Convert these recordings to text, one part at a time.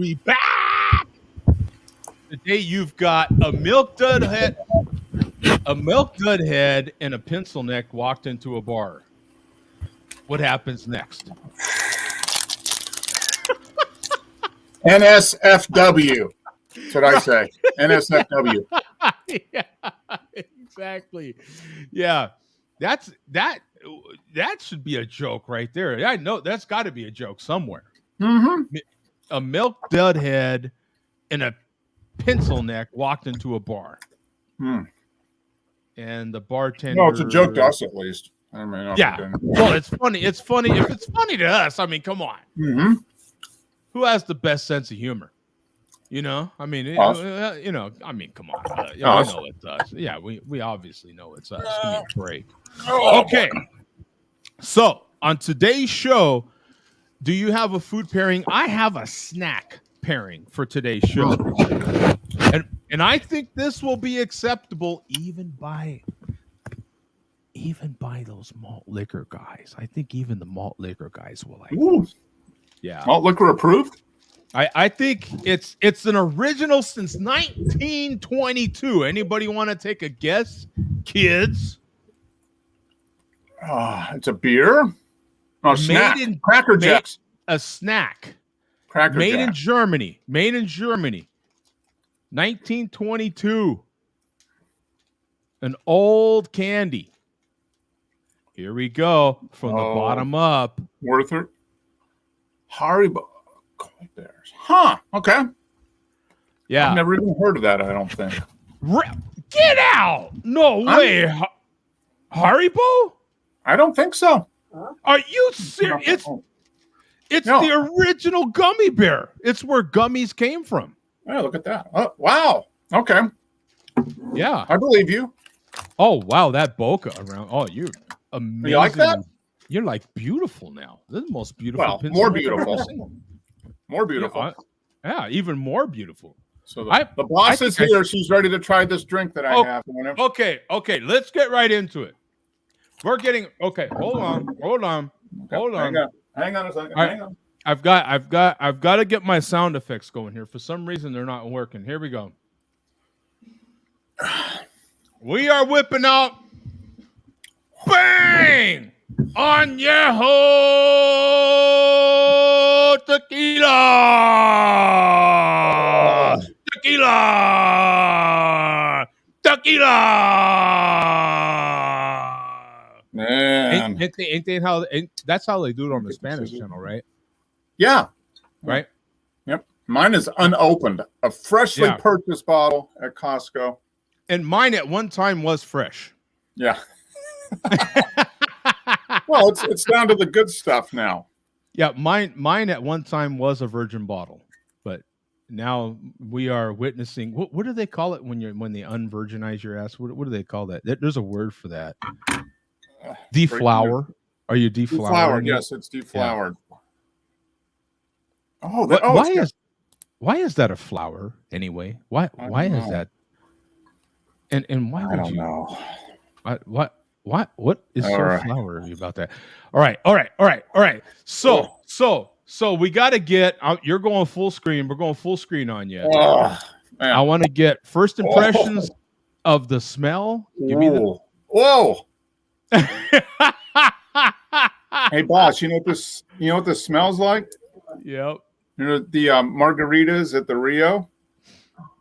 We back. Today you've got a milk dud head, and a pencil neck walked into a bar. What happens next? NSFW. That's what I say. NSFW. Yeah, exactly. Yeah, that should be a joke right there. I know that's got to be a joke somewhere. Mm-hmm. A milk dud head and a pencil neck walked into a bar. And the bartender. No, it's a joke to us at least. I mean, yeah. Well, it's funny. It's funny. If it's funny to us, I mean, come on. Mm-hmm. Who has the best sense of humor? You know, I mean, I mean, come on. We know it's us. Yeah, we obviously know it's us. Give me a break. Okay. So on today's show, do you have a food pairing? I have a snack pairing for today's show, and I think this will be acceptable even by those malt liquor guys. I think even the malt liquor guys will like. Ooh. Yeah, malt liquor approved. I think it's an original since 1922. Anybody want to take a guess, kids? It's a beer. Oh, snack. Cracker Jacks. A snack. Cracker Made Jack. in Germany. 1922. An old candy. Here we go. From the bottom up. Worth it. Haribo. Bears. Huh. Okay. Yeah. I've never even heard of that, I don't think. Get out. No way. Haribo? I don't think so. Are you serious? It's the original gummy bear. It's where gummies came from. Oh, look at that. Oh, wow. Okay. Yeah. I believe you. Oh, wow. That bokeh around. Oh, you're amazing. You like that? You're like beautiful now. This is the most beautiful. Well, more beautiful. More beautiful. Yeah, even more beautiful. So the boss is here. She's ready to try this drink that I have. Okay. Let's get right into it. We're getting Hold on. Hang on a second. Hang on. I've got to get my sound effects going here. For some reason, they're not working. Here we go. We are whipping out. Bang! Añejo tequila! Tequila! Man. That's how they do it on the Spanish channel, right? Yeah. Right? Yep. Mine is unopened. A freshly purchased bottle at Costco. And mine at one time was fresh. Yeah. Well, it's down to the good stuff now. Yeah, mine at one time was a virgin bottle, but now we are witnessing what do they call it when they unvirginize your ass? What do they call that? There's a word for that. Deflower. Are you deflowering? Yes, it's deflowered. Yeah. Why is that a flower anyway? Why is that? And why would you know? What is so flowery about that? All right. So we got to get. You're going full screen. We're going full screen on you. I want to get first impressions of the smell. Give me the. Whoa. Hey, boss. You know what this smells like? Yep. You know the margaritas at the Rio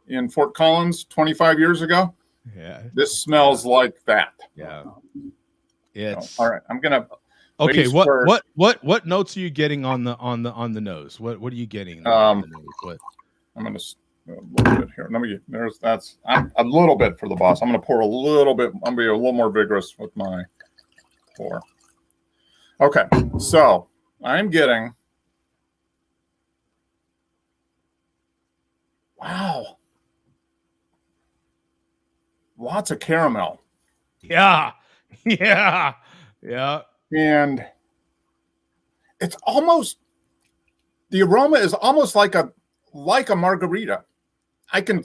in Fort Collins 25 years ago. Yeah. This smells like that. Yeah. It's all right. I'm gonna. Okay. What notes are you getting on the nose? What are you getting on the nose? What? I'm gonna a little bit here. I'm a little bit for the boss. I'm gonna pour a little bit. I'm gonna be a little more vigorous with my pour. Okay. So I'm getting. Wow. Lots of caramel. Yeah. And it's almost, the aroma is almost like a margarita. I can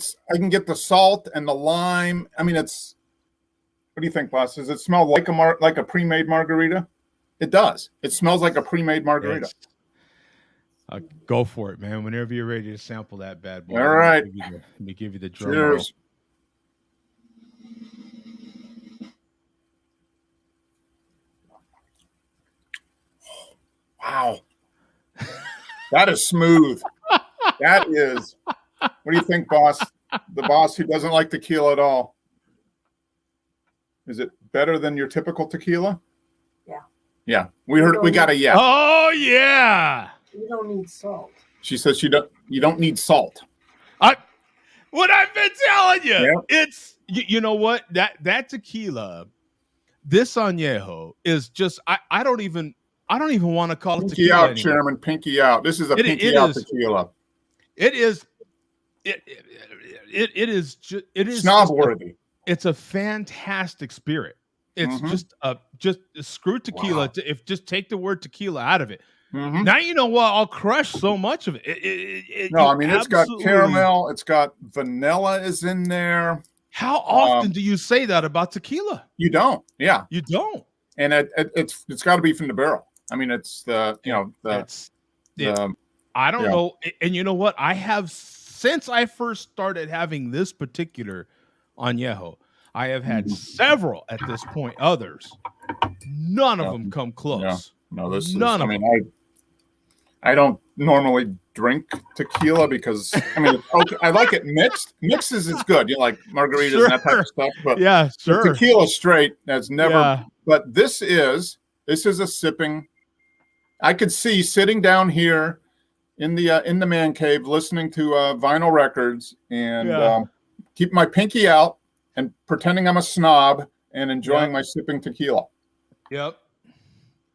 get the salt and the lime. I mean, it's, what do you think, boss? Does it smell like a pre-made margarita? It does. It smells like a pre-made margarita. Go for it, man. Whenever you're ready to sample that bad boy. All right. Let me give you the drum Cheers. roll. Wow. That is smooth. That is. What do you think, boss? The boss who doesn't like tequila at all. Is it better than your typical tequila? Yeah. Yeah. We got a yeah. Oh yeah. You don't need salt. She says you don't need salt. What I've been telling you. Yeah. It's you know what? That tequila, this añejo is just I don't even want to call it Pinky tequila out, anymore. Chairman. Pinky out. This is a pinky out tequila. It is snob worthy. It's a fantastic spirit. It's just screw tequila. Wow. Just take the word tequila out of it. Mm-hmm. Now you know what? I'll crush so much of it. No, I mean it's got caramel. It's got vanilla is in there. How often do you say that about tequila? You don't. Yeah, you don't. And it's got to be from the barrel. I mean, it's the I don't know. And you know what? I have since I first started having this particular añejo, I have had several at this point. Others, none of them come close. No, this none is. of them. I don't normally drink tequila because okay, I like it mixed. Mixes is good. You know, like margaritas and that type of stuff. But yeah, sure. Tequila straight that's never. Yeah. But this is a sipping. I could see sitting down here in the man cave listening to vinyl records and keep my pinky out and pretending I'm a snob and enjoying my sipping tequila. Yep.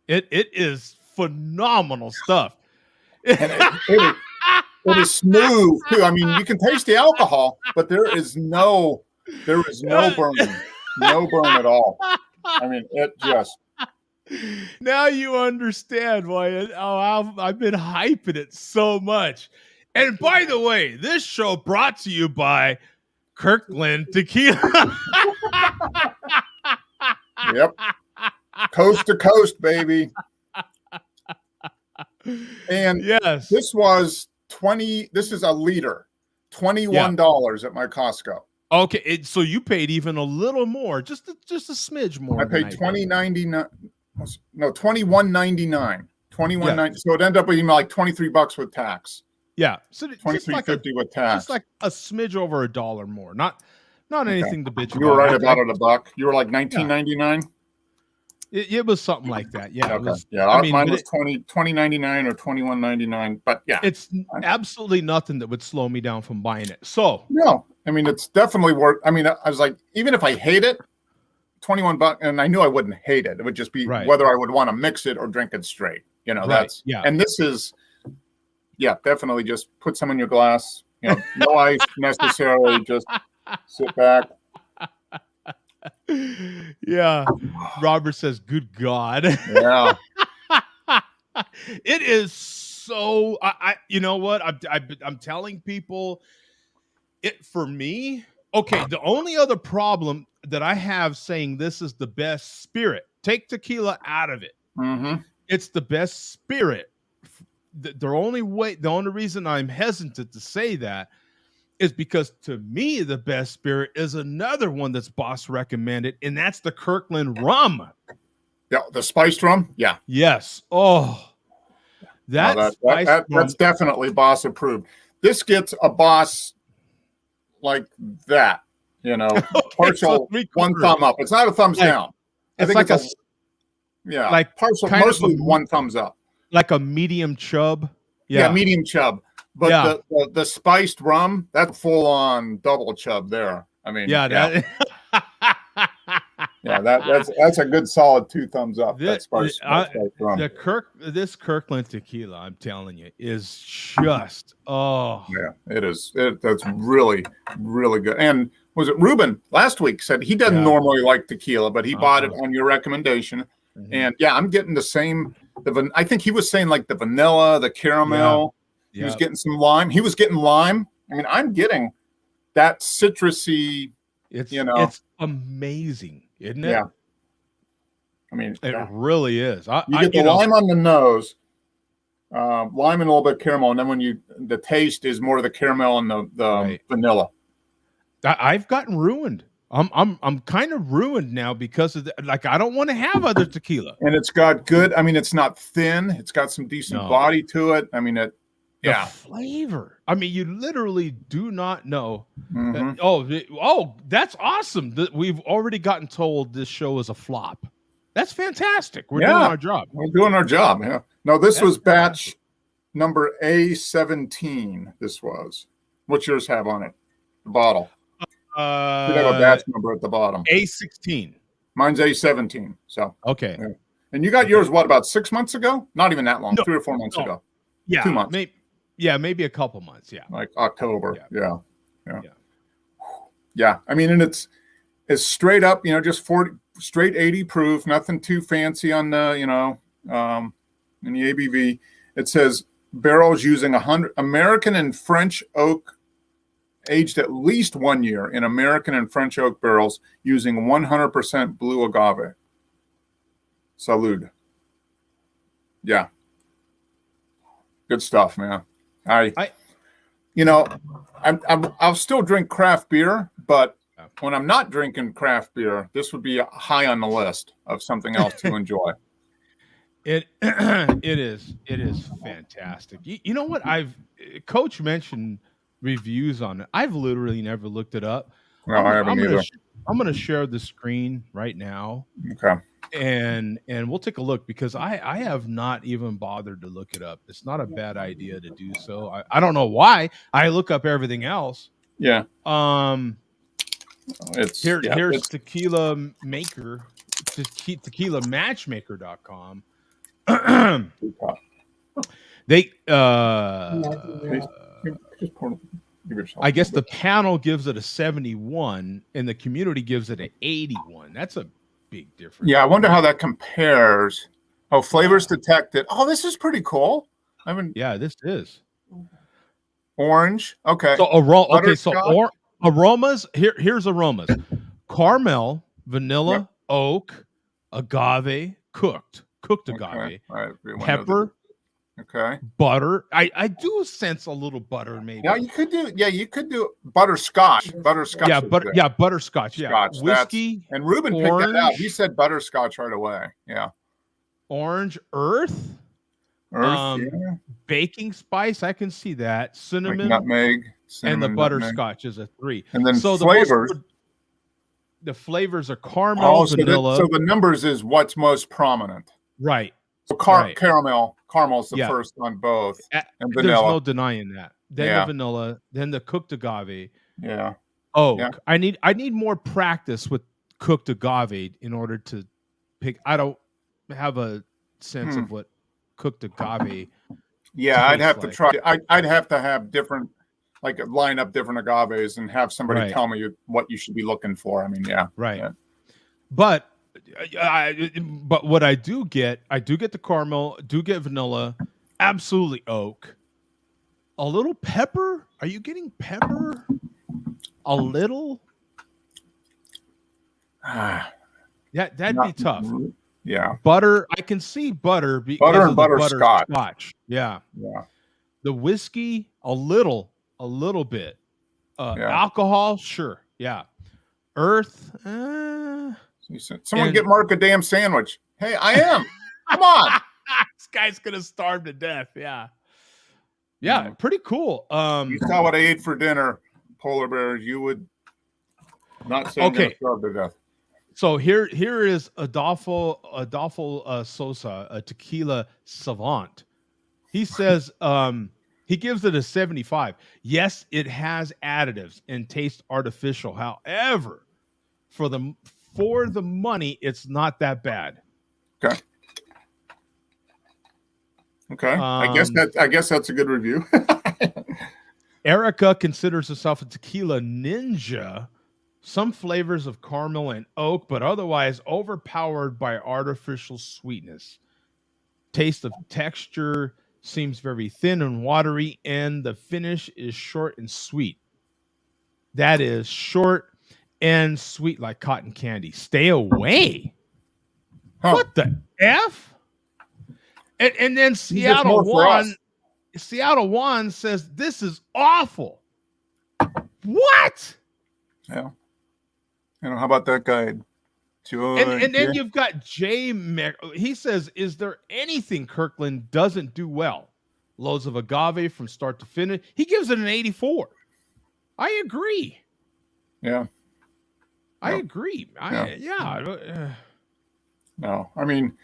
It is phenomenal stuff. It is smooth too. I mean, you can taste the alcohol, but there is no burn, no burn at all. I mean, it just. Now you understand why I've been hyping it so much. And by the way, this show brought to you by Kirkland Tequila. Yep. Coast to coast, baby. And yes, this was this is a liter, $21 at my Costco. Okay, so you paid even a little more, just a smidge more. I paid $21.99. $21.99. So it ended up being like $23 with tax. Yeah, so $23.50 with tax. Just like a smidge over $1 more. Not anything to bitch about. You were right about it $1. You were like $19.99. It was something like that. Yeah. Okay. Mine was $20.99 or $21.99. But yeah, it's absolutely nothing that would slow me down from buying it. So no, I mean it's definitely worth. I mean, I was like, even if I hate it, $21, and I knew I wouldn't hate it. It would just be whether I would want to mix it or drink it straight. You know, that's And this is, definitely just put some in your glass. You know, no ice necessarily. Just sit back. Yeah, Robert says, "Good God." Yeah, it is so. You know what? I'm telling people, it for me. Okay, the only other problem that I have saying this is the best spirit. Take tequila out of it. Mm-hmm. It's the best spirit. The only reason I'm hesitant to say that is because to me, the best spirit is another one that's boss recommended, and that's the Kirkland rum. Yeah, the spiced rum. Yeah. Yes. Oh, that's definitely boss approved. This gets a boss like that, you know, partial one thumb up. It's not a thumbs down. I think like it's like partial, mostly one thumbs up, like a medium chub. Yeah, medium chub. But the spiced rum, that's full on double chub there. I mean, that's a good solid 2 thumbs up. That spiced rum. This Kirkland tequila, I'm telling you, is just it is. That's really, really good. And was it Ruben last week said he doesn't normally like tequila, but he bought it on your recommendation. Mm-hmm. And I'm getting the same. I think he was saying like the vanilla, the caramel. He was getting some lime. He was getting lime. I mean, I'm getting that citrusy. It's amazing, isn't it? Yeah. I mean, it really is. You get the lime on the nose, lime and a little bit of caramel, and then the taste is more of the caramel and the vanilla. I've gotten ruined. I'm kind of ruined now because of I don't want to have other tequila. And it's got good. I mean, it's not thin. It's got some decent body to it. I mean, the flavor. I mean, you literally do not know. Mm-hmm. That's awesome. We've already gotten told this show is a flop. That's fantastic. We're doing our job. We're doing our job. Yeah. No, this was batch number A17. This was. What's yours have on it? The bottle. You have a batch number at the bottom. A16. Mine's A17. So okay. Yeah. And you got yours about 6 months ago? Not even that long. 3 or 4 months ago. Yeah. 2 months. Maybe a couple months. Yeah. Like October. Yeah. I mean, and it's straight up, just 40 straight 80 proof, nothing too fancy on the, in the ABV. It says barrels using 100 American and French oak, aged at least 1 year in American and French oak barrels using 100% blue agave. Salud. Yeah. Good stuff, man. I'll still drink craft beer, but when I'm not drinking craft beer, this would be high on the list of something else to enjoy. It is fantastic. You know what? Coach mentioned reviews on it. I've literally never looked it up. No, I haven't either. I'm going to share the screen right now. Okay. And we'll take a look because I have not even bothered to look it up. It's not a bad idea to do so. I don't know why. I look up everything else. Yeah. Here's Tequila Maker, tequilamatchmaker.com. They I guess the panel gives it a 71 and the community gives it an 81. That's a big difference. Yeah, I wonder how that compares. Oh, flavors detected. Oh, this is pretty cool. This is orange. Okay. So aromas. Here's aromas: caramel, vanilla, oak, agave, cooked agave, pepper. Okay. Butter. I do sense a little butter, maybe. Yeah, you could do butterscotch. Butterscotch. Yeah, butterscotch. Yeah. Scotch, whiskey. And Ruben picked that out. He said butterscotch right away. Yeah. Orange, earth. Baking spice. I can see that. Cinnamon, like nutmeg, and the butterscotch is a 3. And then flavors. The flavors are caramel, vanilla. So the numbers is what's most prominent. Right. So caramel's the first on both, and vanilla. There's no denying that. Then the vanilla, then the cooked agave. Yeah. Oak. Yeah. I need more practice with cooked agave in order to pick. I don't have a sense of what cooked agave. Yeah, I'd have to try. I'd have to have different, line up different agaves and have somebody tell me what you should be looking for. I mean, right. Yeah. But what I do get the caramel, do get vanilla, absolutely oak, a little pepper. Are you getting pepper? A little? That'd be tough. Yeah. Butter. I can see butter because butter and of butterscotch. Yeah. Yeah. The whiskey, a little bit. Alcohol, sure. Yeah. Earth. Someone get Mark a damn sandwich. Hey, I am. Come on. This guy's gonna starve to death. Yeah. Pretty cool. You saw what I ate for dinner, polar bears. You would not say I'm gonna starve to death. So here is Adolfo Sosa, a tequila savant. He says he gives it a 75. Yes, it has additives and tastes artificial. However, for the money, it's not that bad. Okay. I guess that's a good review. Erica considers herself a tequila ninja. Some flavors of caramel and oak, but otherwise overpowered by artificial sweetness. Taste of texture seems very thin and watery, and the finish is short and sweet. That is short and sweet like cotton candy. Stay away. What the F? And then Seattle Juan says this is awful. What? Yeah. How about that guy? And then you've got Jay. He says, "Is there anything Kirkland doesn't do well? Loads of agave from start to finish." He gives it an 84. I agree. Yeah. I agree. No, I mean,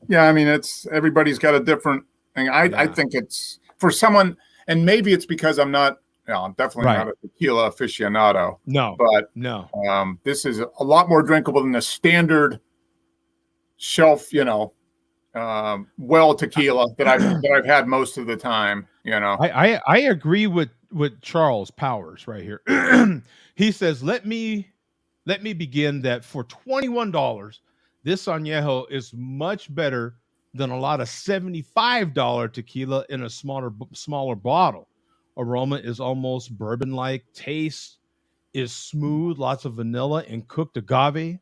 it's everybody's got a different thing. I think it's for someone, and maybe it's because I'm not. I'm definitely not a tequila aficionado. No, but no. This is a lot more drinkable than the standard shelf, well tequila that I've had most of the time. I agree with Charles Powers right here. He says, "Let me begin that for $21, this añejo is much better than a lot of $75 tequila in a smaller bottle. Aroma is almost bourbon-like. Taste is smooth, lots of vanilla and cooked agave.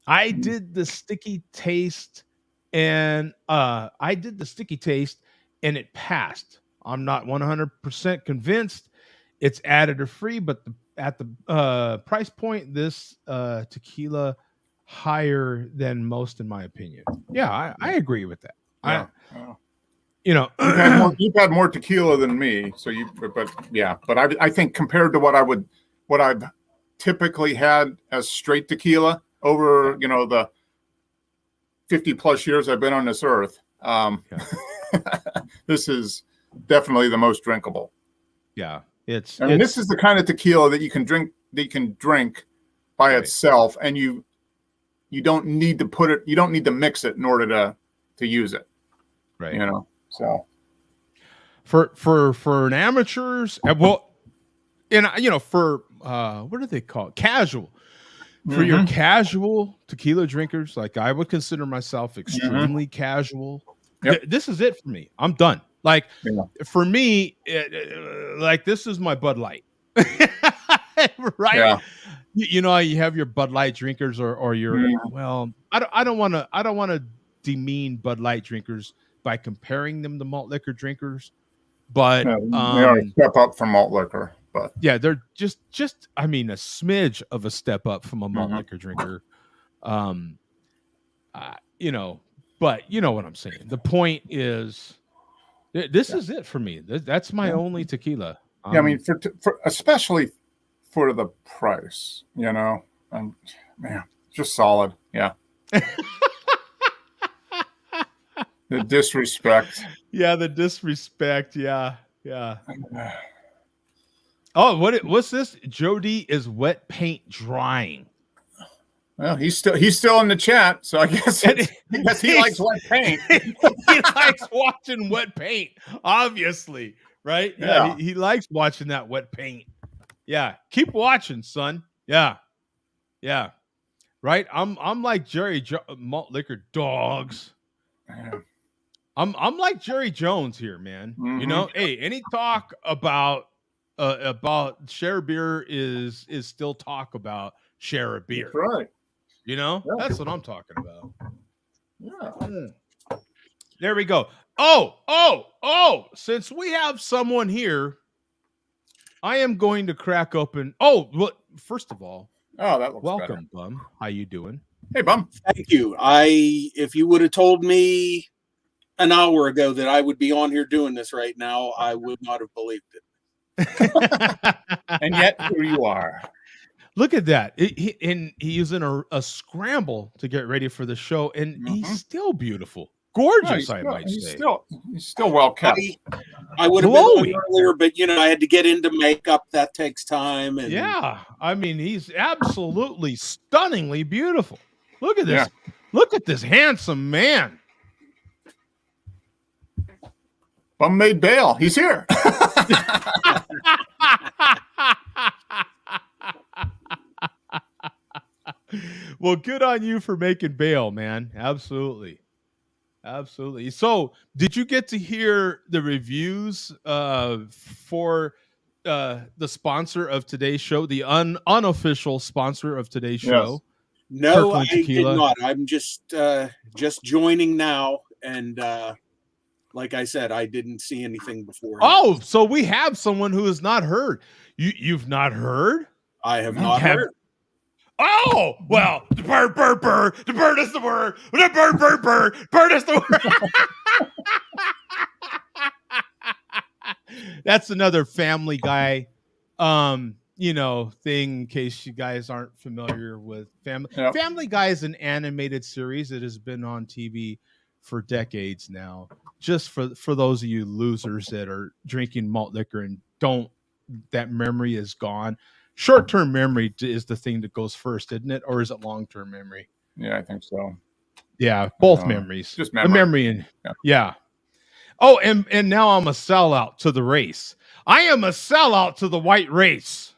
I did the sticky taste, and it passed. I'm not 100% convinced it's additive free, but at the price point, this tequila higher than most, in my opinion." Yeah, I agree with that. You've had more tequila than me, but I think compared to what I've typically had as straight tequila over the 50 plus years I've been on this earth, this is definitely the most drinkable. Yeah, this is the kind of tequila that you can drink by itself, and you don't need to mix it in order to use it. Right. So for an amateurs, for what do they call it? Casual. For your casual tequila drinkers, like I would consider myself extremely casual. Yep. This is it for me. I'm done. Like for me, this is my Bud Light, right? Yeah. You have your Bud Light drinkers or your I don't want to demean Bud Light drinkers by comparing them to malt liquor drinkers, but they are a step up from malt liquor. But they're just a smidge of a step up from a malt liquor drinker. But you know what I'm saying. The point is, this is it for me. That's my only tequila. For especially for the price, just solid. Yeah. The disrespect. Yeah, the disrespect. Yeah. Oh, what's this? Jody is wet paint drying. Well, he's still in the chat, so I guess he likes wet paint. He likes watching wet paint, obviously, right? Yeah, he likes watching that wet paint. Yeah, keep watching, son. Yeah, right. I'm like Jerry malt liquor dogs. Yeah. I'm like Jerry Jones here, man. Hey, any talk about share a beer is still talk about share a beer. That's right. That's what I'm talking about. Yeah. There we go. Oh, since we have someone here, I am going to crack open. Oh, well, first of all, that looks welcome, better. Bum. How you doing? Hey, Bum. Thank you. If you would have told me an hour ago that I would be on here doing this right now, I would not have believed it. And yet here you are. Look at that. He is in a scramble to get ready for the show, and he's still beautiful. Gorgeous, I might say. He's still well kept. I would have been on earlier, but I had to get into makeup. That takes time. And yeah, he's absolutely stunningly beautiful. Look at this. Yeah. Look at this handsome man. Bum made bail. He's here. Well, good on you for making bail, man. Absolutely. So, did you get to hear the reviews for the sponsor of today's show, the unofficial sponsor of today's show? No, I did not. I'm just joining now, and like I said, I didn't see anything before. Oh, so we have someone who has not heard. You've not heard? I have not heard. Oh, well, the bird, the bird is the word. The bird is the word. That's another Family Guy, thing. In case you guys aren't familiar with Family. Yep. Family Guy is an animated series that has been on TV for decades now. Just for those of you losers that are drinking malt liquor and that memory is gone. Short-term memory is the thing that goes first, isn't it? Or is it long-term memory? Yeah, I think so. Yeah, both memories. Just memory. memory. A memory and yeah. Oh, and now I'm a sellout to the race. I am a sellout to the white race.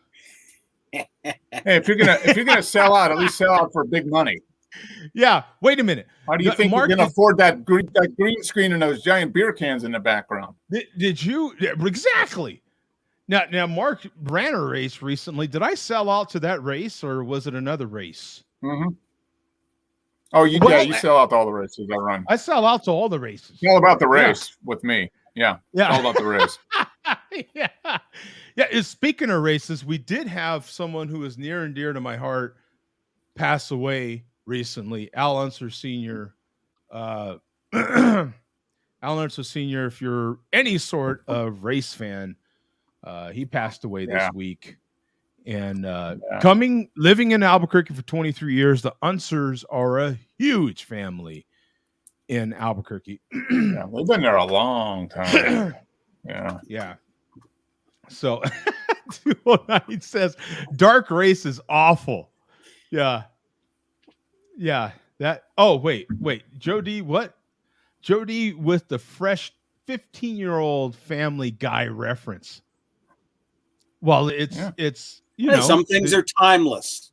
Hey, if you're gonna sell out, at least sell out for big money. Yeah. Wait a minute. How do you think you're gonna afford that green screen and those giant beer cans in the background? Did you exactly? Now, Mark ran a race recently. Did I sell out to that race, or was it another race? Mm-hmm. Oh, you sell out to all the races I run. I sell out to all the races. It's all about the race with me. Yeah. It's all about the race. Yeah. Speaking of races, we did have someone who is near and dear to my heart pass away recently. Al Unser Sr. Al Unser Sr., if you're any sort of race fan, he passed away this week. And living in Albuquerque for 23 years, the Unsers are a huge family in Albuquerque. Yeah, they've been there a long time. Yeah. So 209 says dark race is awful. Yeah. Wait. Jody, what? Jody with the fresh 15-year-old Family Guy reference. Well, it's some things are timeless.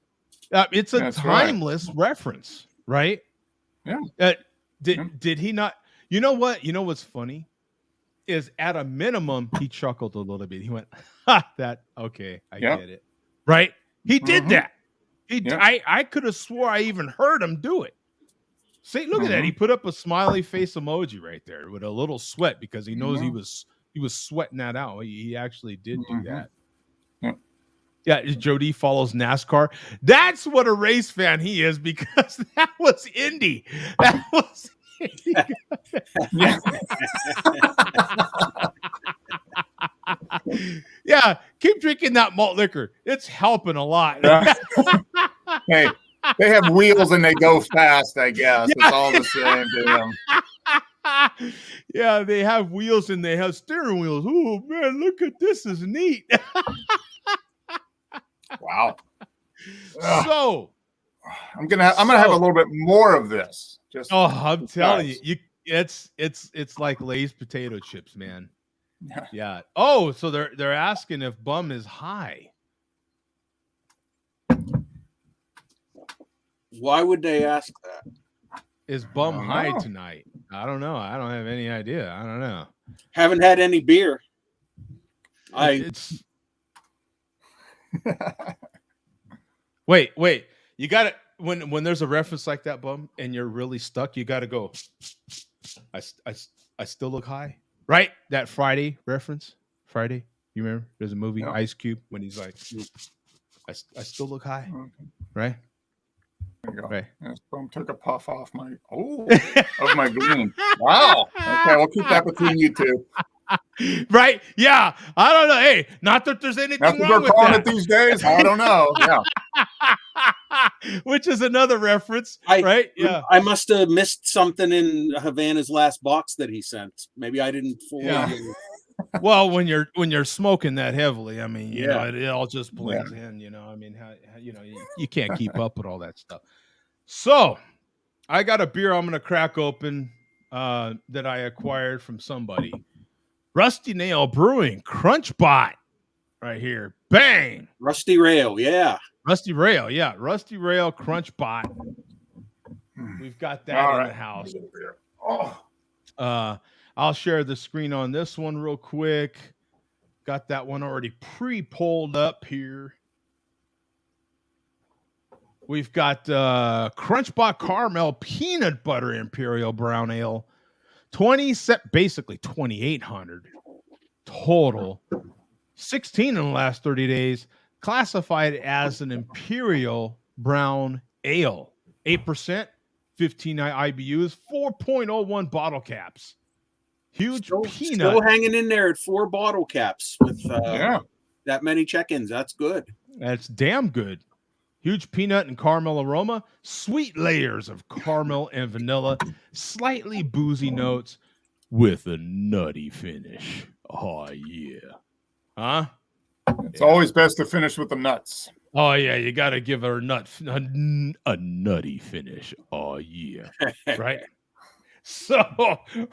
It's a timeless reference, right? Yeah. Did he not? You know what? You know what's funny is at a minimum he chuckled a little bit. He went, "That okay? I get it." Right? He did that. I could have swore I even heard him do it. See, look at that. He put up a smiley face emoji right there with a little sweat because he knows he was sweating that out. He actually did do that. Yeah, Jody follows NASCAR. That's what a race fan he is because that was Indy. That was yeah, keep drinking that malt liquor. It's helping a lot. Hey, they have wheels and they go fast, I guess. It's all the same to them. Yeah, they have wheels and they have steering wheels. Oh man, look at this, is neat. Wow. So I'm gonna have a little bit more of this. I'm telling you, it's like Lay's potato chips, man. Yeah. Oh, so they're asking if Bum is high. Why would they ask that? Is Bum high tonight? I don't know. I don't have any idea. I don't know. Haven't had any beer. It's wait. You got to when there's a reference like that, Bum, and you're really stuck. You got to go. I still look high, right? That Friday reference. Friday, you remember? There's a movie, Ice Cube, when he's like, I still look high, right? There you go. Right. Yes, Bum took a puff off of my green. Wow. Okay, we'll keep that between you two. Right? Yeah. I don't know. Hey, not that there's anything That's what wrong they're with calling that. it these days. I don't know. Yeah. Which is another reference, right? Yeah. I must have missed something in Havana's last box that he sent. Maybe I didn't fully. Yeah. Well, when you're smoking that heavily, I mean, you know, it all just blends in. You know, I mean, you can't keep up with all that stuff. So, I got a beer I'm going to crack open that I acquired from somebody. Rusty Nail Brewing, Crunchbot, right here. Bang! Rusty Rail, yeah. Rusty Rail, Crunchbot. We've got that in the house. I'll share the screen on this one real quick. Got that one already pre-pulled up here. We've got Crunchbot Caramel Peanut Butter Imperial Brown Ale. basically 2,800 total. 16 in the last 30 days, classified as an Imperial brown ale. 8%, 15 IBUs, 4.01 bottle caps. Huge peanut. Still hanging in there at 4 bottle caps with that many check-ins. That's good. That's damn good. Huge peanut and caramel aroma, sweet layers of caramel and vanilla, slightly boozy notes with a nutty finish. Oh, yeah. Huh? It's always best to finish with the nuts. Oh, yeah. You got to give her a nutty finish. Oh, yeah. Right? So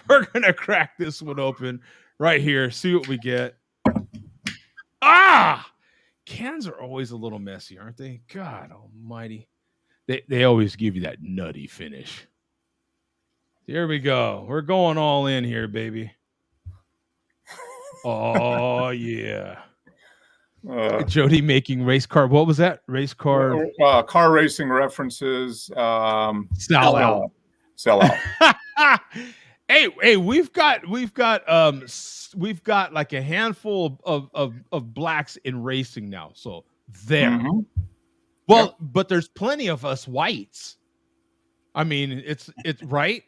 we're going to crack this one open right here. See what we get. Ah! Cans are always a little messy, aren't they? God almighty. They always give you that nutty finish. Here we go. We're going all in here, baby. Oh, yeah. Jody making race car. What was that? Race car? Car racing references. Sell out. Sell out. Hey, we've got like a handful of blacks in racing now. So there. Mm-hmm. Well, but there's plenty of us whites. I mean, it's right.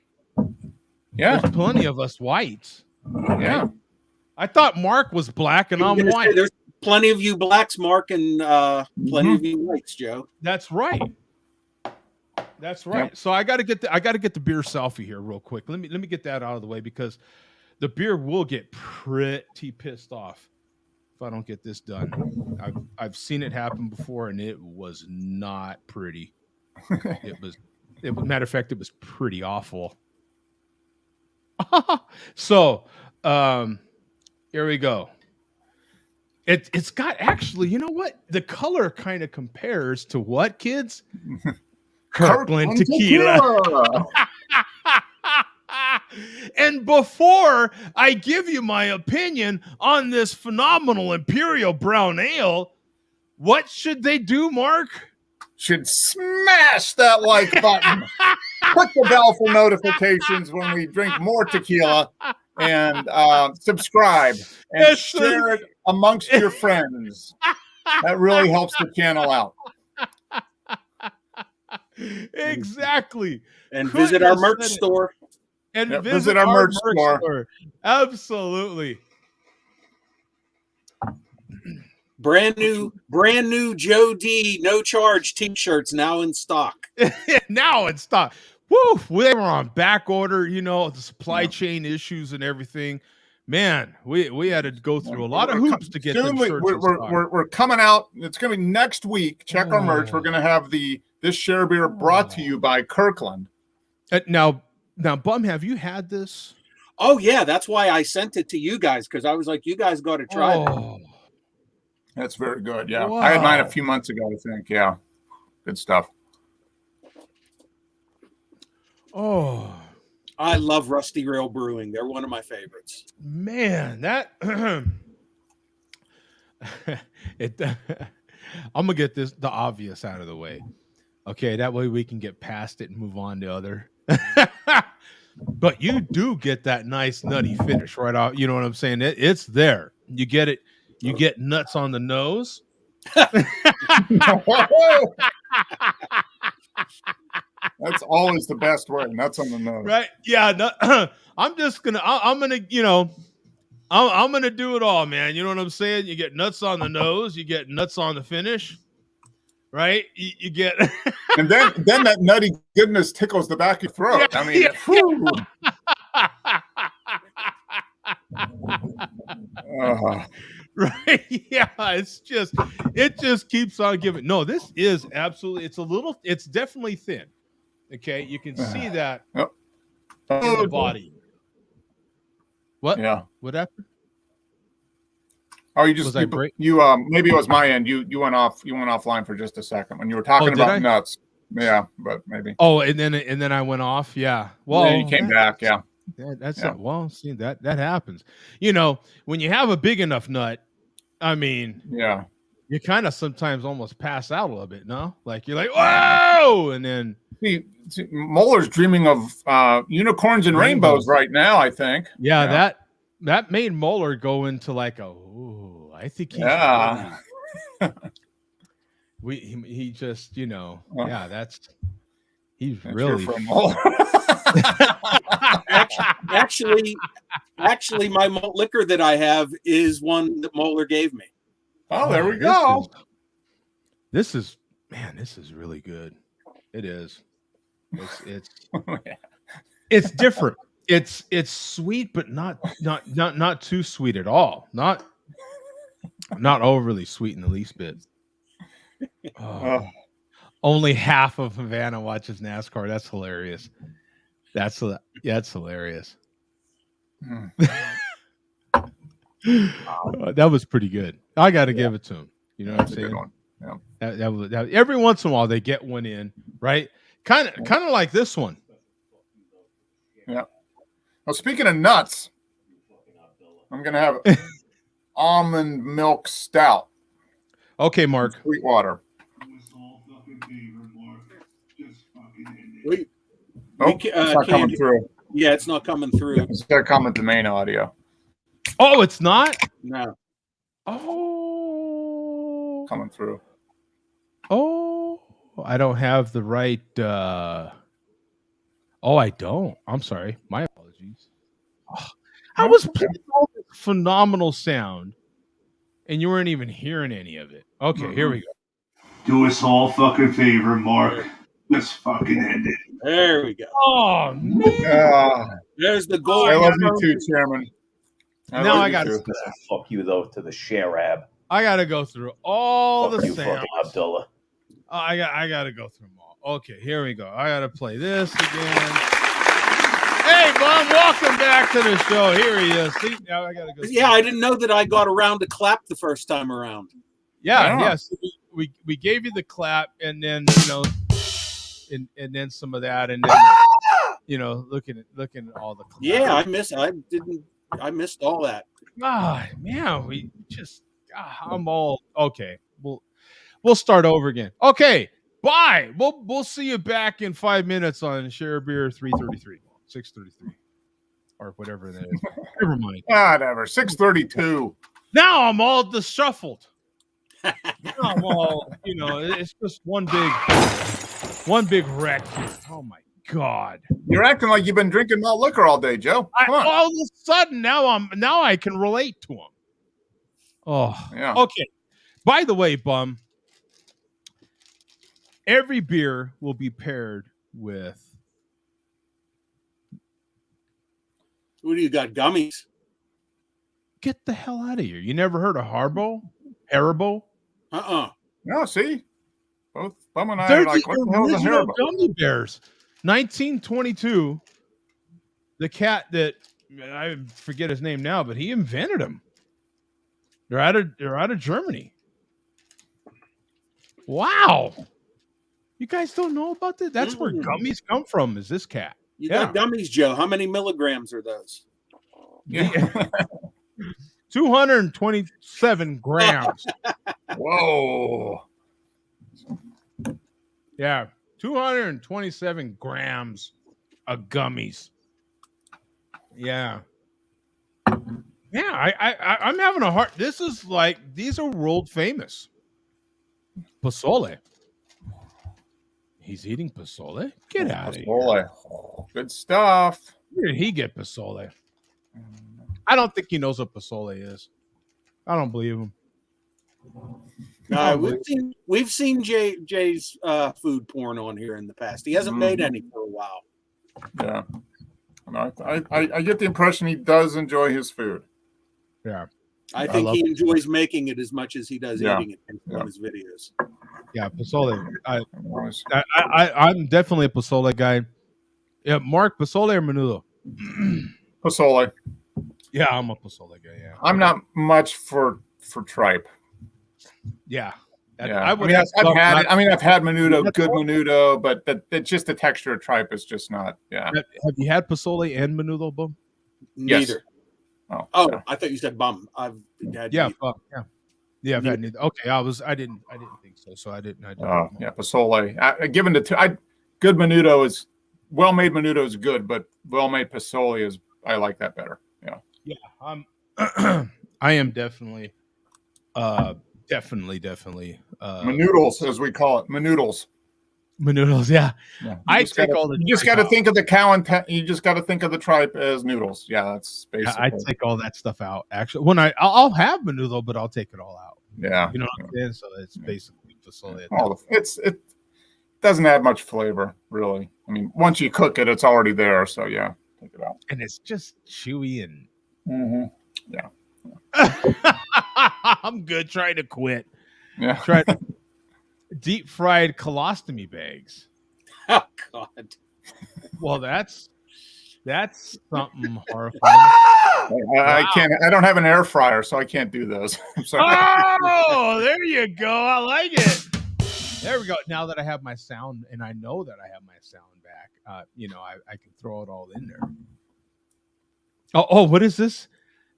Yeah. There's plenty of us whites. Yeah. I thought Mark was black and I'm white. There's plenty of you blacks, Mark, and plenty of you whites, Joe. That's right. That's right. Yep. So I got to get the beer selfie here real quick. Let me get that out of the way because the beer will get pretty pissed off if I don't get this done. I've seen it happen before and it was not pretty. Matter of fact, it was pretty awful. So, here we go. It's got actually, you know what? The color kind of compares to what, kids? Kirkland tequila. And before I give you my opinion on this phenomenal Imperial brown ale, what should they do, Mark? Should smash that like button. Click the bell for notifications when we drink more tequila, and subscribe and share it amongst your friends. That really helps the channel out. Exactly. And visit our merch store. And visit our merch store. Absolutely. Brand new Joe D no charge t-shirts now in stock. Now in stock. Woo! They were on back order, the supply chain issues and everything. Man, we had to go through a lot of hoops to get them shirts. We're coming out. It's going to be next week. Check our merch. We're going to have this share beer brought to you by Kirkland. Now, Bum, have you had this? Oh yeah, that's why I sent it to you guys because I was like, you guys got to try it. That's very good. Yeah, wow. I had mine a few months ago. I think. Yeah, good stuff. Oh, I love Rusty Rail Brewing. They're one of my favorites. Man, that I'm gonna get the obvious out of the way. Okay, that way we can get past it and move on to other. But you do get that nice nutty finish right off. You know what I'm saying? It's there. You get it. You get nuts on the nose. That's always the best way. Nuts on the nose. Right? Yeah. I'm gonna do it all, man. You know what I'm saying? You get nuts on the nose. You get nuts on the finish. Right? You get, and then that nutty goodness tickles the back of your throat. Yeah, I mean, right? Yeah, it just keeps on giving. No, this is absolutely. It's definitely thin. Okay, you can see that in the body. What? Yeah. What happened? Oh, you maybe it was my end. You went offline for just a second when you were talking about nuts. Yeah, but maybe. Oh, and then I went off. Yeah. Well, then you came back. Yeah. That's well. See that happens. When you have a big enough nut, I mean. Yeah. you kind of sometimes almost pass out a little bit, no? Like you're like, whoa, and then See, Moeller's dreaming of unicorns and rainbows right now, I think. yeah, that made Moeller go into like I think he's he just, you know, he's really for Moeller. Actually, my malt liquor that I have is one that Moeller gave me. Oh, there we go. This is really good. It is. It's different. It's sweet, but not too sweet at all. Not overly sweet in the least bit. Only half of Havana watches NASCAR. That's hilarious. That's hilarious. That was pretty good. I got to give it to him. You know what I'm saying? That was every once in a while they get one in, right? Kind of like this one. Yeah. Well, speaking of nuts, I'm gonna have almond milk stout. Okay, Mark. Sweetwater. It's not coming through. Yeah, it's not coming through. It's got to come with the main audio. Oh, it's not? No. Oh. Coming through. Oh, I don't have the right. I don't. I'm sorry. My apologies. I was playing all this phenomenal sound, and you weren't even hearing any of it. Okay, here we go. Do us all fucking favor, Mark. Let's fucking end it. There we go. Oh, man. There's the goal. I love you too, Chairman. Now I got to fuck you though to the Sharab. I got to go through all fuck the you, sounds. Fucking Abdullah. I got to go through them all. Okay, here we go. I got to play this again. Hey, Bum, welcome back to the show. Here he is. See, now I got to go. Yeah, I didn't know that I got around to clap the first time around. Yeah. So we gave you the clap, and then and then some of that, and then looking at all the clap. Yeah, I missed all that. Man, I'm all okay. We'll start over again. Okay, bye. We'll see you back in 5 minutes on Share Beer 333, 633, or whatever that is. Never mind. Whatever. 632. Now I'm all disheveled. Well, it's just one big wreck here. Oh my God! You're acting like you've been drinking malt liquor all day, Joe. Come on. All of a sudden, now I can relate to him. Oh, yeah. Okay. By the way, Bum, every beer will be paired with. What do you got? Gummies? Get the hell out of here! You never heard of Haribo? No, see? Both Bum and I They're are like, what the hell is a Haribo? Gummy bears. 1922. The cat that I forget his name now, but he invented them. They're out of Germany. Wow. You guys don't know about that? That's where gummies come from, is this cat. You got gummies, Joe. How many milligrams are those? Yeah. 227 grams. Whoa. Yeah. 227 grams of gummies. Yeah. Yeah, I'm having a hard. This is like, these are world famous. Pozole. He's eating pozole? Get out of here. Good stuff. Where did he get pozole? I don't think he knows what pozole is. I don't believe him. We've seen Jay's food porn on here in the past. He hasn't made any for a while. Yeah. I get the impression he does enjoy his food. Yeah. I think he enjoys making it as much as he does eating it on his videos. Yeah, pozole. I'm definitely a pozole guy. Yeah, Mark, pozole or menudo? Pozole. Yeah, I'm a pozole guy. Yeah, I'm not much for tripe. Yeah, I've had menudo, good menudo, but it's just the texture of tripe is just not. Yeah. Have you had pozole and menudo, Bum? Neither. Yes. Oh, I thought you said bum. I've had. Yeah. Yeah, I've had neither. Okay, I didn't think so. So I didn't. Yeah, Pozole. Given the two, good menudo is well-made menudo is good, but well-made Pozole is I like that better. Yeah. Yeah, I am definitely Menudos, as we call it, menudos. Menudos. Yeah, Yeah. I take all the. You just got to think of the cow and you just got to think of the tripe as noodles. Yeah, that's basically. I take all that stuff out. Actually, when I'll have menudo, but I'll take it all out. Yeah, you know what I'm saying. So it's basically Pozole. It doesn't add much flavor, really. I mean, once you cook it, it's already there. So yeah, take it out. And it's just chewy and. Yeah. I'm good. Trying to quit. Yeah. Try deep fried colostomy bags. Oh God. Well, that's something horrifying. I can't. I don't have an air fryer, so I can't do those. I'm sorry. Oh, there you go. I like it. There we go. Now that I have my sound, and I know that I have my sound back, I can throw it all in there. Oh, what is this?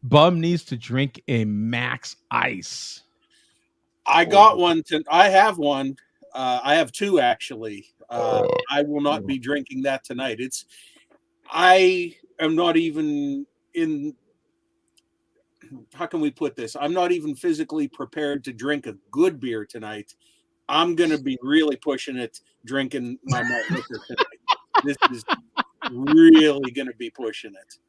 Bum needs to drink a Max Ice. I got one. I have one. I have two actually. I will not be drinking that tonight. I am not even in. How can we put this? I'm not even physically prepared to drink a good beer tonight. I'm going to be really pushing it, drinking my malt liquor tonight. This is really going to be pushing it.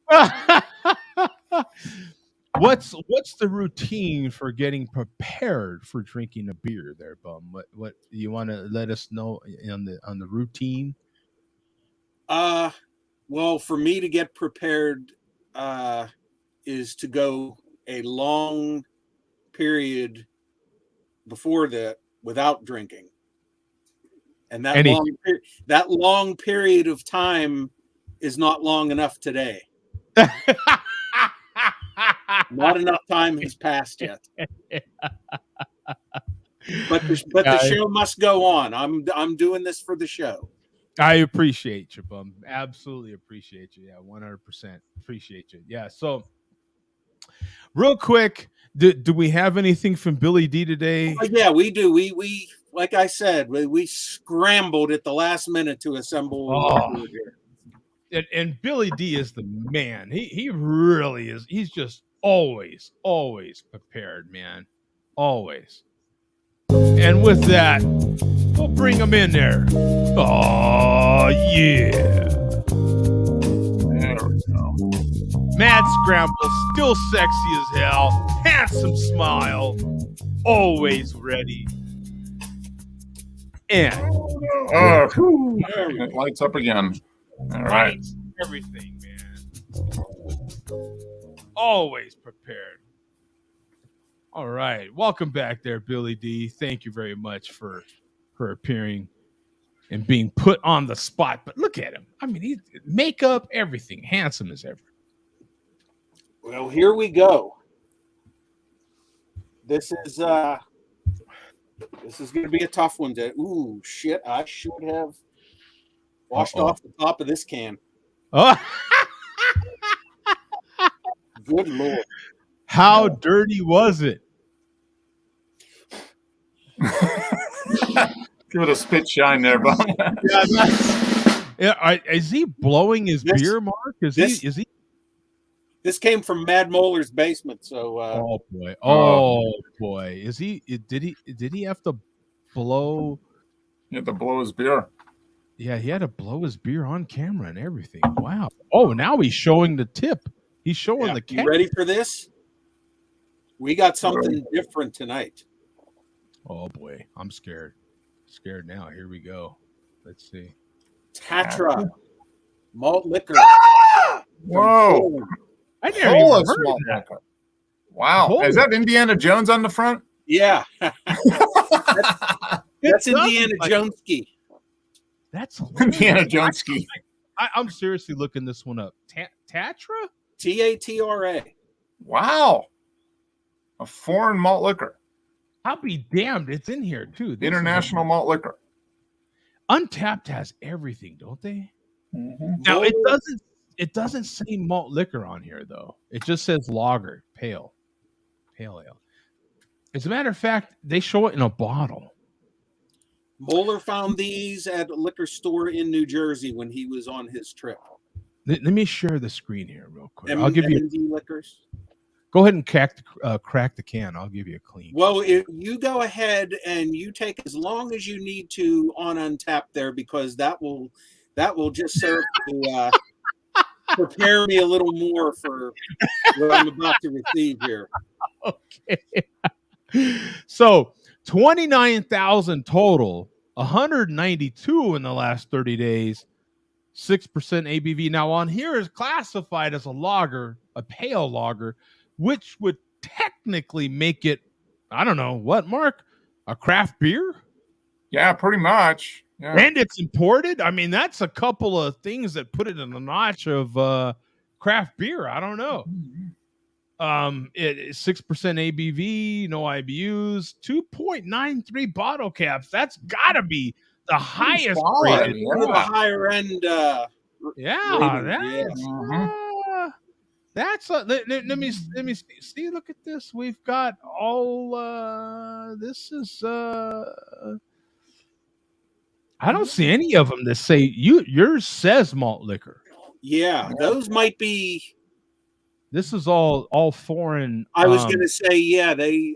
What's the routine for getting prepared for drinking a beer there, Bum? What you want to let us know on the routine? Well, for me to get prepared is to go a long period before that without drinking. And that long period of time is not long enough today. Not enough time has passed yet. But the show must go on. I'm doing this for the show. I appreciate you, Bum. Absolutely appreciate you. Yeah, 100% appreciate you. Yeah. So, real quick, do we have anything from Billy D today? Yeah, we do. We like I said, we scrambled at the last minute to assemble. And Billy D is the man. He really is. He's just always prepared, man. Always. And with that, we'll bring him in there. Oh, yeah. There we go. Mad Scramble, still sexy as hell. Handsome smile. Always ready. And it lights up again. All right. Everything, man. Always prepared. All right. Welcome back there, Billy D. Thank you very much for appearing and being put on the spot. But look at him. I mean, he makeup, everything. Handsome as ever. Well, here we go. This is going to be a tough one to. Ooh, shit! I should have washed off the top of this can. Oh, good Lord! How dirty was it? Give it a spit shine there, Bob. Is he blowing his beer, Mark? Is he? This came from Mad Molar's basement. So. Oh boy! Is he? Did he have to blow? He had to blow his beer. Yeah, he had to blow his beer on camera and everything. Wow. Oh, now he's showing the tip. He's showing the cap. You ready for this? We got something different tonight. Oh boy, I'm scared. Scared now. Here we go. Let's see. Tatra malt liquor. Whoa! I never even heard malt that. liquor. Wow! Is that Indiana Jones on the front? Yeah. That's Indiana Joneski. That's Indiana Joneski. I'm seriously looking this one up. Tatra? Tatra. Wow. A foreign malt liquor. I'll be damned. It's in here too. International malt liquor. Untapped has everything, don't they? Mm-hmm. Now it doesn't say malt liquor on here though. It just says lager, pale ale. As a matter of fact, they show it in a bottle. Moeller found these at a liquor store in New Jersey when he was on his trip. Let me share the screen here real quick. I'll give you. M&D liquors. Go ahead and crack the can. I'll give you a clean. Well, if you go ahead and you take as long as you need to on Untapped there, because that will just serve to prepare me a little more for what I'm about to receive here. Okay. So 29,000 total, 192 in the last 30 days, 6% ABV. Now on here is classified as a lager, a pale lager, which would technically make it, I don't know what, Mark, a craft beer? Yeah, pretty much. Yeah. And it's imported. I mean, that's a couple of things that put it in the notch of craft beer. I don't know. It 6% ABV, no IBUs, 2.93 bottle caps. That's got to be the highest solid, rated. One of the higher end. That's let me see. Look at this. We've got all. This is. I don't see any of them that say yours says malt liquor. Yeah, those might be. This is all foreign. I was going to say, yeah, they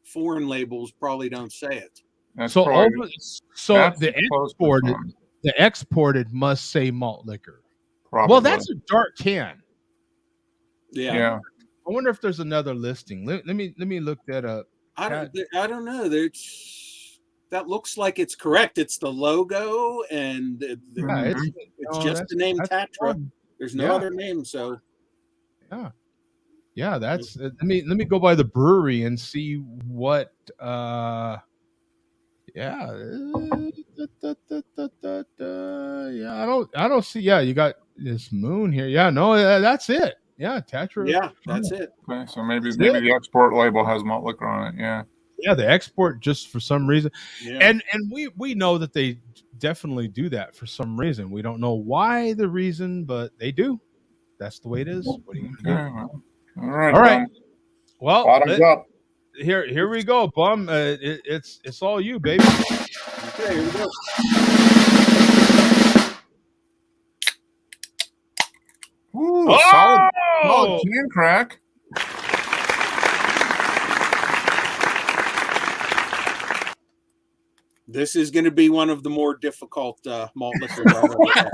foreign labels probably don't say it. So the exported must say malt liquor. Probably. Well, that's a dark can. Yeah. I wonder if there's another listing. Let me look that up. I don't know. That looks like it's correct. It's the logo and it's just the name Tatra. There's no other name, so yeah. That's let me go by the brewery and see what. I don't see. Yeah, you got this moon here. Yeah, no, that's it. Yeah, Tatra. Yeah, that's it. Okay, so maybe the export label has malt liquor on it. Yeah. Yeah, the export just for some reason. Yeah. And we know that they definitely do that for some reason. We don't know why the reason, but they do. That's the way it is. What are you gonna do? All right. All right. Well, Bottoms up. Here we go, Bum. It's all you, baby. Okay, here we go. Ooh, solid can crack. This is going to be one of the more difficult malt liquors I've ever had.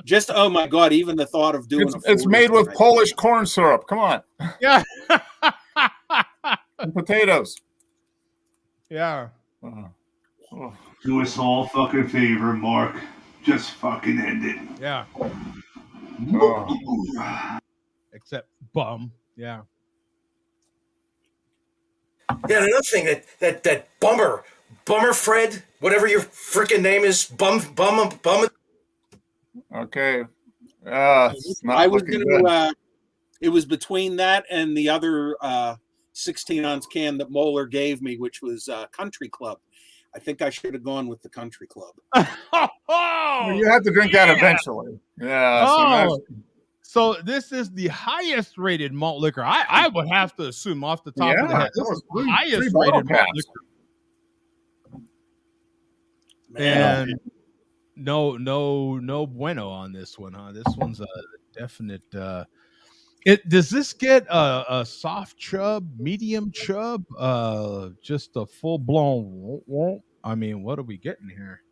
Just, oh my God, even the thought of doing it's made with Polish corn syrup. Come on. Yeah. And potatoes. Yeah. Do us all a fucking favor, Mark. Just fucking end it. Yeah. Except Bum. Yeah. Yeah, another thing that Bummer Fred, whatever your freaking name is, bum. Okay. I was going to. It was between that and the other 16-ounce can that Moeller gave me, which was Country Club. I think I should have gone with the Country Club. You have to drink that eventually. Yeah. So this is the highest rated malt liquor. I would have to assume off the top of the head. This is the highest rated malt liquor. Man. And no bueno on this one, huh? This one's a definite. Does this get a soft chub, medium chub, just a full blown? I mean, what are we getting here?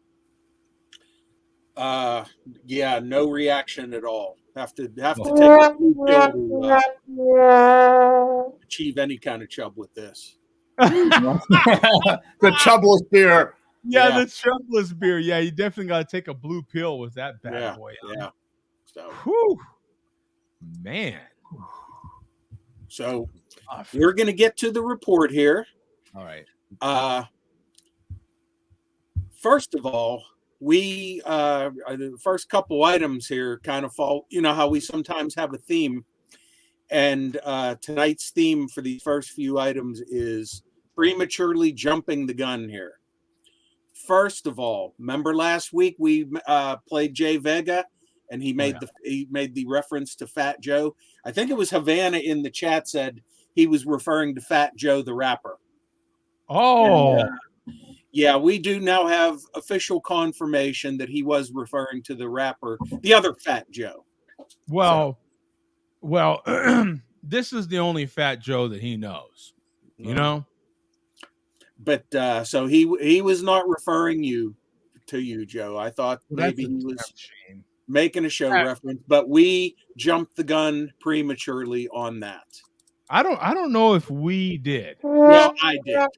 Yeah, no reaction at all. Have to take a blue pill to achieve any kind of chub with this. The chubless beer. Yeah, the chubless beer. Yeah, you definitely got to take a blue pill with that bad boy. Yeah. So, whew, man. So we're going to get to the report here. All right. First of all, we the first couple items here kind of fall. You know how we sometimes have a theme, and tonight's theme for these first few items is prematurely jumping the gun here. First of all, remember last week we played Jay Vega and he made the reference to Fat Joe. I think it was Havana in the chat said he was referring to Fat Joe the rapper. Oh, And, yeah, we do now have official confirmation that he was referring to the rapper, the other Fat Joe. well, this is the only Fat Joe that he knows, you know. But so he was not referring to you, Joe. I thought maybe he was making a show reference, but we jumped the gun prematurely on that. I don't know if we did. Well, I did.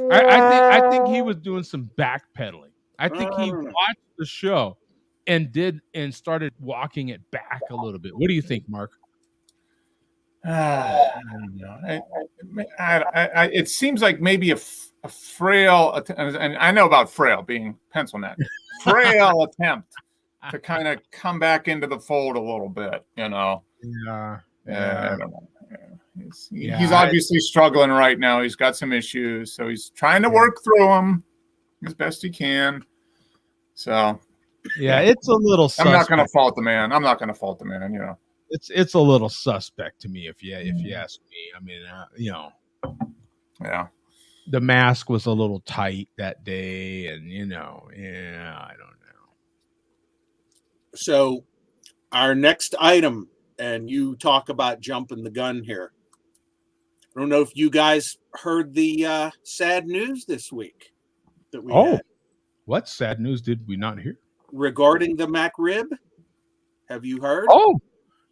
I think he was doing some backpedaling. I think he watched the show and started walking it back a little bit. What do you think, Mark? I don't know. It seems like maybe a frail, and I know about frail being pencil neck, frail attempt to kind of come back into the fold a little bit, you know. Yeah. I don't know. He's obviously struggling right now. He's got some issues, so he's trying to work through them as best he can. So, yeah, it's a little suspect. I'm not going to fault the man. You know. It's a little suspect to me if you ask me. I mean, you know. Yeah. The mask was a little tight that day, and I don't know. So, our next item, and you talk about jumping the gun here. I don't know if you guys heard the sad news this week that we had. What sad news did we not hear? Regarding the McRib? Have you heard? Oh,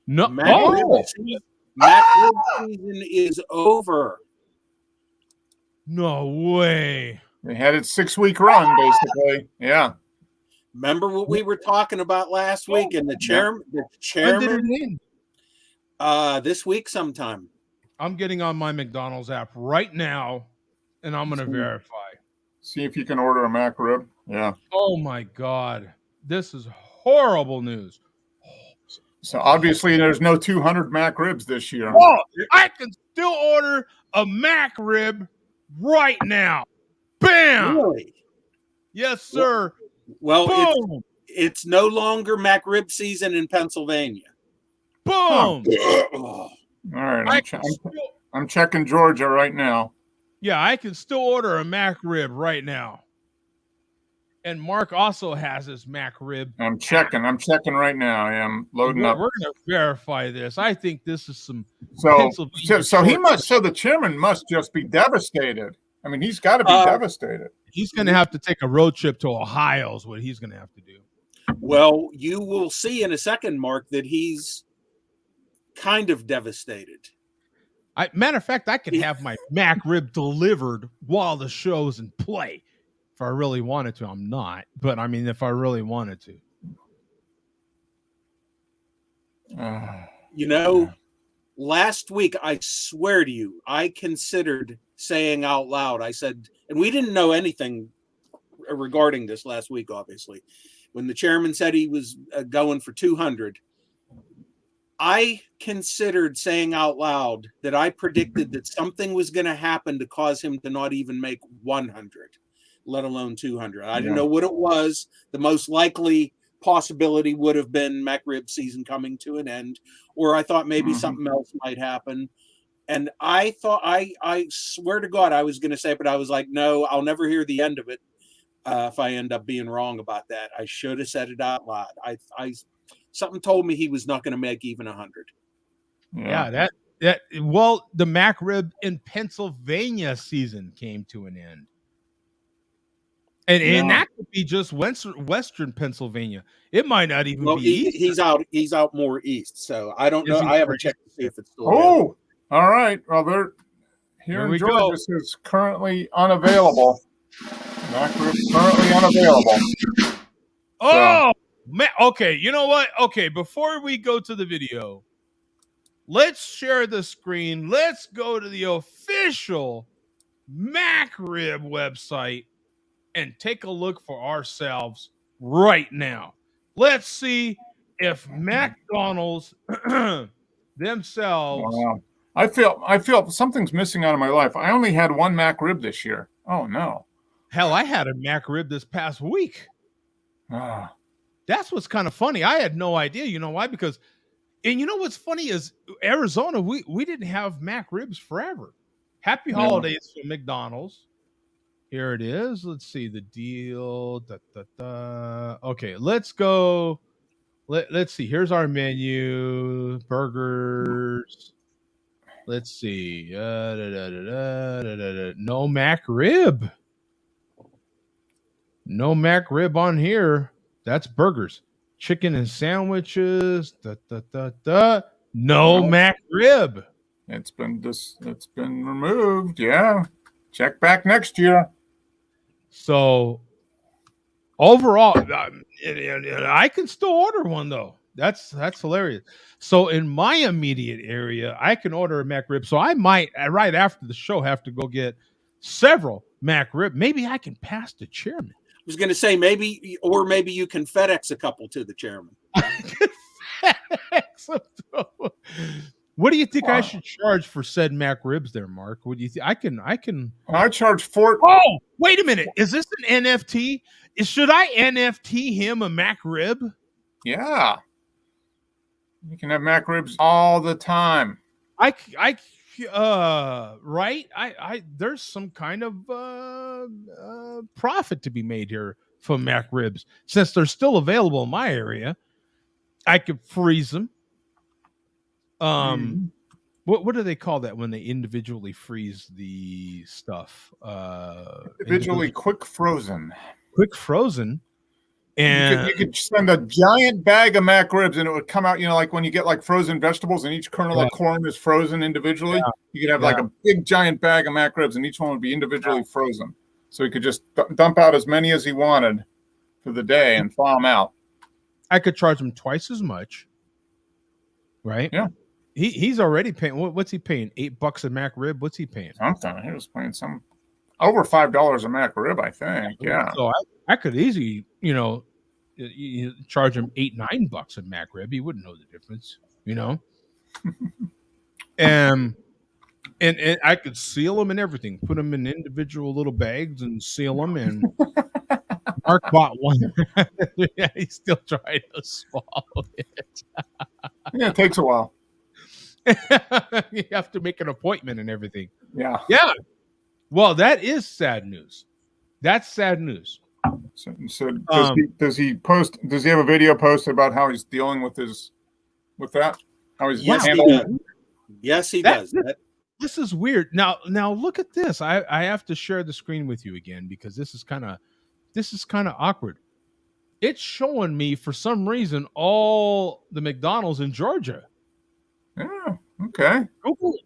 no. McRib season is over. No way. They had its 6-week run, basically. Yeah. Remember what we were talking about last week? And the chairman When did it end? this week sometime. I'm getting on my McDonald's app right now, and I'm going to verify. See if you can order a McRib. Yeah. Oh, my God. This is horrible news. So, obviously, there's no 200 McRibs this year. Oh, I can still order a McRib right now. Bam! Really? Yes, sir. Well, it's no longer McRib season in Pennsylvania. Boom! All right, I'm checking Georgia right now. Yeah, I can still order a McRib right now. And Mark also has his McRib. I'm checking right now. I am loading up. We're going to verify this. I think this is some. So the chairman must just be devastated. I mean, he's got to be devastated. He's going to have to take a road trip to Ohio is what he's going to have to do. Well, you will see in a second, Mark, that he's kind of devastated. Matter of fact, I could have my McRib delivered while the show's in play. If I really wanted to. I'm not. But, I mean, if I really wanted to. Last week, I swear to you, I considered saying out loud, I said, and we didn't know anything regarding this last week, obviously. When the chairman said he was going for 200, I considered saying out loud that I predicted that something was going to happen to cause him to not even make 100, let alone 200. I didn't know what it was. The most likely possibility would have been McRib season coming to an end, or I thought maybe something else might happen. And I thought, I swear to God, I was going to say, but I was like, no, I'll never hear the end of it if I end up being wrong about that. I should have said it out loud. Something told me he was not going to make even 100. Yeah, well, the McRib in Pennsylvania season came to an end. And that could be just Western Pennsylvania. It might not even be east. He's out more east. So I don't know. I haven't checked to see if it's still available. All right. Well, they're here in Georgia. This is currently unavailable. McRib currently unavailable. Oh, man. Okay. You know what? Okay. Before we go to the video, let's share the screen. Let's go to the official McRib website and take a look for ourselves right now. Let's see if McDonald's themselves. I feel something's missing out of my life. I only had one McRib this year. Oh no. Hell, I had a McRib this past week. That's what's kind of funny. I had no idea. You know why? Because, and you know what's funny is Arizona, we didn't have Mac ribs forever. Happy holidays from McDonald's. Here it is. Let's see the deal. Okay, let's go. Let's see. Here's our menu. Burgers. Let's see. No Mac rib. No Mac rib on here. That's burgers. Chicken and sandwiches. No Mac rib. It's been removed. Yeah. Check back next year. So overall, I can still order one though. That's hilarious. So in my immediate area, I can order a Mac rib. So I might right after the show have to go get several Mac rib. Maybe I can pass the chairman. I was going to say maybe you can FedEx a couple to the chairman. What do you think I should charge for said Mac ribs there, Mark? What do you think? I charge $4. Oh, wait a minute. Is this an NFT? Should I NFT him a Mac rib? Yeah. You can have Mac ribs all the time. Right? There's some kind of profit to be made here from Mac ribs. Since they're still available in my area, I could freeze them. What do they call that when they individually freeze the stuff? Individually quick frozen. Quick frozen. And you could send a giant bag of Mac ribs and it would come out, like when you get like frozen vegetables and each kernel of corn is frozen individually. Yeah. You could have like a big giant bag of Mac ribs and each one would be individually frozen. So he could just dump out as many as he wanted for the day and thaw them out. I could charge him twice as much. Right? Yeah. He's already paying. What's he paying? $8 a Mac rib? What's he paying? Something. He was paying over $5 a Mac rib, I think. Yeah. So I could easily, you charge him $8, $9 a Mac rib. He wouldn't know the difference, and I could seal them and everything. Put them in individual little bags and seal them. And Mark bought one. Yeah, he's still trying to swallow it. Yeah, it takes a while. You have to make an appointment and everything. Yeah. Yeah. Well, that is sad news. That's sad news. So does he have a video posted about how he's dealing with that? How he's handling it? Yes, he does. This is weird. Now look at this. I have to share the screen with you again because this is kind of awkward. It's showing me for some reason all the McDonald's in Georgia. Yeah. Okay.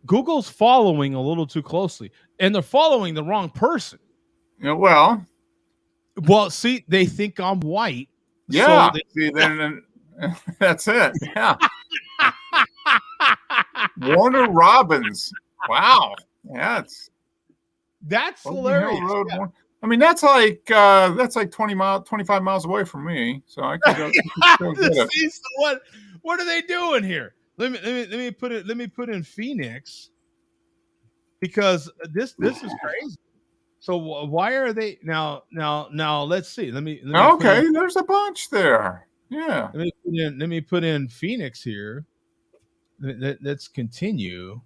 Google's following a little too closely, and they're following the wrong person. Yeah. Well, see, they think I'm white. Yeah. So then that's it. Yeah. Warner Robbins. Wow. Yeah. That's hilarious. Yeah. I mean, that's like 25 miles away from me. So I can go. See, so what are they doing here? Let me put in Phoenix because this is crazy. So why are they now? Let's see. Let me there's a bunch there. Yeah. Let me put in Phoenix here. Let's continue.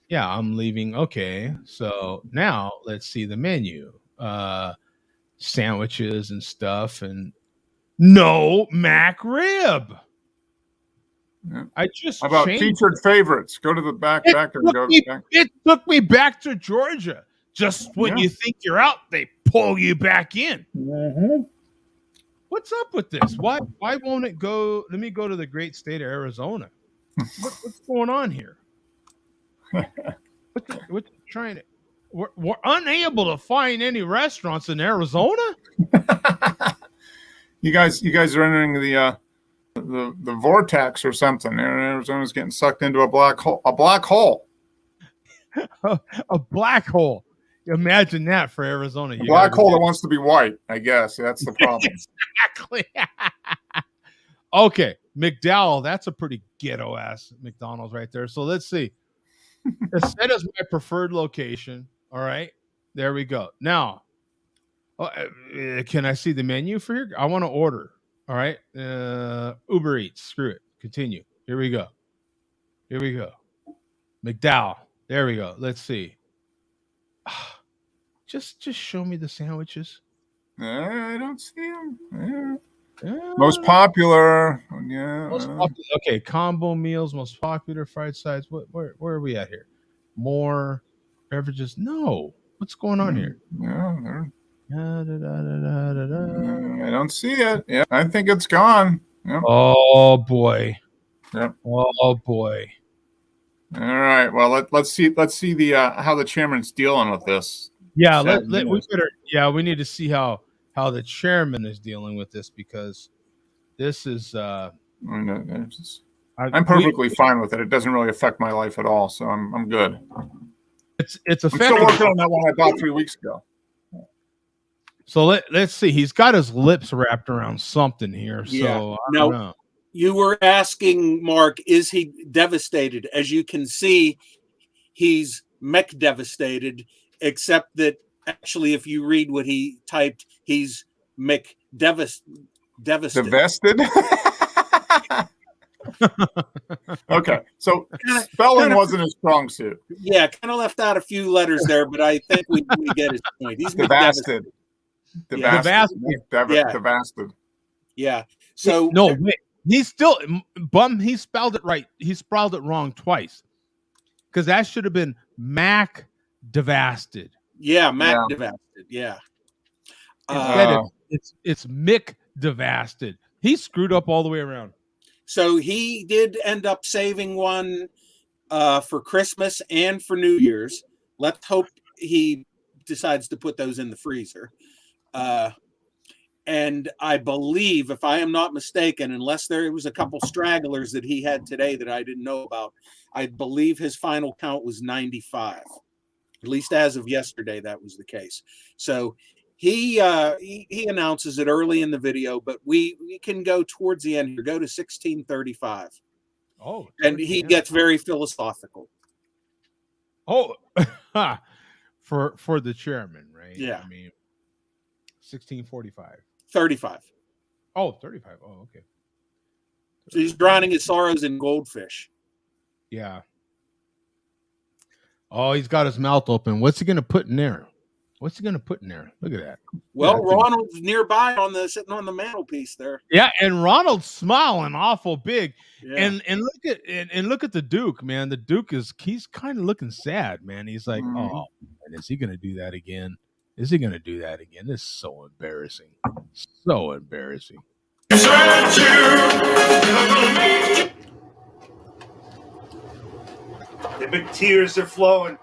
Yeah, I'm leaving. Okay, so now let's see the menu. Sandwiches and stuff, and no Mac rib. Yeah. I just How about featured favorites? Go to the back. It took me back to Georgia. Just when you think you're out, they pull you back in. Mm-hmm. What's up with this? Why won't it go? Let me go to the great state of Arizona. What's going on here? What's trying to? We're unable to find any restaurants in Arizona. You guys are entering the vortex or something. Arizona's getting sucked into a black hole. A black hole. A black hole. Imagine that for Arizona. A black hole that wants to be white. I guess that's the problem. Exactly. Okay, McDowell. That's a pretty ghetto ass McDonald's right there. So let's see. Set as my preferred location. All right, there we go. Now, can I see the menu for here? I want to order. All right. Uber Eats. Screw it. Continue. Here we go. McDowell. There we go. Let's see. Just show me the sandwiches. I don't see them. Yeah. Most popular. Yeah. Most popular. Okay, combo meals, most popular fried sides. Where are we at here? More beverages. No. What's going on here? Yeah. I don't see it. Yeah, I think it's gone. Yep. Oh boy. Yep. Oh boy. All right. Well, let's see the how the chairman's dealing with this. Yeah, we need to see how the chairman is dealing with this, because this is I'm perfectly fine with it. It doesn't really affect my life at all, so I'm good. It's I'm still working on that one I bought 3 weeks ago. So let's see. He's got his lips wrapped around something here. Yeah. So I don't know. You were asking, Mark, is he devastated? As you can see, he's mech devastated, except that actually, if you read what he typed, he's mech devastated. Divested? Okay, so spelling wasn't his strong suit. Yeah, kind of left out a few letters there, but I think we get his point. He's Devasted. Devasted. Yeah. So no, wait. He's still he spelled it right. He spelled it wrong twice. Because that should have been Mac Devasted. Yeah, Mac Devasted. Yeah. Instead it's Mick Devasted. He screwed up all the way around. So he did end up saving one for Christmas and for New Year's. Let's hope he decides to put those in the freezer. And I believe, if I am not mistaken, unless there was a couple stragglers that he had today that I didn't know about, I believe his final count was 95. At least as of yesterday, that was the case. So he announces it early in the video, but we can go towards the end here. Go to 1635. Oh, and he gets very philosophical. Oh, for the chairman, right? Yeah. I mean, 1645. 35. Oh, 35. Oh, okay. So he's drowning his sorrows in goldfish. Yeah. Oh, he's got his mouth open. What's he going to put in there? Look at that. Well, Ronald's nearby sitting on the mantelpiece there. Yeah, and Ronald's smiling awful big. Yeah. And look at the Duke, man. The Duke he's kind of looking sad, man. He's like, oh, man, is he going to do that again? This is so embarrassing. So embarrassing. The big tears are flowing.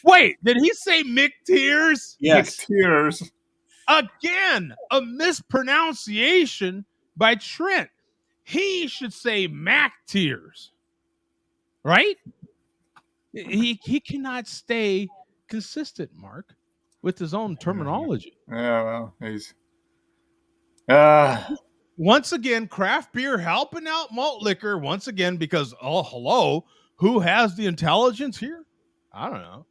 Wait, did he say Mick Tears? Yes. Mick Tears. Again, a mispronunciation by Trent. He should say Mac Tears. Right? He cannot stay consistent, Mark, with his own terminology. Yeah, well, he's once again, craft beer helping out malt liquor once again, because hello, who has the intelligence here? I don't know.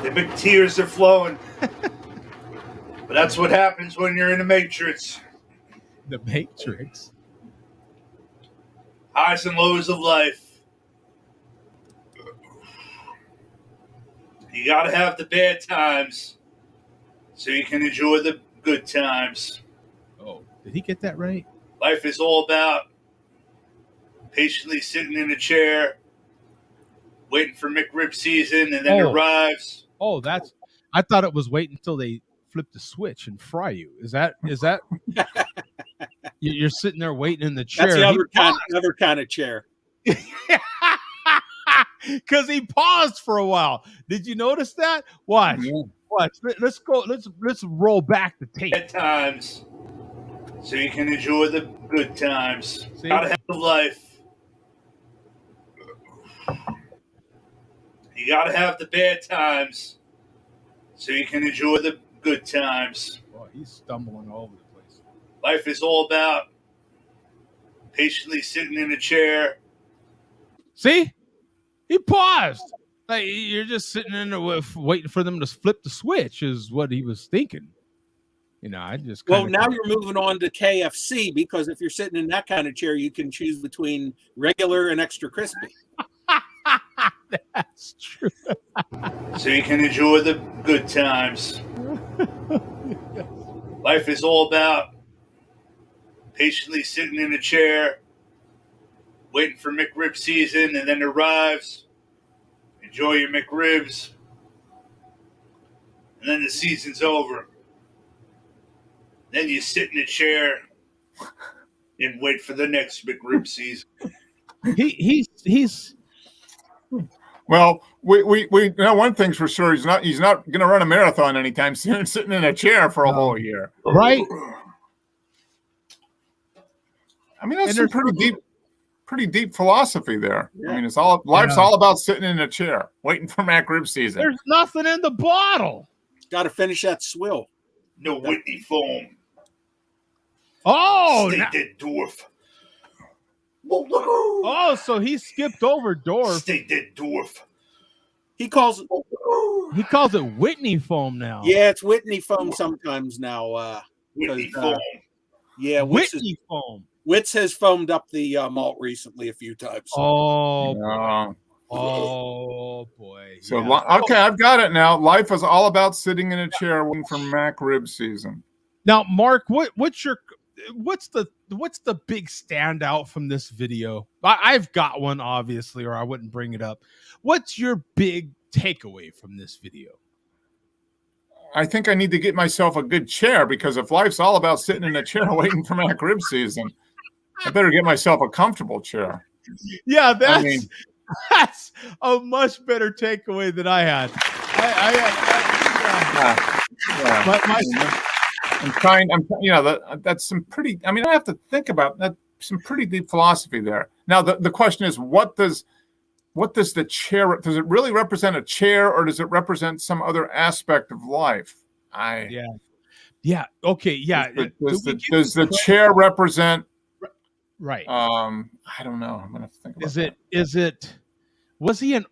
The big tears are flowing. But that's what happens when you're in the Matrix. The Matrix. Highs and lows of life. You gotta have the bad times so you can enjoy the good times. Oh, did he get that right? Life is all about patiently sitting in a chair, waiting for McRib season, and then it arrives. Oh, I thought it was waiting until they flip the switch and fry you. Is that you're sitting there waiting in the chair? That's the other kind of chair. Because he paused for a while. Did you notice that? Watch. Let's go. Let's roll back the tape. Bad times, so you can enjoy the good times. See? Gotta have the life. You gotta have the bad times, so you can enjoy the good times. Oh, he's stumbling all over the place. Life is all about patiently sitting in a chair. See? He paused. Like, you're just sitting in there waiting for them to flip the switch is what he was thinking. I just well, now you're moving on to KFC, because if you're sitting in that kind of chair, you can choose between regular and extra crispy. That's true. So you can enjoy the good times. Life is all about patiently sitting in a chair, waiting for McRib season, and then it arrives. Enjoy your McRibs. And then the season's over. Then you sit in a chair and wait for the next McRib season. He's Well, we know one thing's for sure. He's not going to run a marathon anytime soon, sitting in a chair for a whole year. right. I mean, that's some pretty deep philosophy there. Yeah. I mean, life's all about sitting in a chair, waiting for McRib season. There's nothing in the bottle. Got to finish that swill. No Whitney foam. Oh, Stay dead, dwarf. Oh, so he skipped over dwarf. Stay dead, dwarf. He calls it Whitney foam now. Yeah, it's Whitney foam sometimes now. Whitney foam. Yeah, Whitney foam. Wits has foamed up the malt recently a few times. Oh, boy. So, okay, I've got it now. Life is all about sitting in a chair waiting for McRib season. Now, Mark, what's the big standout from this video? I've got one, obviously, or I wouldn't bring it up. What's your big takeaway from this video? I think I need to get myself a good chair, because if life's all about sitting in a chair waiting for McRib season, I better get myself a comfortable chair. Yeah, that's a much better takeaway than I had. That's some pretty. I mean, I have to think about that. Some pretty deep philosophy there. Now, the question is, what does the chair? Does it really represent a chair, or does it represent some other aspect of life? Yeah. Okay. Yeah. Does the chair represent? Right. I don't know. I'm gonna think about Is it? Was he an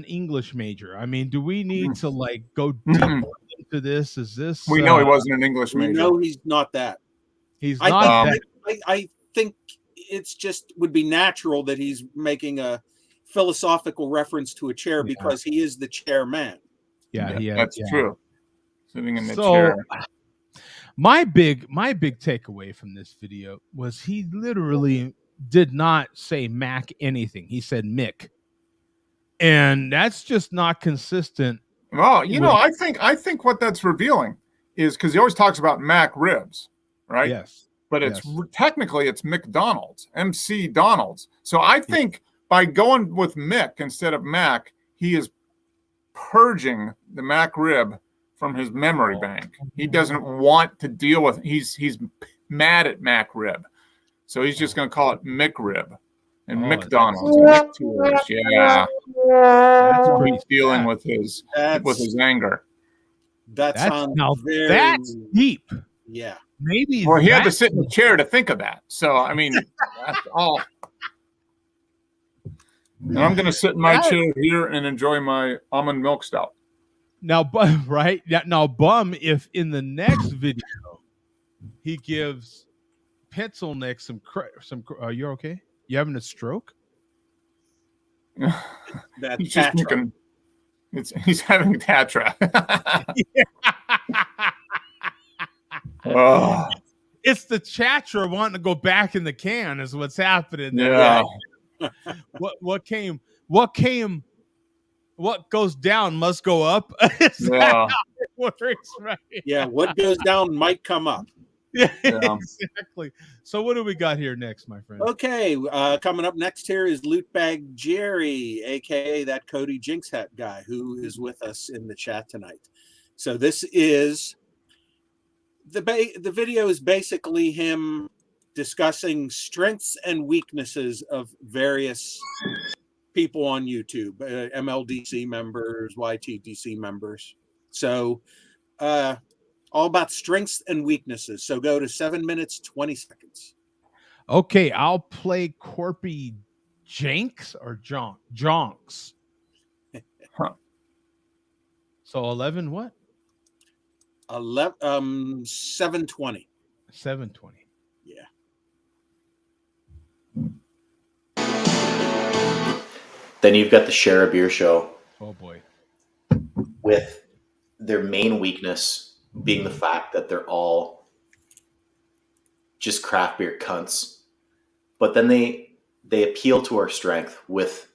English major? I mean, do we need to go deeper into this? Is this? We know he wasn't an English major. We know he's not that. He's not that. I think it's just would be natural that he's making a philosophical reference to a chair because he is the chairman. Yeah, that's true. Sitting in the chair. My big takeaway from this video was he literally did not say Mac anything. He said Mick. And that's just not consistent. Well, I think what that's revealing is, because he always talks about Mac ribs, right? Yes. But technically it's McDonald's, MC Donald's. So I think by going with Mick instead of Mac, he is purging the Mac rib from his memory bank. He doesn't want to deal with. He's mad at Mac rib, so he's just going to call it McRib and McDonald's. Yeah, that's what he's dealing with his anger. That's deep. Yeah, maybe. Well, he had to sit in the chair to think of that. So I mean, that's all. And I'm going to sit in my chair here and enjoy my almond milk stout. Now, Bum, if in the next video he gives Pencil Neck some, are you okay? You having a stroke? He's having Tatra. It's the Chatra wanting to go back in the can is what's happening there. Yeah. What goes down must go up. Yeah. It works, right? Yeah, what goes down might come up. Yeah, exactly. So what do we got here next, my friend? Okay, coming up next here is Lootbag Jerry, aka that Cody Jinx hat guy, who is with us in the chat tonight. So this is the video is basically him discussing strengths and weaknesses of various people on YouTube, MLDC members, YTDC members. So all about strengths and weaknesses. So go to 7 minutes, 20 seconds. Okay, I'll play Corpy Jenks or Jonks. So 11 what? 720. 720. Yeah. Then you've got the Share a Beer show Oh boy. with their main weakness being the fact that they're all just craft beer cunts. But then they appeal to our strength with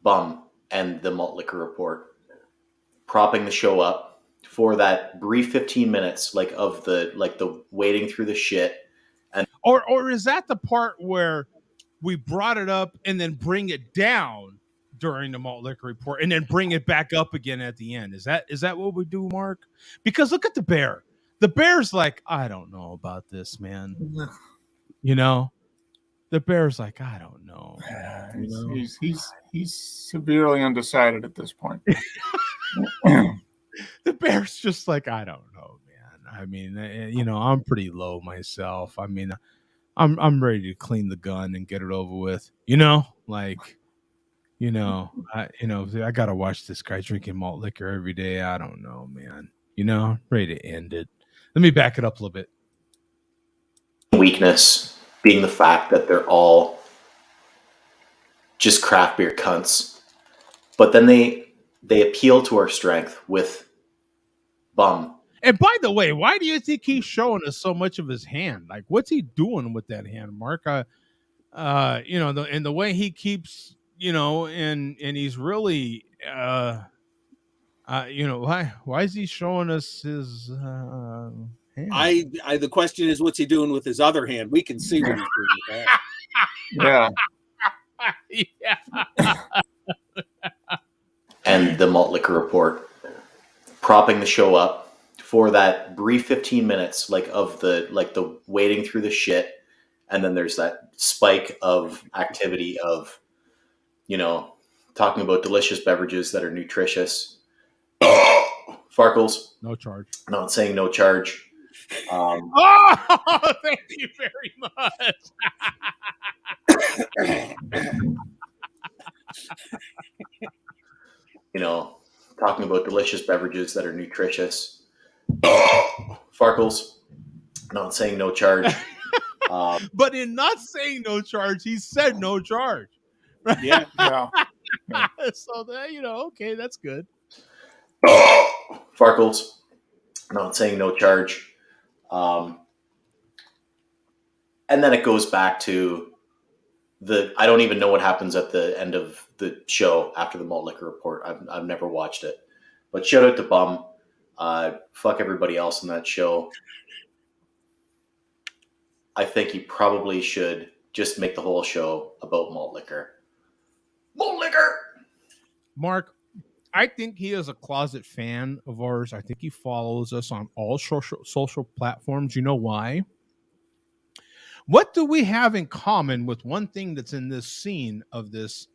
Bum and the Malt Liquor Report, propping the show up for that brief 15 minutes, of the wading through the shit. And or is that the part where we brought it up and then bring it down during the Malt Liquor Report and then bring it back up again at the end? Is that what we do, Mark? Because look at the bear. The bear's like, I don't know about this, man. You know, the bear's like, I don't know. He's severely undecided at this point. The bear's just like, I don't know, man. I mean, I'm pretty low myself. I mean, I'm ready to clean the gun and get it over with. I gotta watch this guy drinking malt liquor every day. I don't know, man. Ready to end it. Let me back it up a little bit. Weakness being the fact that they're all just craft beer cunts. But then they appeal to our strength with Bum. And by the way, why do you think he's showing us so much of his hand? Like, what's he doing with that hand, Mark? And the way he keeps, and he's really, why is he showing us his hand? The question is, what's he doing with his other hand? We can see what he's doing with that. Yeah. And the Malt Liquor Report, propping the show up for that brief 15 minutes, of the wading through the shit, and then there's that spike of activity of, talking about delicious beverages that are nutritious. Farkles. No charge. Not saying no charge. Thank you very much. Talking about delicious beverages that are nutritious. Farkles. Not saying no charge. But in not saying no charge, he said no charge. Right? Yeah. So that, okay, that's good. Farkles. Not saying no charge. And then it goes back to I don't even know what happens at the end of the show after the Malt Liquor Report. I've never watched it. But shout out to Bum. Fuck everybody else on that show. I think he probably should just make the whole show about malt liquor. Malt liquor! Mark, I think he is a closet fan of ours. I think he follows us on all social platforms. You know why? What do we have in common with one thing that's in this scene of this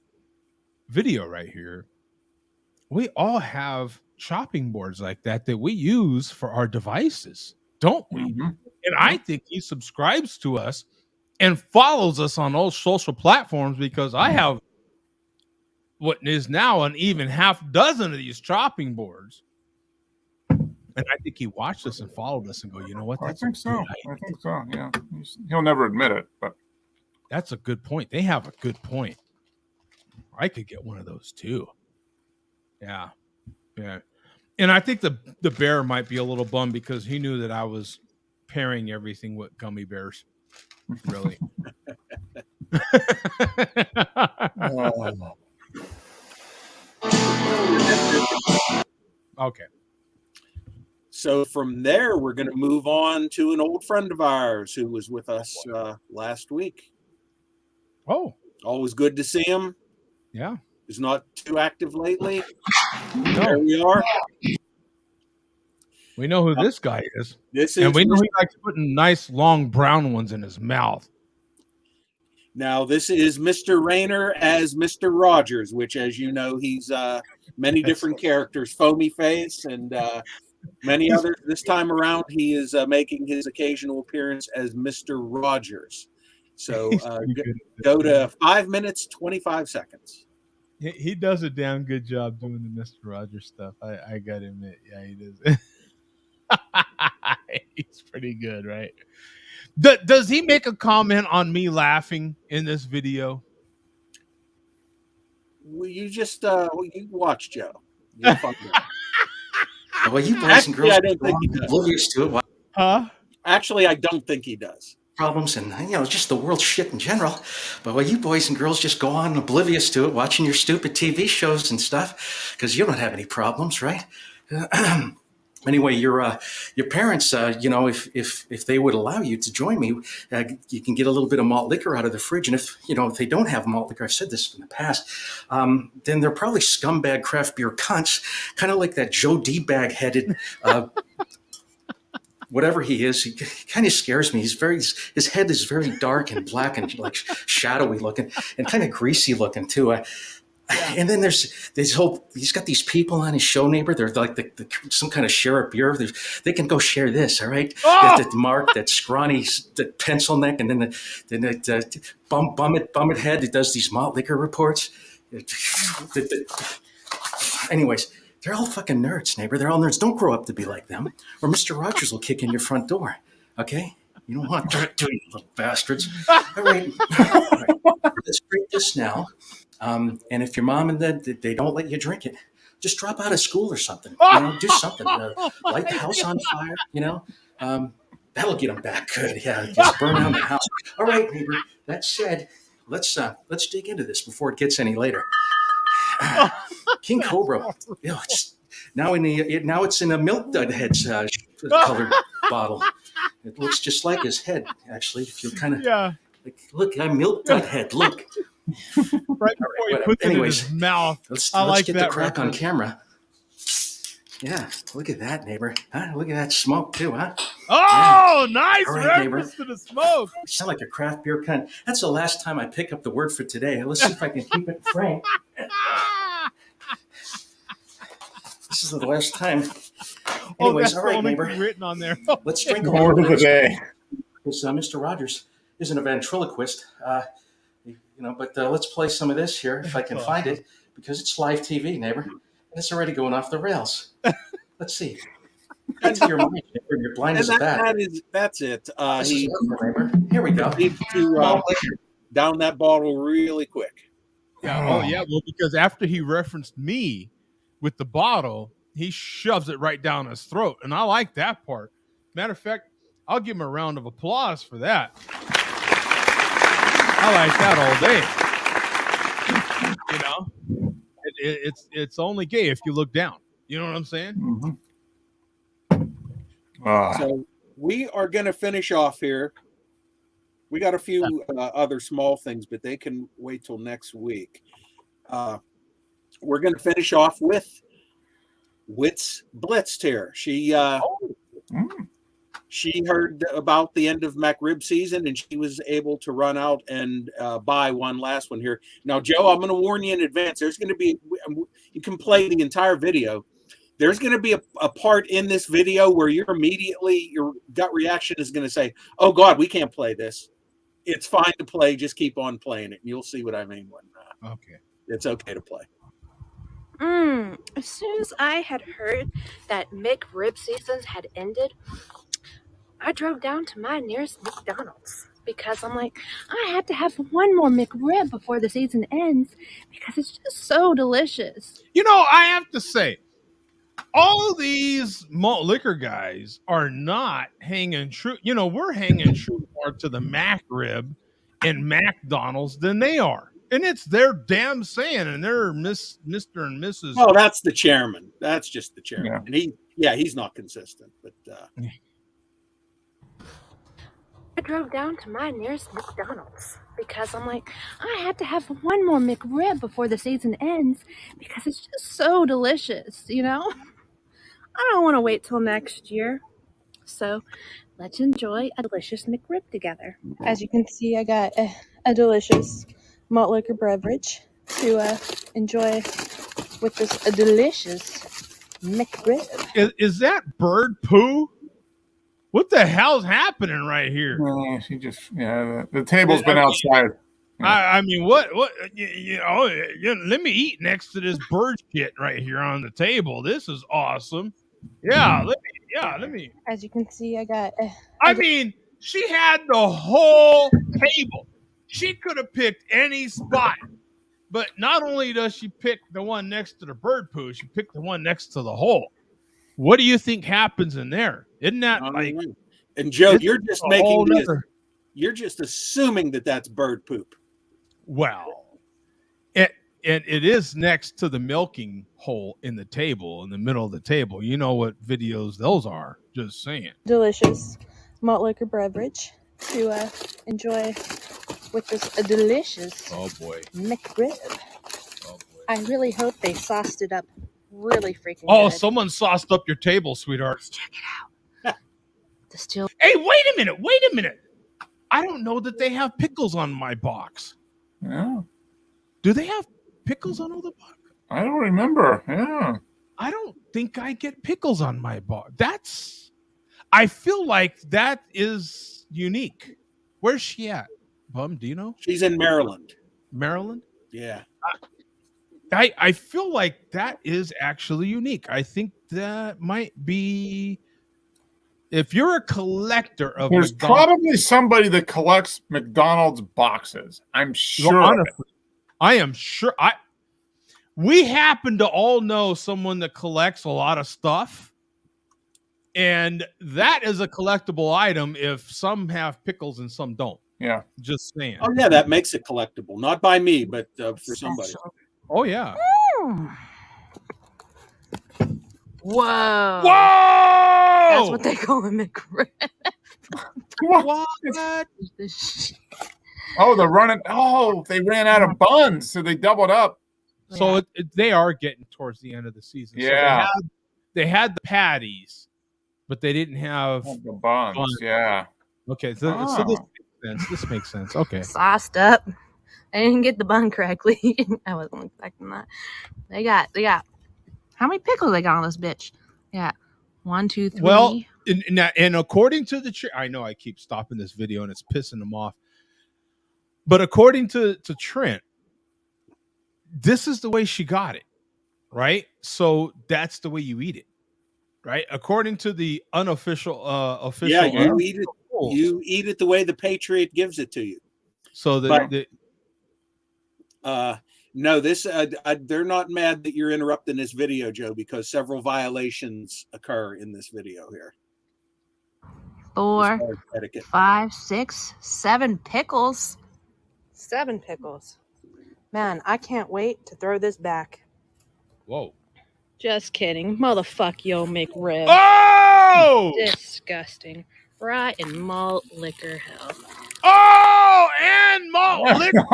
video right here? We all have chopping boards like that we use for our devices, don't we? Mm-hmm. And I think he subscribes to us and follows us on all social platforms because I have what is now an even half dozen of these chopping boards. And I think he watched us and followed us and go, you know what? I think so. Yeah. He'll never admit it, but that's a good point. They have a good point. I could get one of those too. Yeah. And I think the bear might be a little bummed because he knew that I was pairing everything with gummy bears. Really. Okay. So from there, we're going to move on to an old friend of ours who was with us last week. Oh. Always good to see him. Yeah. He's not too active lately. No. There we are. We know who this guy is. And we know he likes putting nice long brown ones in his mouth. Now, this is Mr. Rayner as Mr. Rogers, which, as you know, he's many different characters, Foamy Face and many others. This time around, he is making his occasional appearance as Mr. Rogers. So go to 5 minutes, 25 seconds. He does a damn good job doing the Mr. Rogers stuff. I got to admit. Yeah, he does. He's pretty good, right? Does he make a comment on me laughing in this video? Well, you just you watch Joe. You'll find out. Well, you boys Actually, and girls I don't think he does. oblivious to it. Huh? Actually, I don't think he does. Problems and just the world shit in general. But well, you boys and girls just go on oblivious to it, watching your stupid TV shows and stuff, because you don't have any problems, right? Anyway, your parents, if they would allow you to join me, you can get a little bit of malt liquor out of the fridge, and if they don't have malt liquor, I've said this in the past, then they're probably scumbag craft beer cunts, kind of like that Joe D bag headed. Whatever he is, he kind of scares me. His head is very dark and black and like shadowy looking and kind of greasy looking too. And then there's this he's got these people on his show, neighbor. They're like some kind of share of beer. They can go share this, all right? That Mark, that scrawny, that pencil neck, and then the bummet head that does these malt liquor reports. Anyways, they're all fucking nerds, neighbor. They're all nerds. Don't grow up to be like them, or Mr. Rogers will kick in your front door. Okay? You don't want to do you little bastards. All right. Let's drink this now. And if your mom and dad they don't let you drink it, just drop out of school or something. Do something. Light the house on fire. That'll get them back good. Yeah, just burn down the house. All right, neighbor. That said, let's dig into this before it gets any later. King Cobra. Now it's in a Milk Dud Head's colored bottle. It looks just like his head, actually. If you kind of look, I'm Milk Dud Head. Look. Right before he puts it in his mouth. Let's like get that the crack reference. on camera. Yeah, look at that, neighbor. Huh? Look at that smoke too, huh? Oh, nice All right, reference to the smoke. You sound like a craft beer cunt. That's the last time I pick up the word for today. Let's see if I can keep it frank. This is the last time. Anyways, that's all right, the only neighbor. thing written on there. Let's drink a Word of the day. Because Mr. Rogers isn't a ventriloquist. But let's play some of this here if I can find it, because it's live TV, neighbor. And it's already going off the rails. Let's see. That's your mind, neighbor. You're blind as a bat. That's it. Here we go. Need to down that bottle really quick. Yeah. Oh, yeah. Well, because after he referenced me with the bottle, he shoves it right down his throat. And I like that part. Matter of fact, I'll give him a round of applause for that. I like that all day. It's only gay if you look down. You know what I'm saying? Mm-hmm. So we are going to finish off here. We got a few other small things, but they can wait till next week. We're going to finish off with Wits Blitzed here. She heard about the end of McRib season, and she was able to run out and buy one last one here. Now, Joe, I'm going to warn you in advance. There's going to be, you can play the entire video. There's going to be a part in this video where your gut reaction is going to say, oh, God, we can't play this. It's fine to play. Just keep on playing it. And you'll see what I mean when it's okay to play. As soon as I had heard that McRib seasons had ended, I drove down to my nearest McDonald's because I'm like, I have to have one more McRib before the season ends because it's just so delicious. I have to say, all of these malt liquor guys are not hanging true. We're hanging true more to the McRib and McDonald's than they are. And it's their damn saying, and they're Mr. and Mrs. Oh, that's the chairman. That's just the chairman. Yeah. And he's not consistent, but I drove down to my nearest McDonald's because I'm like, I have to have one more McRib before the season ends because it's just so delicious, I don't want to wait till next year. So let's enjoy a delicious McRib together. As you can see, I got a delicious malt liquor beverage to enjoy with this delicious McRib. Is that bird poo? What the hell's happening right here? The table's been outside. I mean, what? Let me eat next to this bird shit right here on the table. This is awesome. Yeah, let me Yeah, let me. As you can see, I got. I mean, she had the whole table. She could have picked any spot. But not only does she pick the one next to the bird poo, she picked the one next to the hole. What do you think happens in there? Isn't that like? And Joe, It's you're just a making whole this. nother- You're just assuming that that's bird poop. Well, it is next to the milking hole in the table, in the middle of the table. You know what videos those are. Just saying. Delicious malt liquor beverage to enjoy with this delicious Oh boy. McRib. Oh boy. I really hope they sauced it up really freaking Oh, good. someone sauced up your table, sweetheart. Check it out. Distill. Hey, wait a minute. I don't know that they have pickles on my box. Yeah. Do they have pickles on all the box? I don't remember. Yeah. I don't think I get pickles on my box. I feel like that is unique. Where's she at? Bum, do you know? She's in Maryland. Maryland? Yeah. I feel like that is actually unique. I think that might be, if you're a collector of There's McDonald's, probably somebody that collects McDonald's boxes. I'm sure. well, of it. honestly, I am sure. We happen to all know someone that collects a lot of stuff, and that is a collectible item if some have pickles and some don't. Yeah. Just saying. Oh yeah, that makes it collectible. Not by me, but for somebody. Oh yeah. Mm. Whoa. Whoa! That's what they call a McRib. What? Oh, they're running. Oh, they ran out of buns, so they doubled up. So they are getting towards the end of the season. Yeah. So they had the patties, but they didn't have The buns. Yeah. Okay, so this makes sense. Okay. Sauced up. I didn't get the bun correctly. I wasn't expecting that. They got how many pickles they got on this bitch? Yeah. 1, 2, 3. Well, and according to the I know I keep stopping this video and it's pissing them off. But according to Trent, this is the way she got it, right? So that's the way you eat it, right? According to the unofficial official. Yeah, you eat it. You eat it the way the Patriot gives it to you. So no, this they're not mad that you're interrupting this video, Joe, because several violations occur in this video here. 4, 5, 6, 7 pickles. 7 pickles. Man, I can't wait to throw this back. Whoa. Just kidding. Motherfuck yo McRib. Oh! Disgusting. Right in malt liquor hell. Oh, and malt liquor.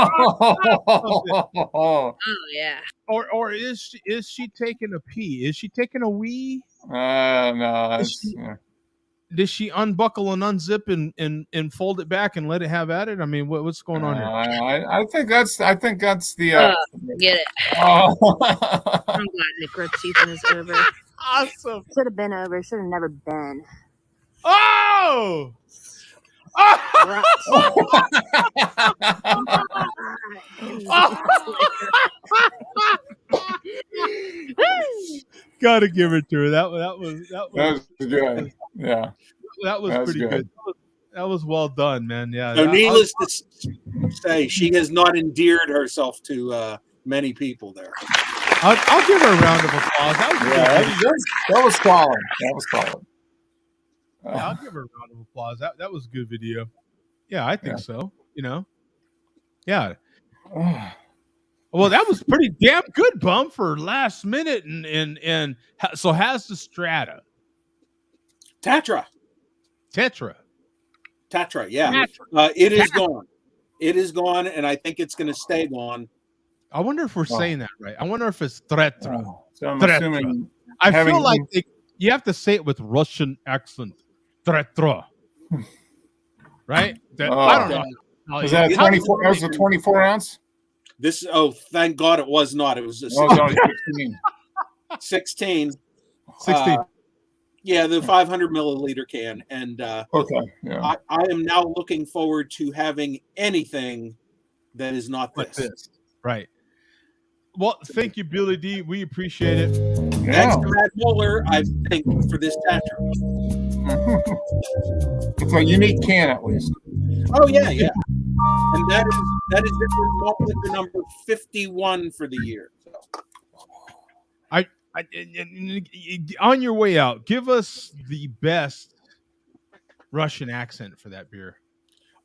Oh yeah. Or is she taking a pee? Is she taking a wee? No. Did she unbuckle and unzip and fold it back and let it have at it? I mean, what's going on here? I think that's the. Get it. Oh. I'm glad McRib season is over. Awesome. Should have been over. Should have never been. Oh! Gotta give it to her. That was good. Yeah, that was pretty good. That was well done, man. Yeah. So needless to say, she has not endeared herself to many people there. I'll give her a round of applause. That was solid. That was solid. Yeah, I'll give her a round of applause. That was a good video. Yeah, I think so. You know? Yeah. Well, that was pretty damn good, Bum, for last minute. And so has the Strata. Tetra, yeah. It is gone. It is gone, and I think it's going to stay gone. I wonder if we're saying that right. I wonder if it's Tetra. So I'm assuming I feel like you have to say it with Russian accent. Tetra. Right? I don't know. Is that 24? That was a 24 ounce? This, thank God it was not. It was a 16. 16. Yeah, the 500 milliliter can. And okay, yeah. I am now looking forward to having anything that is not this. Right. Well, thank you, Billy D. We appreciate it. Thanks to Matt Mueller, I think, for this tap room. It's a unique can, at least. Oh yeah. And that is the number 51 for the year. So. On your way out, give us the best Russian accent for that beer.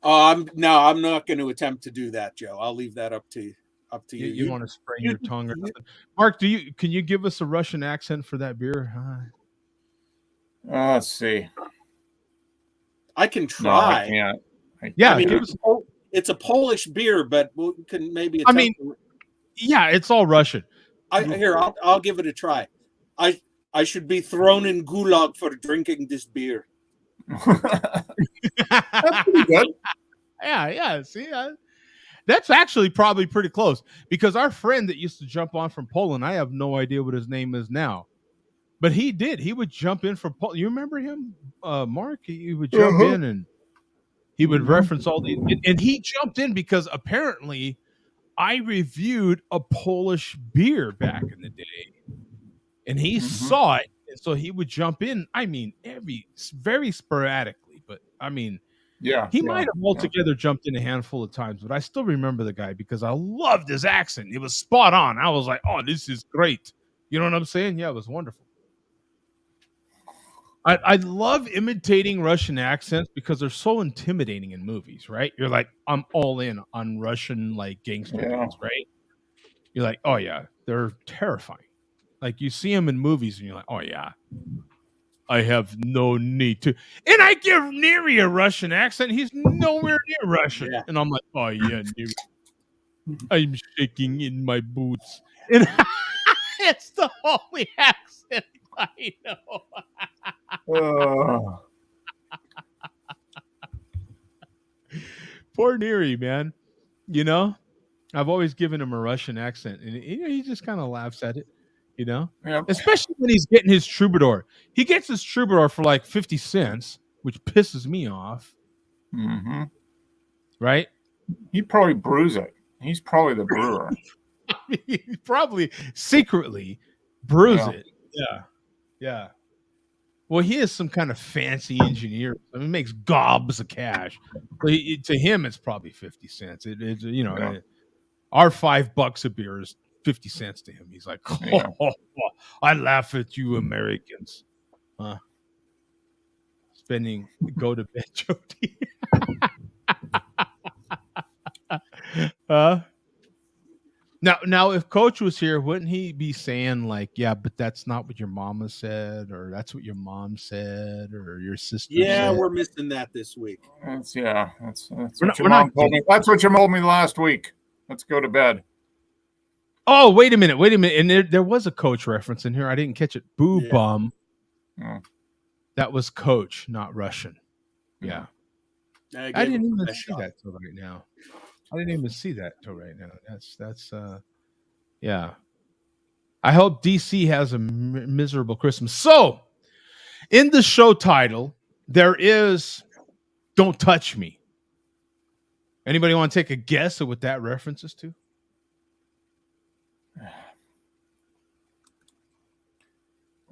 I'm not going to attempt to do that, Joe. I'll leave that up to you. You want to sprain your tongue or something? Mark, can you give us a Russian accent for that beer? Let's see. I can try. No, I can't. Yeah, I mean, it's a Polish beer, but we can maybe. Yeah, it's all Russian. I'll give it a try. I should be thrown in gulag for drinking this beer. That's pretty good. Yeah. See, that's actually probably pretty close because our friend that used to jump on from Poland, I have no idea what his name is now, but he did. He would jump in from Poland. You remember him, Mark? He would jump in and he would reference all these, and he jumped in because apparently I reviewed a Polish beer back in the day, and he saw it, and so he would jump in. I mean, very sporadically, but I mean. Yeah, he might have altogether jumped in a handful of times, but I still remember the guy because I loved his accent. It was spot on. I was like, "Oh, this is great." You know what I'm saying? Yeah, it was wonderful. I love imitating Russian accents because they're so intimidating in movies, right? You're like, I'm all in on Russian like gangster movies, right? You're like, oh yeah, they're terrifying. Like you see them in movies, and you're like, oh yeah. I have no need to. And I give Neri a Russian accent. He's nowhere near Russian. Yeah. And I'm like, oh, yeah, Neri. I'm shaking in my boots. And it's the only accent I know. Poor Neri, man. You know, I've always given him a Russian accent. And he just kind of laughs at it. You know, especially when he's getting his troubadour. He gets his troubadour for like 50 cents, which pisses me off. Mm-hmm. Right? He probably brews it. He's probably the brewer. He probably secretly brews it. Yeah. Well, he is some kind of fancy engineer. I mean, he makes gobs of cash. But to him, it's probably 50 cents. It's our $5 a beer is 50 cents to him. He's like, I laugh at you Americans. Spending go to bed, Jody. Now, if Coach was here, wouldn't he be saying like, yeah, but that's not what your mama said, or that's what your mom said, or your sister said? We're missing that this week. That's what your mom told me. That's what your mom told me last week. Let's go to bed. Oh, wait a minute. And there was a Coach reference in here. I didn't catch it. Boo bum. Oh. That was Coach, not Russian. Yeah. I didn't even see that till right now. That's yeah. I hope DC has a miserable Christmas. So, in the show title, there is Don't Touch Me. Anybody want to take a guess at what that references to?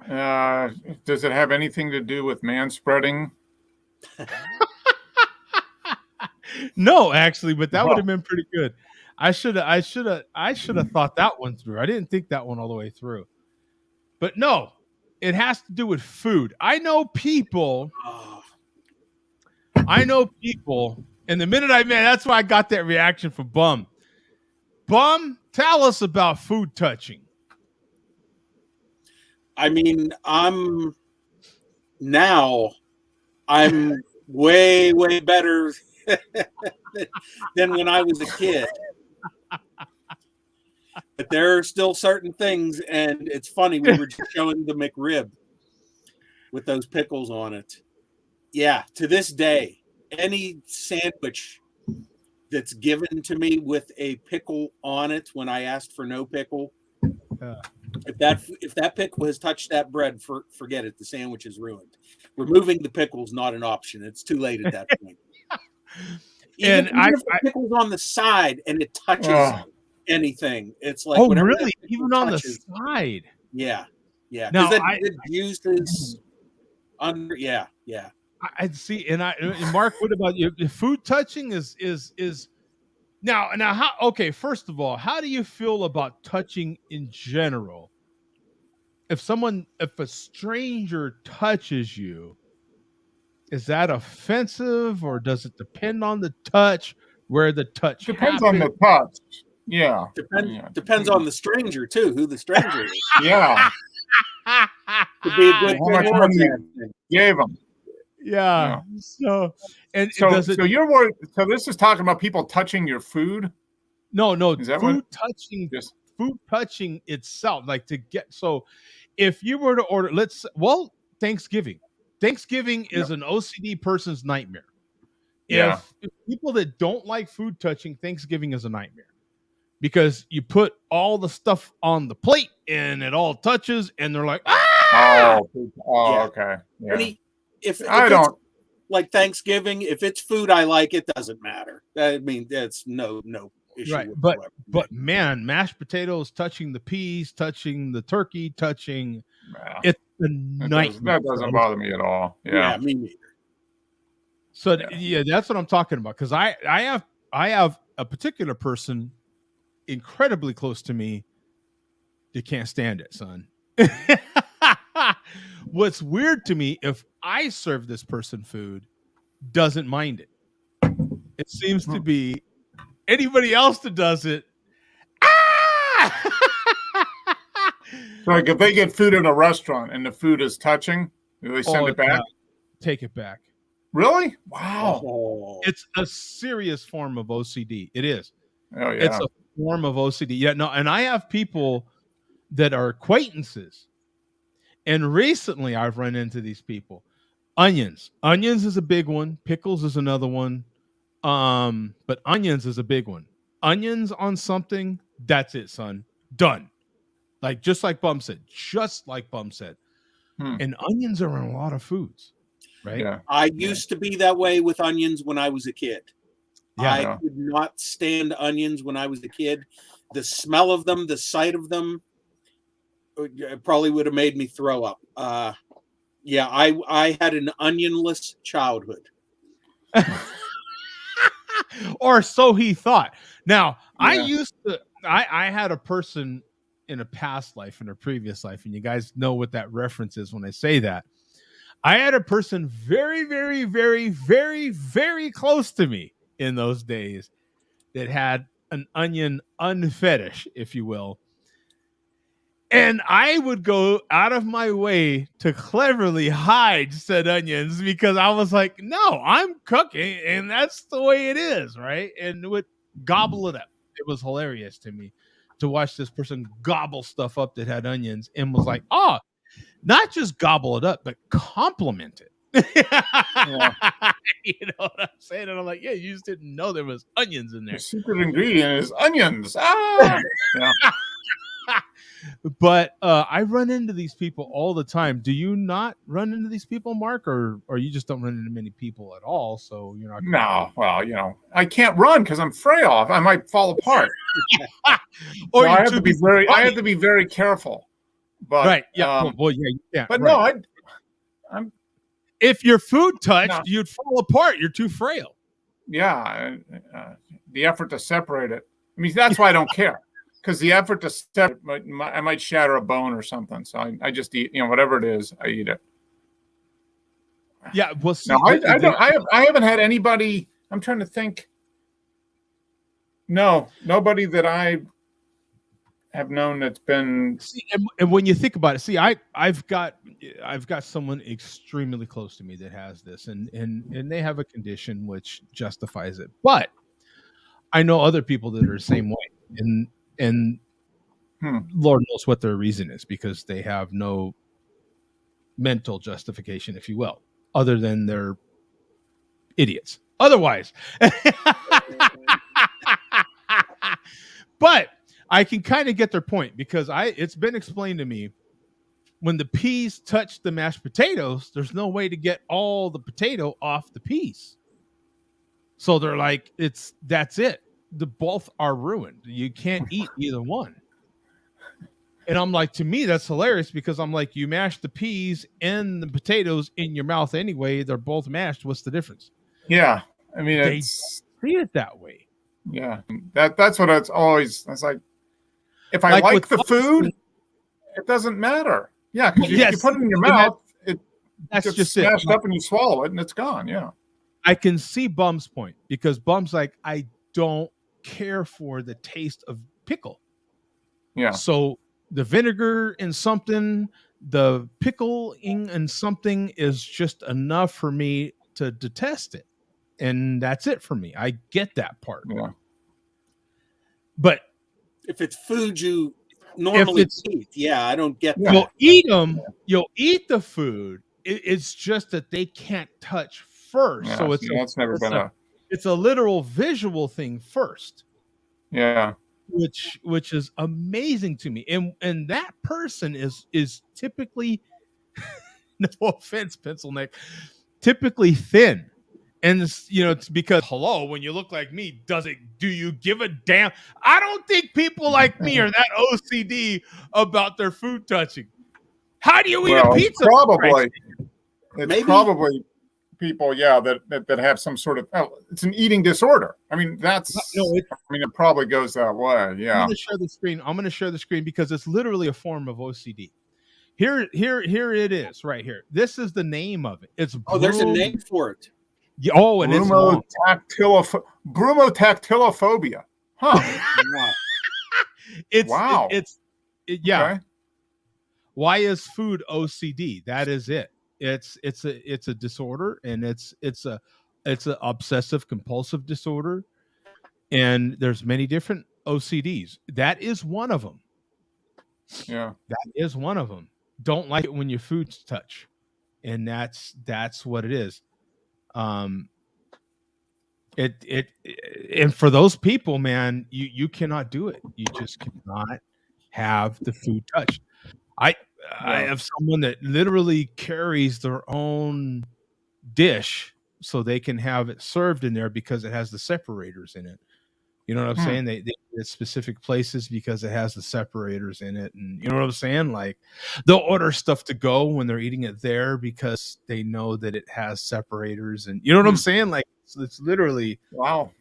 Does it have anything to do with manspreading? No, actually, but that would have been pretty good. I should have thought that one through. I didn't think that one all the way through. But no, it has to do with food. I know people, and the minute I met, that's why I got that reaction from Bum. Bum, tell us about food touching. I mean, I'm way, way better than when I was a kid. But there are still certain things, and it's funny, we were just showing the McRib with those pickles on it. Yeah, to this day, any sandwich that's given to me with a pickle on it when I asked for no pickle, if that pickle has touched that bread, forget it. The sandwich is ruined. Removing the pickle is not an option. It's too late at that point. Even if the pickle's on the side and it touches anything. It's like Oh, whatever really? that pickle Even on touches. the side? Yeah, yeah. Now, Because the juice is under. Yeah. I see. And Mark, what about you? If food touching is now how? Okay, first of all, how do you feel about touching in general? If a stranger touches you, is that offensive, or does it depend on the touch, where the touch Depends happens? on the touch. Yeah. Depends on the stranger too. Who the stranger is. Yeah. Could be a good How much thing or a money bad you thing. gave them. Yeah. So, and So, does it? so you're worried. So this is talking about people touching your food. No. Is that food what? touching. Just Food touching itself, like to get. So, if you were to order, Thanksgiving. Thanksgiving is an OCD person's nightmare. Yeah. If people that don't like food touching, Thanksgiving is a nightmare because you put all the stuff on the plate and it all touches, and they're like, ah! Oh, okay. Yeah. If I it's don't. like Thanksgiving, if it's food I like, it doesn't matter. I mean, that's no issue. Right, whatsoever. but man, mashed potatoes touching the peas, touching the turkey, touching Yeah. it's a nightmare. That doesn't bother me at all. Yeah, Yeah. me neither. So yeah, that's what I'm talking about. Because I have a particular person incredibly close to me that can't stand it, son. What's weird to me, if I serve this person food, doesn't mind it. It seems to be anybody else that does it. So like if they get food in a restaurant and the food is touching, do they send it back? Take it back. Really? Wow. Oh. It's a serious form of OCD. It is. Oh yeah. It's a form of OCD. Yeah, no, and I have people that are acquaintances. And recently I've run into these people. Onions. Onions is a big one. Pickles is another one. But onions is a big one. Onions on something, that's it, son. Done. Like just like Bum said. And onions are in a lot of foods. Right? Yeah. I used to be that way with onions when I was a kid. Yeah, I could not stand onions when I was a kid. The smell of them, the sight of them, probably would have made me throw up. Yeah, I had an onionless childhood. Or so he thought. Now, Yeah. I had a person in a past life, in a previous life, and you guys know what that reference is when I say that. I had a person very, very, very, very, very close to me in those days that had an onion unfetish, if you will. And I would go out of my way to cleverly hide said onions because I was like, no, I'm cooking and that's the way it is, right? And would gobble it up. It was hilarious to me to watch this person gobble stuff up that had onions and was like, oh, not just gobble it up, but compliment it. Yeah. You know what I'm saying? And I'm like, yeah, you just didn't know there was onions in there. The secret ingredient is onions. Ah! Yeah. But I run into these people all the time. Do you not run into these people, Mark, or you just don't run into many people at all? So you're not. No, well, I can't run because I'm frail. I might fall apart. Or I have to be very careful. But right, yeah, well, yeah. But right. no, I'm. If your food touched, you'd fall apart. You're too frail. Yeah, the effort to separate it. I mean, that's why I don't care. Because the effort to separate, I might shatter a bone or something. So I just eat, whatever it is, I eat it. Yeah, well, see, no, I haven't had anybody. I'm trying to think. No, nobody that I have known that's been. See, and when you think about it, see, I've got someone extremely close to me that has this, and they have a condition which justifies it. But I know other people that are the same way, and Lord knows what their reason is, because they have no mental justification, if you will, other than they're idiots. Otherwise, but I can kind of get their point, because it's been explained to me, when the peas touch the mashed potatoes, there's no way to get all the potato off the peas. So they're like, that's it. the both are ruined. You can't eat either one. And I'm like, to me, that's hilarious because I'm like, you mash the peas and the potatoes in your mouth anyway. They're both mashed. What's the difference? Yeah. I mean, They it's see it that way. yeah. That's what it's always. It's like if I Like like with the bumps, food, it doesn't matter. Yeah, because you Yes, put it in your and mouth, it that's gets just it. smashed up, and you swallow it, and it's gone. Yeah. I can see Bum's point because Bum's like, I don't care for the taste of pickle. Yeah. So the vinegar in something, the pickling in something is just enough for me to detest it. And that's it for me. I get that part. Yeah. But If it's food you normally eat, yeah, I don't get that. you'll eat them, you'll eat the food. It's just that they can't touch first. Yeah, So that's never been it's a literal visual thing first. Yeah. Which is amazing to me. And that person is typically no offense, pencil neck, typically thin. And it's because hello, when you look like me, do you give a damn? I don't think people like me are that OCD about their food touching. How do you eat a pizza? It's probably people, that have some sort of it's an eating disorder. I mean, it probably goes that way. Yeah. I'm going to share the screen because it's literally a form of OCD. Here it is right here. This is the name of it. It's there's a name for it. Yeah, and brumotactilophobia. Huh. Wow. Yeah. Okay. Why is food OCD? That is it. It's a disorder, and it's a obsessive compulsive disorder, and there's many different OCDs. That is one of them. Yeah, that is one of them. Don't like it when your food's touch, and that's what it is. And for those people, man, you cannot do it. You just cannot have the food touched. I have someone that literally carries their own dish so they can have it served in there because it has the separators in it. You know what I'm saying? They at specific places because it has the separators in it. And you know what I'm saying? Like they'll order stuff to go when they're eating it there because they know that it has separators. And you know what I'm saying? Like it's literally, wow.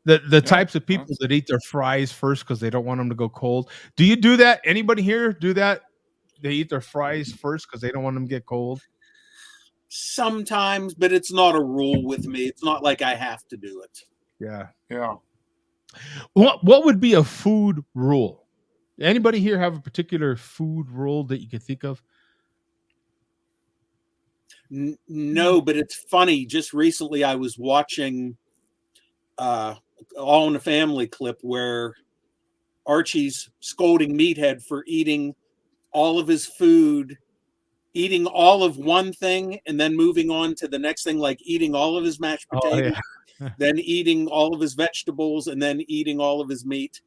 The types of people that eat their fries first because they don't want them to go cold. Do you do that? Anybody here do that? They eat their fries first because they don't want them to get cold? Sometimes, but it's not a rule with me. It's not like I have to do it. Yeah. Yeah. What would be a food rule? Anybody here have a particular food rule that you could think of? No, but it's funny. Just recently I was watching All in the Family clip where Archie's scolding Meathead for eating all of his food, eating all of one thing and then moving on to the next thing, like eating all of his mashed potatoes, then eating all of his vegetables, and then eating all of his meat.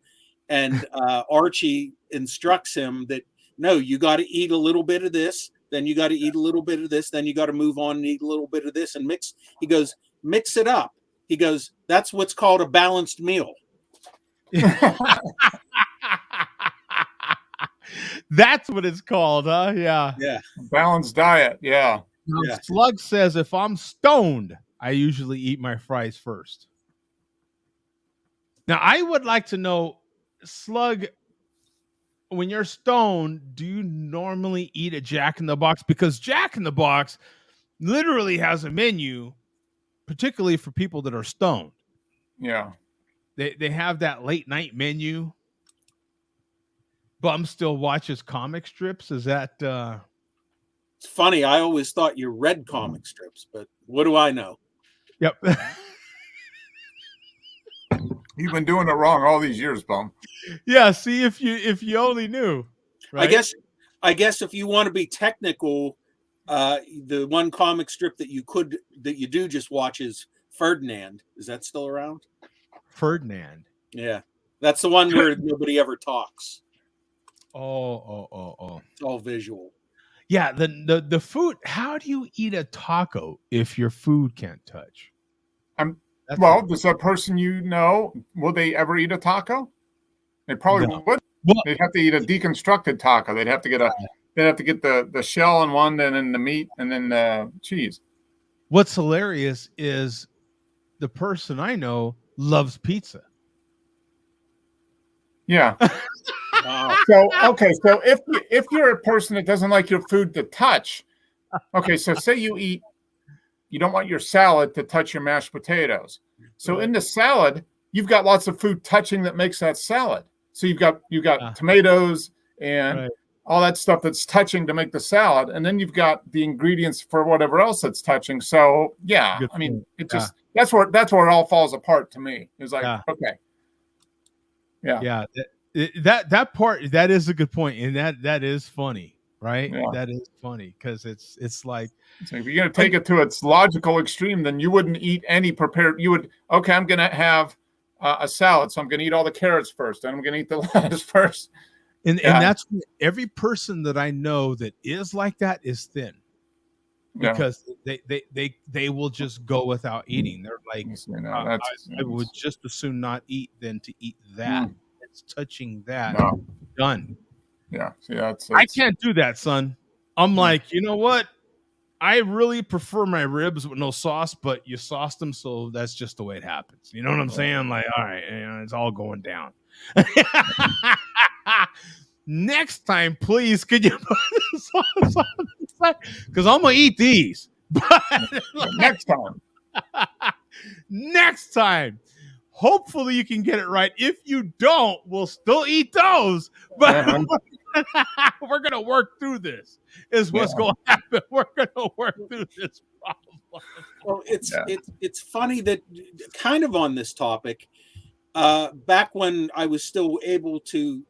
And Archie instructs him that, no, you got to eat a little bit of this, then you got to eat a little bit of this, then you got to move on and eat a little bit of this and mix. He goes, mix it up. He goes, that's what's called a balanced meal. That's what it's called, huh? Yeah. Yeah. Balanced diet. Yeah. Slug says if I'm stoned, I usually eat my fries first. Now, I would like to know, Slug, when you're stoned, do you normally eat a Jack in the Box? Because Jack in the Box literally has a menu, particularly for people that are stoned. Yeah. They have that late night menu. Bum still watches comic strips. Is that It's funny, I always thought you read comic strips, but what do I know? Yep. You've been doing it wrong all these years, Bum. Yeah, see if you only knew. Right? I guess if you want to be technical, the one comic strip that you do just watch is Ferdinand. Is that still around? Ferdinand. Yeah. That's the one where nobody ever talks. Oh. It's all visual. Yeah, the food. How do you eat a taco if your food can't touch? Does that person will they ever eat a taco? They probably would. Well, They'd have to eat a deconstructed taco. They'd have to get the shell in one, and then the meat, and then the cheese. What's hilarious is the person I know loves pizza. Yeah. So if you're a person that doesn't like your food to touch, okay, so say you don't want your salad to touch your mashed potatoes. So in the salad, you've got lots of food touching that makes that salad. So you've got tomatoes and all that stuff that's touching to make the salad, and then you've got the ingredients for whatever else that's touching. So yeah, I mean, that's where it all falls apart to me. It's like okay, yeah. That part, that is a good point, and that is funny, right? Yeah. That is funny because it's like, so if you're going to take it to its logical extreme, then you wouldn't eat any prepared. You would I'm going to have a salad, so I'm going to eat all the carrots first, and I'm going to eat the lettuce first. And that's every person that I know that is like that is thin, because they will just go without eating. They're like, I would just as soon not eat than to eat that. It's touching that. Done. Yeah. See, I can't do that, son. I'm like, you know what? I really prefer my ribs with no sauce, but you sauced them, so that's just the way it happens. You know what I'm saying? I'm like, all right, it's all going down. Next time, please, could you put the sauce on the side? Because I'm gonna eat these. But next time. Hopefully you can get it right. If you don't, we'll still eat those. But we're going to work through this. Is what's going to happen. We're going to work through this problem. Well, it's funny that kind of on this topic, back when I was still able to,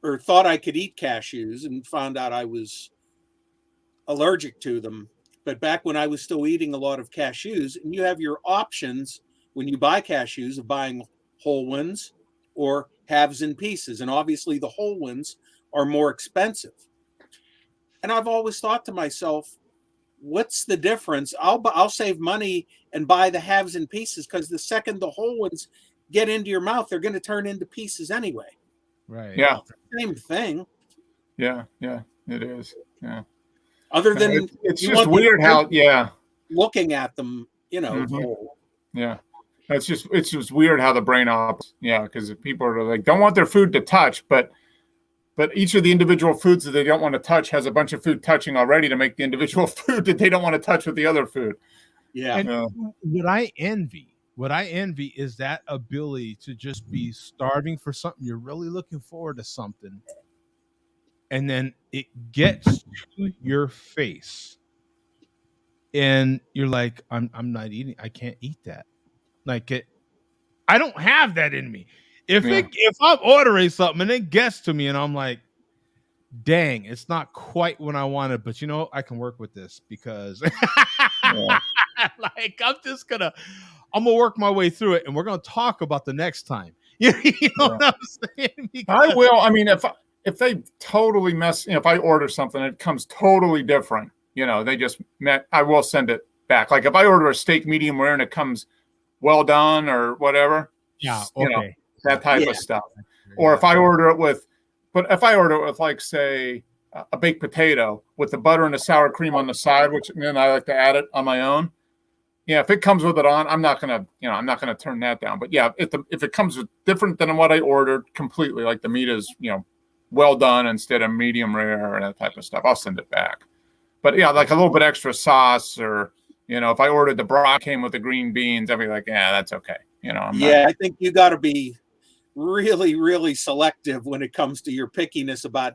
or thought I could eat cashews and found out I was allergic to them. But back when I was still eating a lot of cashews, and you have your options when you buy cashews of buying whole ones or halves and pieces. And obviously the whole ones are more expensive. And I've always thought to myself, what's the difference? I'll save money and buy the halves and pieces, because the second the whole ones get into your mouth, they're going to turn into pieces anyway. Right. Yeah. Same thing. Yeah. Yeah, it is. Yeah. Other than it's just weird how, looking at them, Yeah. It's just weird how the brain operates. Yeah, because people are like, don't want their food to touch, but each of the individual foods that they don't want to touch has a bunch of food touching already to make the individual food that they don't want to touch with the other food. Yeah. And what I envy is that ability to just be starving for something. You're really looking forward to something, and then it gets to your face, and you're like, I'm not eating. I can't eat that. Like I don't have that in me. If I'm ordering something and it gets to me and I'm like, dang, it's not quite what I wanted, but I can work with this because like I'm gonna work my way through it, and we're gonna talk about the next time. You know what I'm saying? I will. I mean, if they totally mess, if I order something and it comes totally different, they just met, I will send it back. Like if I order a steak medium rare and it comes well done or whatever. Yeah. Okay. That type of stuff. Or if I order it with like, say, a baked potato with the butter and the sour cream on the side, which then I like to add it on my own. Yeah. If it comes with it on, I'm not going to turn that down. But yeah, if it comes with different than what I ordered completely, like the meat is, well done instead of medium rare and that type of stuff, I'll send it back. But yeah, like a little bit extra sauce, or if I ordered the broth came with the green beans, I'd be like, yeah, that's okay. I think you got to be really, really selective when it comes to your pickiness about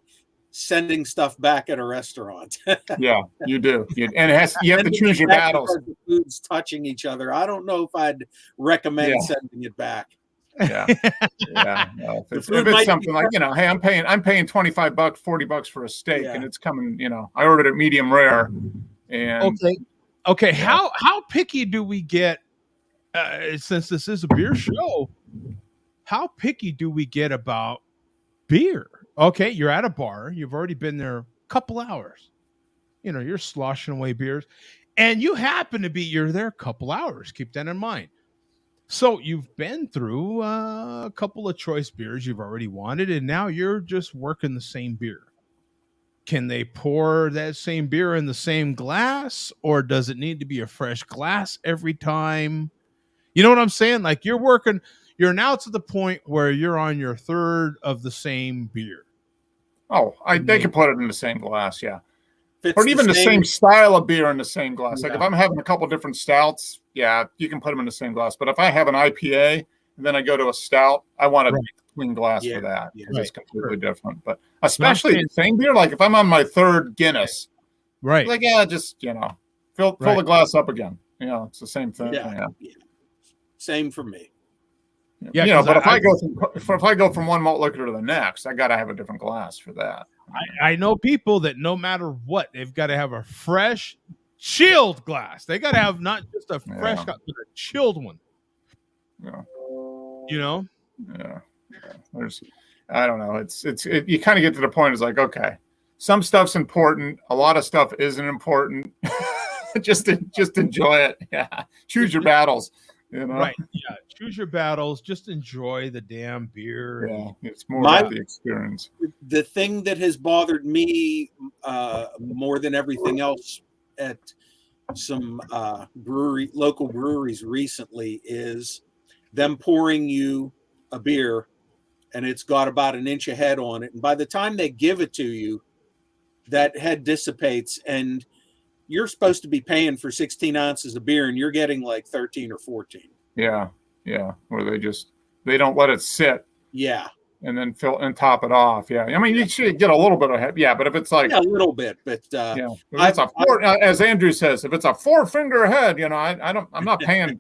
sending stuff back at a restaurant. Yeah, you do. And you have to choose your battles. The food's touching each other. I don't know if I'd recommend sending it back. Yeah. No, if it's something like, hey, I'm paying $25, $40 for a steak, and it's coming, I ordered it medium rare. And okay. How picky do we get, since this is a beer show? How picky do we get about beer? Okay, you're at a bar. You've already been there a couple hours. you're sloshing away beers, and you happen to be you're there a couple hours. Keep that in mind. So you've been through a couple of choice beers you've already wanted, and now you're just working the same beer. Can they pour that same beer in the same glass, or does it need to be a fresh glass every time? You know what I'm saying? Like you're now to the point where you're on your third of the same beer. Oh, they can put it in the same glass, yeah. If Or it's even the same style of beer in the same glass. Like Yeah. if I'm having a couple different stouts, yeah, you can put them in the same glass. But if I have an IPA and then I go to a stout, I want a Right. clean glass Yeah, for that yeah. because it's Right. completely different. But especially saying- the same beer, like if I'm on my third Guinness, Right. like, yeah, just, fill Right. the glass up again. It's the same thing. Yeah. Same for me. Yeah, but if I go from one malt liquor to the next, I got to have a different glass for that. I know people that no matter what, they've got to have a fresh, chilled glass. They got to have not just a fresh Yeah. glass, but a chilled one. Yeah. Yeah. I don't know. You kind of get to the point. It's like, okay, some stuff's important. A lot of stuff isn't important. just enjoy it. Yeah. Choose your battles. Right. Yeah. Choose your battles. Just enjoy the damn beer. Yeah. It's more about the experience. The thing that has bothered me more than everything else at some local breweries recently is them pouring you a beer and it's got about an inch of head on it. And by the time they give it to you, that head dissipates and you're supposed to be paying for 16 ounces of beer and you're getting like 13 or 14. Yeah. Yeah. Where they don't let it sit. Yeah. And then fill and top it off. Yeah. I mean, you should get a little bit of head. Yeah. But if it's like, a little bit, but if it's a four, as Andrew says, if it's a 4-finger head, I'm not paying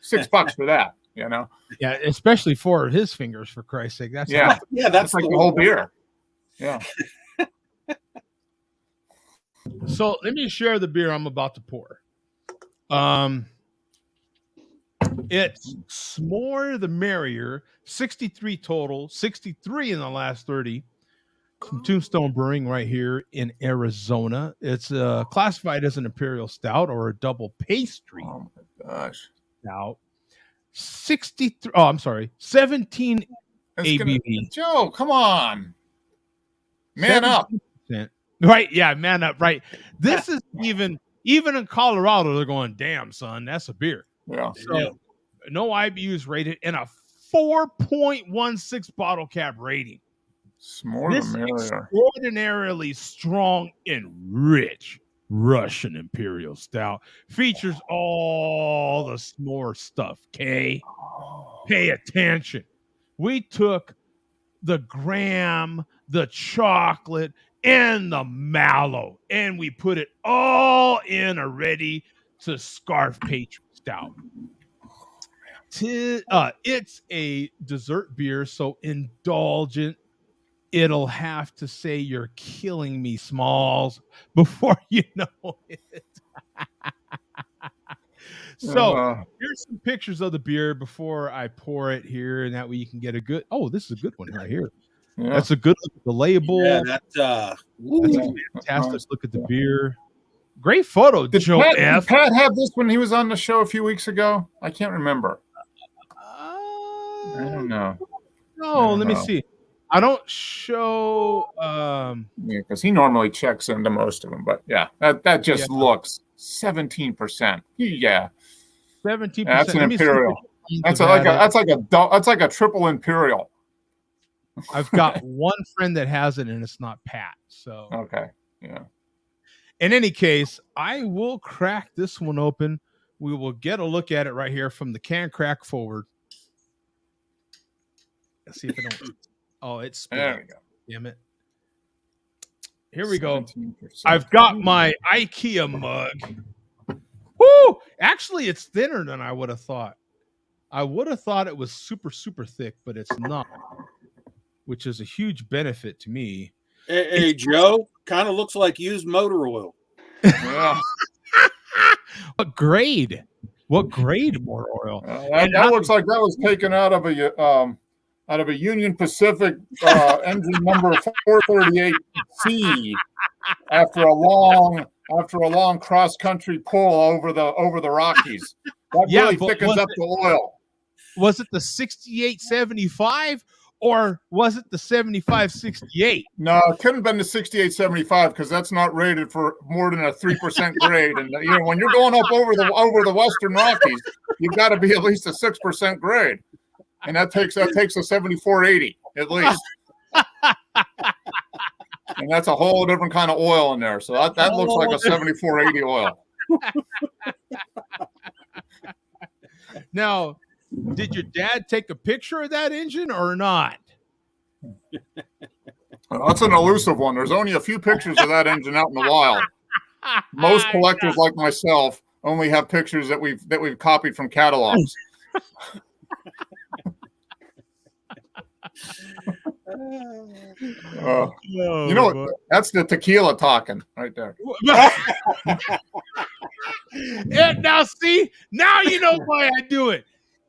$6 for that, Yeah. Especially 4 of his fingers, for Christ's sake. That's that's like the whole beer. Yeah. So let me share the beer I'm about to pour. It's more the merrier. 63 total, 63 in the last 30. From Tombstone Brewing right here in Arizona. It's classified as an Imperial Stout or a double pastry Oh my gosh. stout. 17 ABV. Joe, come on. Man up. 17%. Right, yeah, man up. Right. This is even in Colorado, they're going, damn, son, that's a beer. Yeah. So no IBUs rated and a 4.16 bottle cap rating. More This the merrier. extraordinarily strong and rich Russian Imperial Stout features all the s'more stuff. Okay, pay attention. We took the graham, the chocolate, and the mallow, and we put it all in a ready to scarf pastry stout. It's a dessert beer, so indulgent. It'll have to say you're killing me, Smalls, before you know it. So here's some pictures of the beer before I pour it here, and that way you can get a good. Oh, this is a good one right here. Yeah. That's a good look at the label. Yeah, That's a fantastic look at the beer. Great photo, Did Joe F. Pat have this when he was on the show a few weeks ago? I can't remember. I don't know. No, let me see. I don't show. Because he normally checks into most of them, but yeah, that just looks 17%. Yeah, 17%. That's an Imperial. That's like a triple Imperial. I've got one friend that has it, and it's not Pat. So okay, yeah. In any case, I will crack this one open. We will get a look at it right here from the can crack forward. Let's see if it don't. Oh, it's split. There we go. Damn it. Here we go. 17%. I've got my IKEA mug. Woo! Actually, it's thinner than I would have thought. I would have thought it was super, super thick, but it's not, which is a huge benefit to me. Hey, Joe, kind of looks like used motor oil. Yeah. What grade? What grade motor oil? That looks like that was taken out of a Union Pacific engine number 438C after a long after a long cross country pull over the Rockies. That really thickens up the oil. Was it the 6875 or was it the 7568? No, it couldn't have been the 6875 because that's not rated for more than a 3% grade. And when you're going up over the Western Rockies, you've got to be at least a 6% grade, and that takes a 7480 at least. And that's a whole different kind of oil in there. So that looks like a 7480 oil. Now, did your dad take a picture of that engine or not? That's an elusive one. There's only a few pictures of that engine out in the wild. Most collectors like myself only have pictures that we've copied from catalogs. That's the tequila talking right there. And now you know why I do it.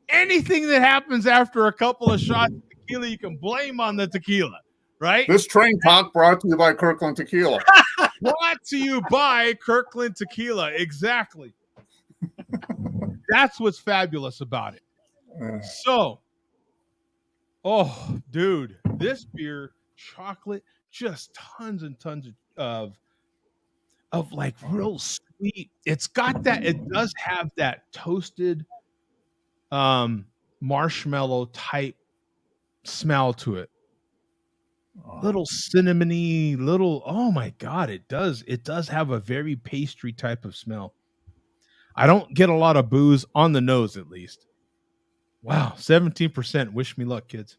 Anything that happens after a couple of shots of tequila, you can blame on the tequila, right? This train talk brought to you by Kirkland Tequila. Brought to you by Kirkland Tequila. Exactly. That's what's fabulous about it. So, dude, this beer, chocolate, just tons and tons of like real sweet. It's got that. It does have that toasted marshmallow type smell to it. Little cinnamony, oh my God, it does have a very pastry type of smell. I don't get a lot of booze on the nose, at least. Wow, 17%. Wish me luck, kids.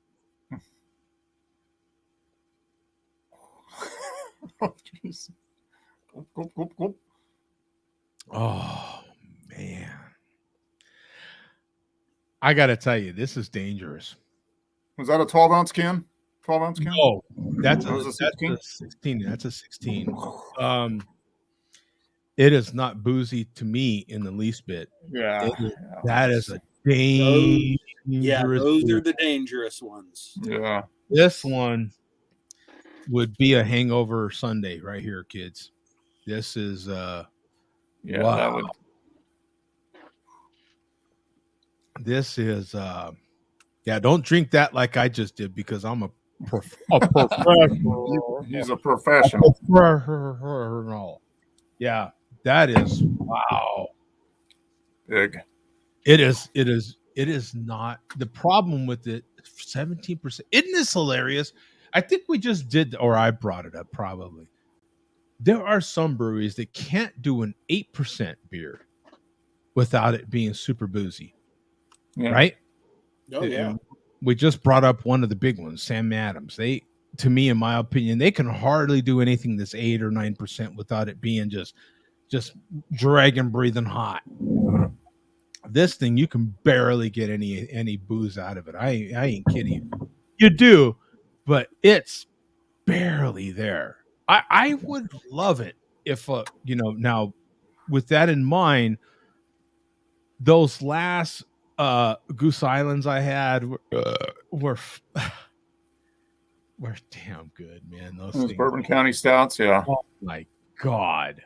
Oh, jeez. Oh, man. I got to tell you, this is dangerous. Was that a 12-ounce can? 12-ounce can? No, that's a 16. 16. That's a 16. It is not boozy to me in the least bit. Yeah. That is a dangerous. Those are the dangerous ones. Yeah. This one would be a hangover Sunday right here, kids. This is wow. That would. This is don't drink that like I just did because I'm a professional. He's a professional. Yeah, that is wow. Big. It is not the problem with it. 17%. Isn't this hilarious? I think we just did, or I brought it up probably. There are some breweries that can't do an 8% beer without it being super boozy. Yeah. Right? Oh, yeah. We just brought up one of the big ones, Sam Adams. They, to me, in my opinion, they can hardly do anything that's 8 or 9% without it being just dragon breathing hot. This thing, you can barely get any booze out of it. I ain't kidding. You do, but it's barely there. I would love it if now with that in mind, those last Goose Islands I had were damn good, man. Those Bourbon County Stouts, yeah. Oh my God,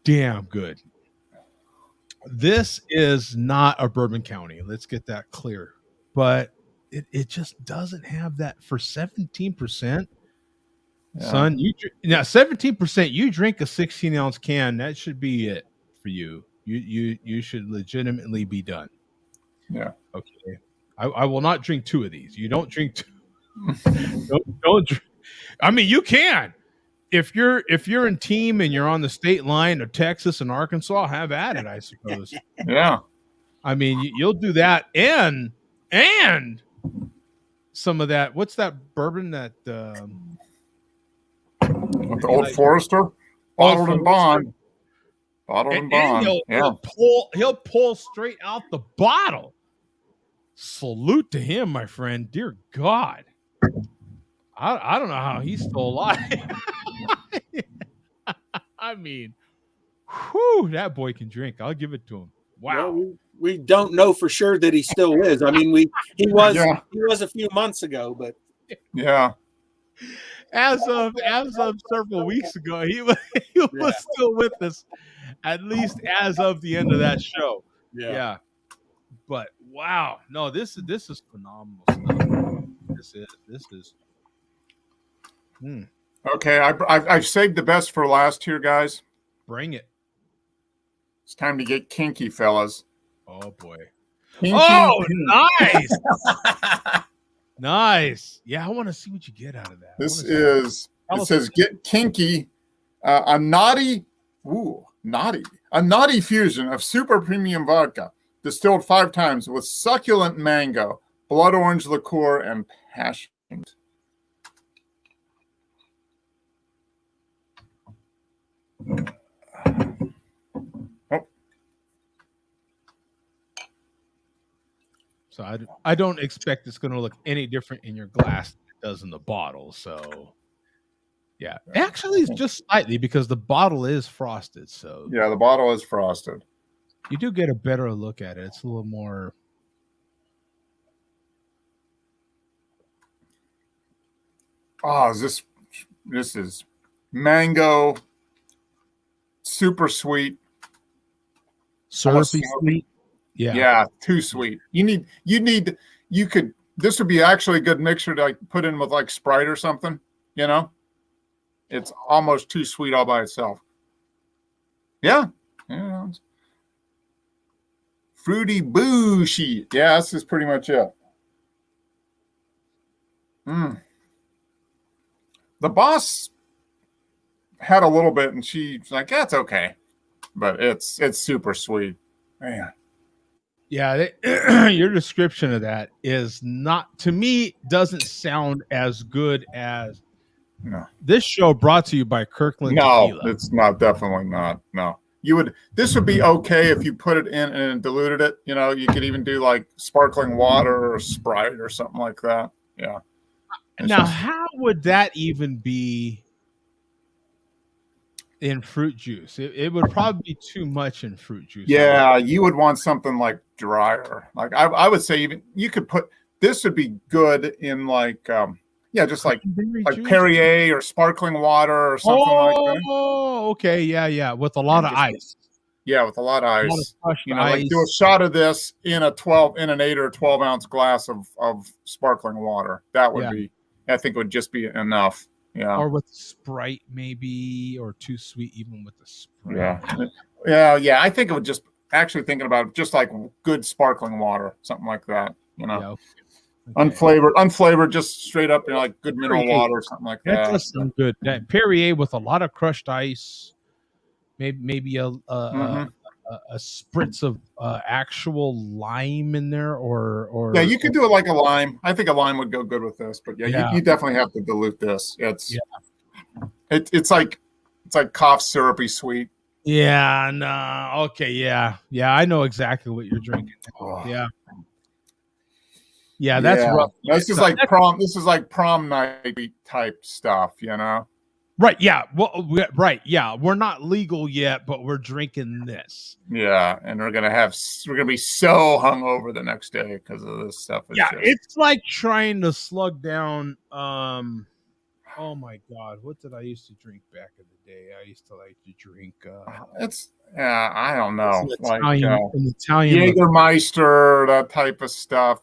damn good. This is not a Bourbon County. Let's get that clear. But it just doesn't have that for 17%. Yeah. Son, 17%. You drink a 16-ounce can. That should be it for you. You should legitimately be done. Yeah. Okay. I will not drink 2 of these. You don't drink 2. don't drink. I mean, you can. If you're in team and you're on the state line of Texas and Arkansas, have at it, I suppose. Yeah. I mean, you'll do that and some of that. What's that bourbon that the Old Forester? Bottled and bond. Bottled and bond. He'll pull straight out the bottle. Salute to him, my friend. Dear God. I don't know how he's still alive. I mean, that boy can drink. I'll give it to him. Wow. Well, we don't know for sure that he still is. I mean, he was a few months ago, but yeah. as of several weeks ago, he was still with us, at least as of the end of that show. Yeah. But wow, no, this is phenomenal stuff. This is. Okay, I've saved the best for last here, guys. Bring it. It's time to get kinky, fellas. Oh boy. Kinky. Oh, nice. Nice. Yeah, I want to see what you get out of that. It says get kinky, a naughty fusion of super premium vodka distilled 5 times with succulent mango, blood orange liqueur, and passion. So I don't expect it's going to look any different in your glass than it does in the bottle. So yeah, actually it's just slightly because the bottle is frosted. So yeah, the bottle is frosted. You do get a better look at it. It's a little more. Oh, this is mango, super sweet, syrupy sweet. Yeah, too sweet. This would be actually a good mixture to like put in with like Sprite or something, you know? It's almost too sweet all by itself. Yeah. Fruity bushy. Yeah, this is pretty much it. The boss had a little bit and she's like, that's okay. But it's super sweet. Man. Yeah, your description of that is not, to me, doesn't sound as good as this show brought to you by Kirkland Tequila. No, it's not, definitely not. No. This would be okay if you put it in and diluted it. You know, you could even do like sparkling water or Sprite or something like that. Yeah. Now, how would that even be in fruit juice? It would probably be too much in fruit juice. Yeah, you would want something like drier. Like I would say even you could put, this would be good in like just like Perrier or sparkling water or something like that. Oh, okay, yeah, with a lot of ice. Yeah, with a lot of ice. Like do a shot of this in an 8 or 12 ounce glass of sparkling water. That would be, I think, would just be enough. Yeah. Or with Sprite, maybe, or too sweet even with the Sprite. Yeah. I think it would just, actually thinking about it, just like good sparkling water, something like that. You know, unflavored, just straight up, like good mineral water or something like that. That's good. That Perrier with a lot of crushed ice, maybe a spritz of actual lime in there, or you could do it like a lime. I think a lime would go good with this, but you definitely have to dilute this. It's like cough syrupy sweet. Yeah, no, okay, yeah, I know exactly what you're drinking. Yeah, that's rough. This is like prom. This is like prom night type stuff, you know. Right. Yeah. Well. Right. Yeah. We're not legal yet, but we're drinking this. Yeah, and we're gonna be so hungover the next day because of this stuff. It's like trying to slug down. Oh my God, what did I used to drink back in the day? I used to like to drink. I don't know, an Italian Jägermeister, that type of stuff.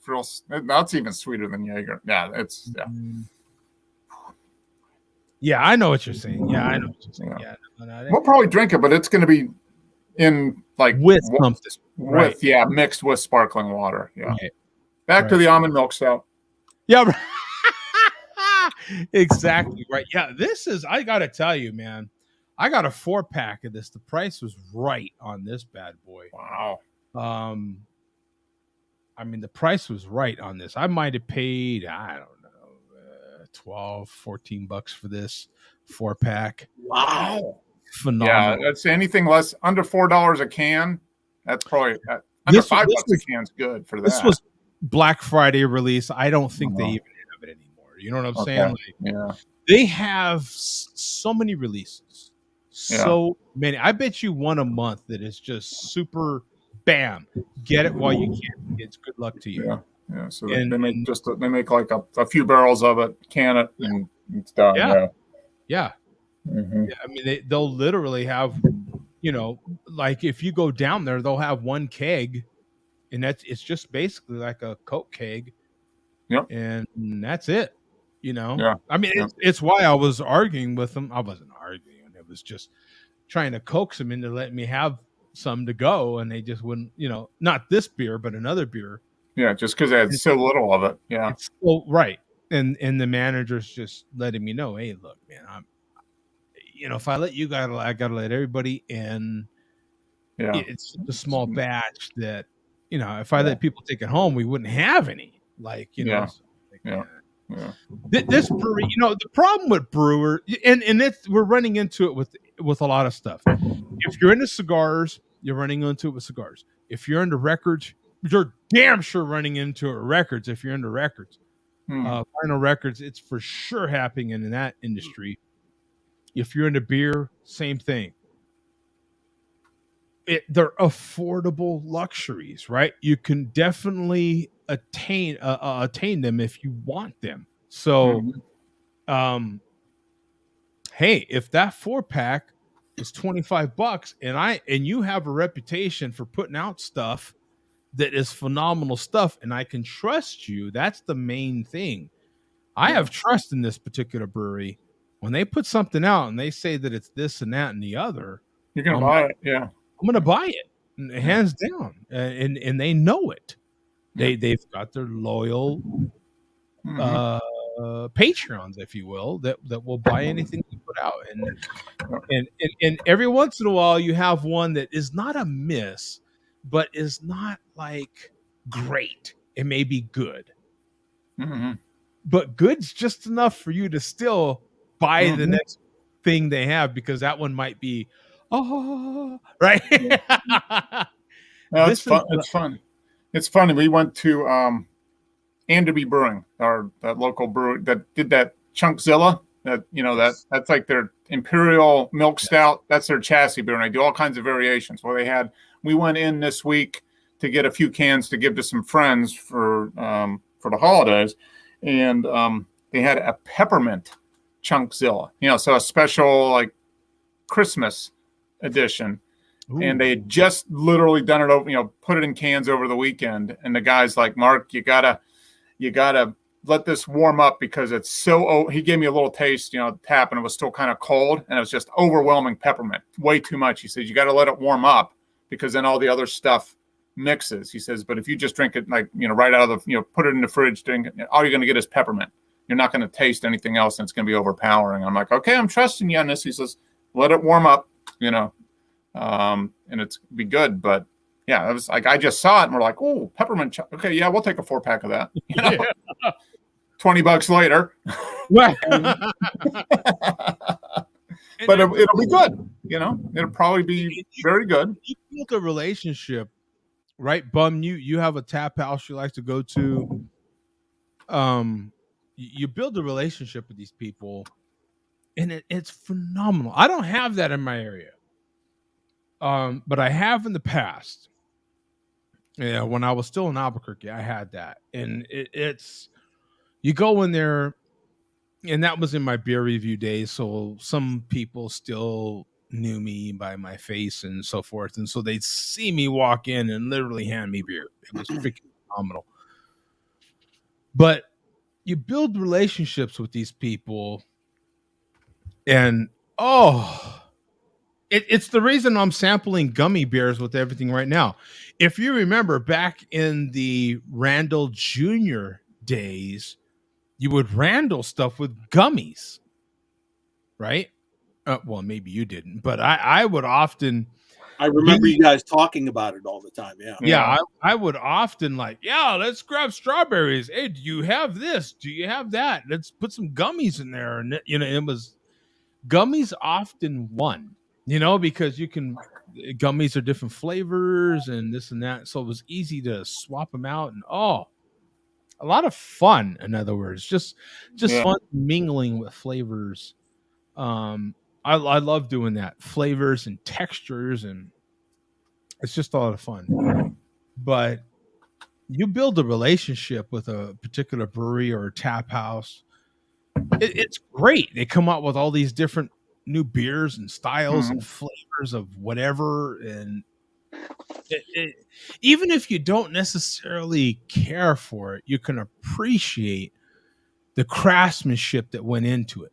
That's even sweeter than Jaeger. Yeah, it's Yeah, I know what you're saying. Yeah, I know what you're saying. Yeah, we'll probably drink it, but it's going to be in like with something, mixed with sparkling water. Yeah, back to the almond milk stout. Yeah, exactly right. Yeah, this is. I gotta tell you, man. I got a 4-pack of this. The price was right on this bad boy. Wow. I mean, the price was right on this. I might have paid, I don't know, $12-14 for this 4-pack. Wow. Phenomenal. Yeah, that's anything less under $4 a can. That's probably under $5 a can's good for that. This was Black Friday release. I don't think they even have it anymore. You know what I'm saying? Like, they have so many releases. So many. I bet you one a month that is just super bam. Get it while you can. It's good luck to you. Yeah. So they make like a few barrels of it, can it, and it's done. Yeah. Yeah. Mm-hmm. I mean, they'll literally have, like if you go down there, they'll have one keg, and it's just basically like a Coke keg. Yep. And that's it. Yeah. I mean, it's why I was arguing with them. I wasn't arguing; it was just trying to coax them into letting me have some to go, and they just wouldn't. Not this beer, but another beer. Yeah, just because I had so little of it. Yeah. It's so right. And the manager's just letting me know, hey, look, man, if I let you guys, I gotta let everybody in. Yeah. It's a small batch that, if I let people take it home, we wouldn't have any. Like, Yeah. So, Yeah. This brewery, the problem with brewer, and we're running into it with a lot of stuff. If you're into cigars, you're running into it with cigars. If you're into records, you're damn sure running into it with records. If you're into records, vinyl records, it's for sure happening in that industry. If you're into beer, same thing. They're affordable luxuries, right? You can definitely attain them if you want them. So, hey, if that 4-pack is $25 and you have a reputation for putting out stuff that is phenomenal stuff, and I can trust you, that's the main thing. I have trust in this particular brewery. When they put something out and they say that it's this and that and the other, you're gonna buy it. Yeah. I'm going to buy it, hands down, and they know it. They've got their loyal Patreons, if you will, that will buy anything you put out, and every once in a while you have one that is not a miss, but is not like great. It may be good, but good's just enough for you to still buy the next thing they have, because that one might be. Oh, right. No, it's fun. It's fun. It's funny. We went to Anderby Brewing, that local brewery that did that Chunkzilla. That's like their Imperial milk stout. That's their chassis beer, and they do all kinds of variations. Well, we went in this week to get a few cans to give to some friends for the holidays, and they had a peppermint Chunkzilla. So a special like Christmas edition. Ooh. And they had just literally done it over, put it in cans over the weekend. And the guy's like, Mark, you gotta let this warm up because it's so. He gave me a little taste, tap, and it was still kind of cold, and it was just overwhelming peppermint, way too much. He says you got to let it warm up because then all the other stuff mixes. He says, but if you just drink it like right out of the, put it in the fridge, all you're going to get is peppermint. You're not going to taste anything else, and it's going to be overpowering. I'm like, okay, I'm trusting you on this. He says, let it warm up, and it's be good. But yeah, it was like I just saw it and we're like, oh, peppermint. Okay, yeah, we'll take a 4-pack of that. $20 later. Right. But it'll be good. It'll probably be very good. You build a relationship, right? Bum, you have a tap house you like to go to. You build a relationship with these people, and it's phenomenal. I don't have that in my area. But I have in the past. Yeah, when I was still in Albuquerque, I had that. And it's you go in there, and that was in my beer review days, so some people still knew me by my face and so forth. And so they'd see me walk in and literally hand me beer. It was freaking phenomenal. But you build relationships with these people, and it's the reason I'm sampling gummy beers with everything right now. If you remember back in the Randall Jr. days, you would Randall stuff with gummies, right? Well, maybe you didn't, but I would often. I remember you guys talking about it all the time. Yeah. Yeah. I would often let's grab strawberries. Hey, do you have this? Do you have that? Let's put some gummies in there. And it was gummies often won, because gummies are different flavors and this and that. So it was easy to swap them out, and a lot of fun. In other words, just fun mingling with flavors. I love doing that, flavors and textures, and it's just a lot of fun. But you build a relationship with a particular brewery or a tap house, it's great. They come out with all these different new beers and styles and flavors of whatever, and even if you don't necessarily care for it, you can appreciate the craftsmanship that went into it.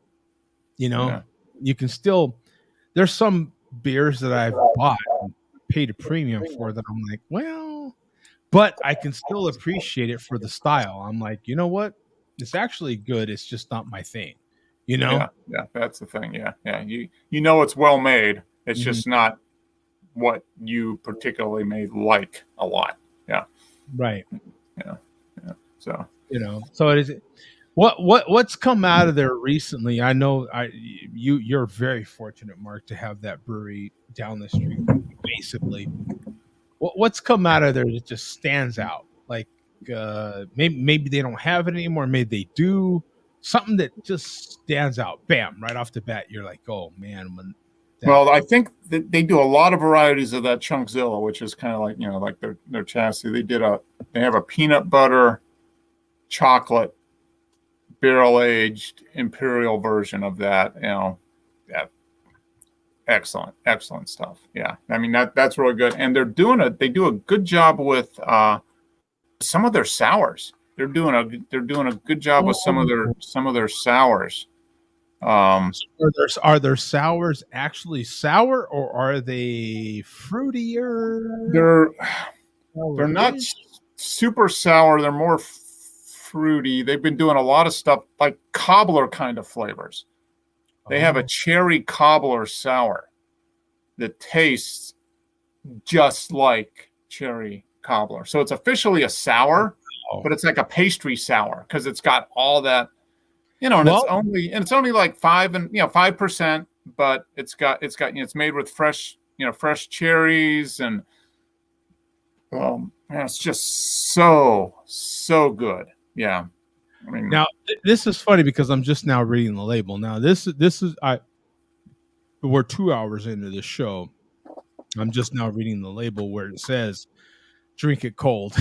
You can still. There's some beers that I've bought and paid a premium for that I'm like, well, but I can still appreciate it for the style. I'm like, you know what? It's actually good. It's just not my thing. Yeah, that's the thing. Yeah. You know it's well made. It's just not what you particularly may like a lot. Yeah. Right. Yeah. So so it is. What's come out of there recently? I know you're very fortunate, Mark, to have that brewery down the street. Basically, what's come out of there that just stands out? Like maybe they don't have it anymore. Maybe they do. Something that just stands out. Bam! Right off the bat, you're like, oh man. Well, I think that they do a lot of varieties of that Chunkzilla, which is kind of like like their chassis. They have a peanut butter chocolate barrel aged Imperial version of that. Excellent stuff. Yeah, I mean that's really good, and they do a good job with some of their sours. They're doing a good job with some of their sours. Are their sours actually sour, or are they fruitier? They're not super sour. They're more fruity. They've been doing a lot of stuff like cobbler kind of flavors. They have a cherry cobbler sour that tastes just like cherry cobbler. So it's officially a sour, but it's like a pastry sour because it's got all that, and it's only like 5%, but it's made with fresh cherries, and it's just so good. Yeah. I mean, now this is funny because I'm just now reading the label. Now this is we're 2 hours into the show. I'm just now reading the label where it says drink it cold.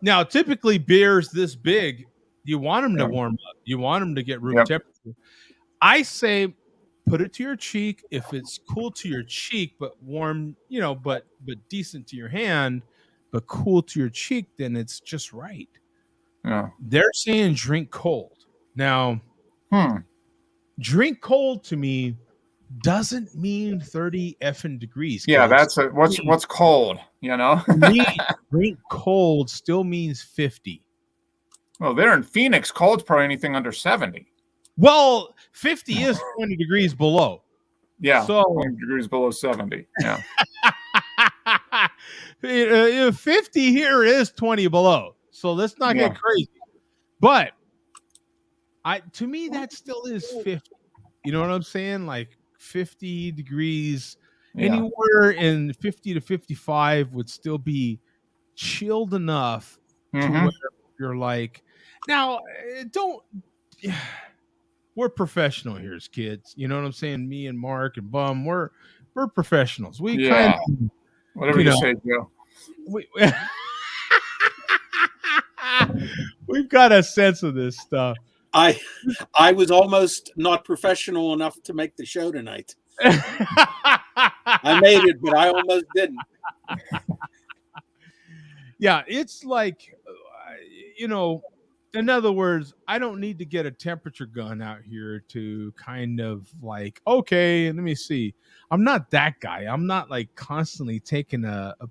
Now, typically beers this big, you want them to warm up. You want them to get room temperature. I say put it to your cheek. If it's cool to your cheek, but warm, but decent to your hand, but cool to your cheek, then it's just right. Yeah. They're saying drink cold. Now, drink cold to me doesn't mean 30 effing degrees. Yeah, that's what's cold, Drink cold still means 50. Well, there in Phoenix, cold's probably anything under 70. Well, 50 is 20 degrees below. Yeah, so 20 degrees below 70. Yeah. 50 here is 20 below. So let's not get crazy. But to me, that still is 50. You know what I'm saying? Like 50 degrees, anywhere in 50 to 55 would still be chilled enough to where you're like, now we're professional here as kids. You know what I'm saying? Me and Mark and Bum, we're professionals. We kind of, whatever you say, Joe. We've got a sense of this stuff. I was almost not professional enough to make the show tonight. I made it, but I almost didn't. Yeah, it's like, in other words, I don't need to get a temperature gun out here to kind of like, okay, let me see. I'm not that guy. I'm not like constantly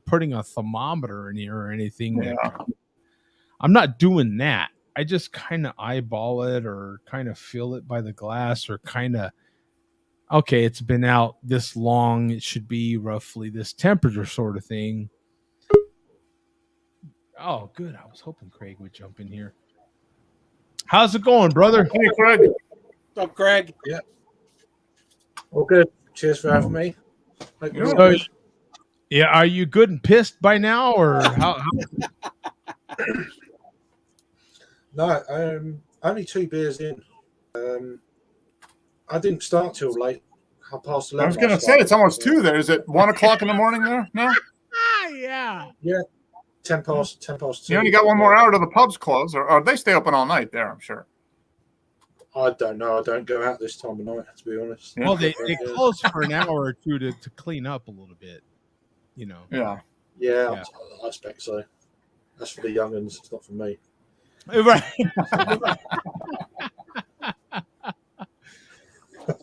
putting a thermometer in here or anything. Yeah. I'm not doing that. I just kind of eyeball it or kind of feel it by the glass or kind of, okay, it's been out this long. It should be roughly this temperature sort of thing. Oh, good. I was hoping Craig would jump in here. How's it going, brother? Hey, Craig. What's up, Craig? Yeah. All good. Cheers for having me. Yeah, are you good and pissed by now, or how? No, only 2 beers in. I didn't start till late, 11:30. I was going to say it's almost 2 there. Is it 1 o'clock in the morning there now? Yeah. 10 past 2. You only got 1 more hour till the pubs close, or they stay open all night there, I'm sure. I don't know. I don't go out this time of night, to be honest. Well, they Yeah. close for an hour or two to clean up a little bit. You know. Yeah. Yeah, I expect so. That's for the young'uns. It's not for me. Right.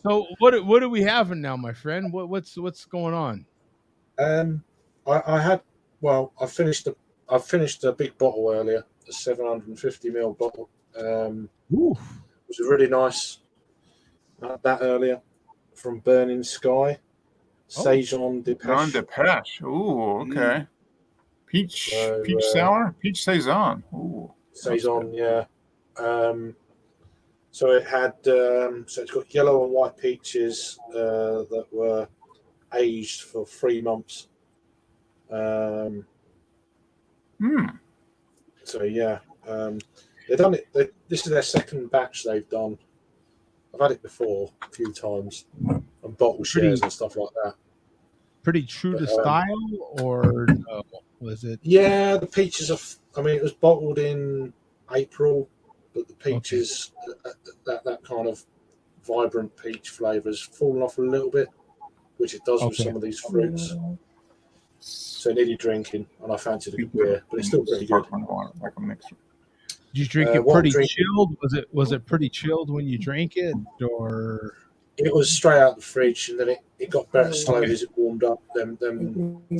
So what are we having now, my friend? What's going on? I finished a big bottle earlier, a 750ml bottle. It was a really nice that earlier from Burning Sky, Saison Grand Depeche. Depeche. Ooh, okay. Peach sour, peach saison. Ooh, Saison, yeah. So it had so it's got yellow and white peaches that were aged for 3 months. So yeah, they've done it. This is their second batch they've done. I've had it before a few times on bottle shares and stuff like that. Pretty true to style, or no? Was it? Yeah, the peaches are. I mean, it was bottled in April, but the peaches, that kind of vibrant peach flavour has fallen off a little bit, which it does with some of these fruits. So nearly drinking, and I fancied a good beer, but it's still pretty good. Like a mixer. Did you drink it pretty chilled? Was it pretty chilled when you drank it, or? It was straight out the fridge, and then it got better slowly as it warmed up. Then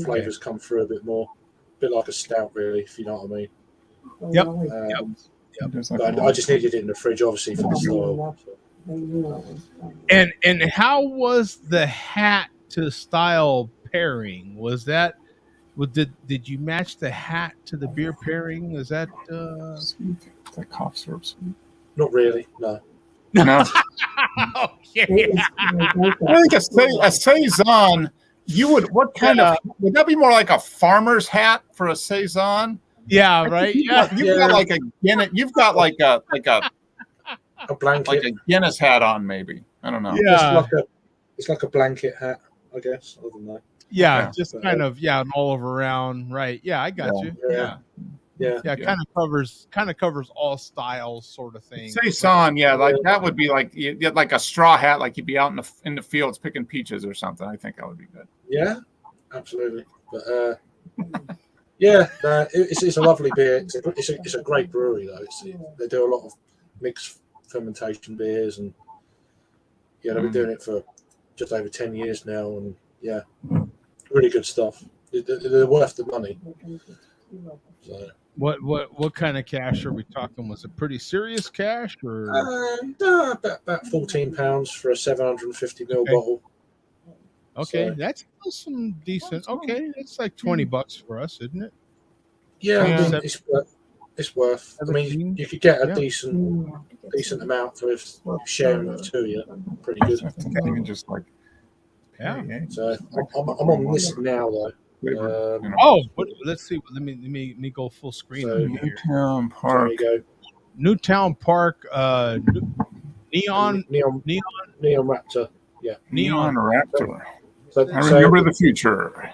flavours come through a bit more, a bit like a stout, really, if you know what I mean. Yep. But I just needed it in the fridge, obviously, for the style. And how was the hat to style pairing? Was that? Did you match the hat to the beer pairing? Is that sweet? Is that cough syrup sweet? Not really, no. No. Okay. I think a saison. You would what kind of would that be more like a farmer's hat for a saison? Yeah, right. You've got like a Guinness. You've got like a blanket, like a Guinness hat on, maybe. I don't know. Yeah, it's like a blanket hat, I guess. I don't know. Yeah, just kind of an all over around, right? Yeah, I got you. Yeah. Kind of covers all styles, sort of thing. Saison, like that would be like a straw hat, like you'd be out in the fields picking peaches or something. I think that would be good. Yeah, absolutely. But it's a lovely beer. It's a great brewery though. They do a lot of mixed fermentation beers, and they've been doing it for just over 10 years now, and really good stuff. They're worth the money. So. What kind of cash are we talking? Was it pretty serious cash, or about £14 for a 750ml bottle? Okay, so, that's some decent. Okay, it's like $20 for us, isn't it? Yeah, I mean, it's worth. I mean, you could get a decent amount for sharing it to you. Pretty good. Even just like So I'm on this now though. Let's see. Let me go full screen. So Newtown Park. There you go. Newtown Park. Neon Raptor. Yeah. Neon Raptor. I remember the future.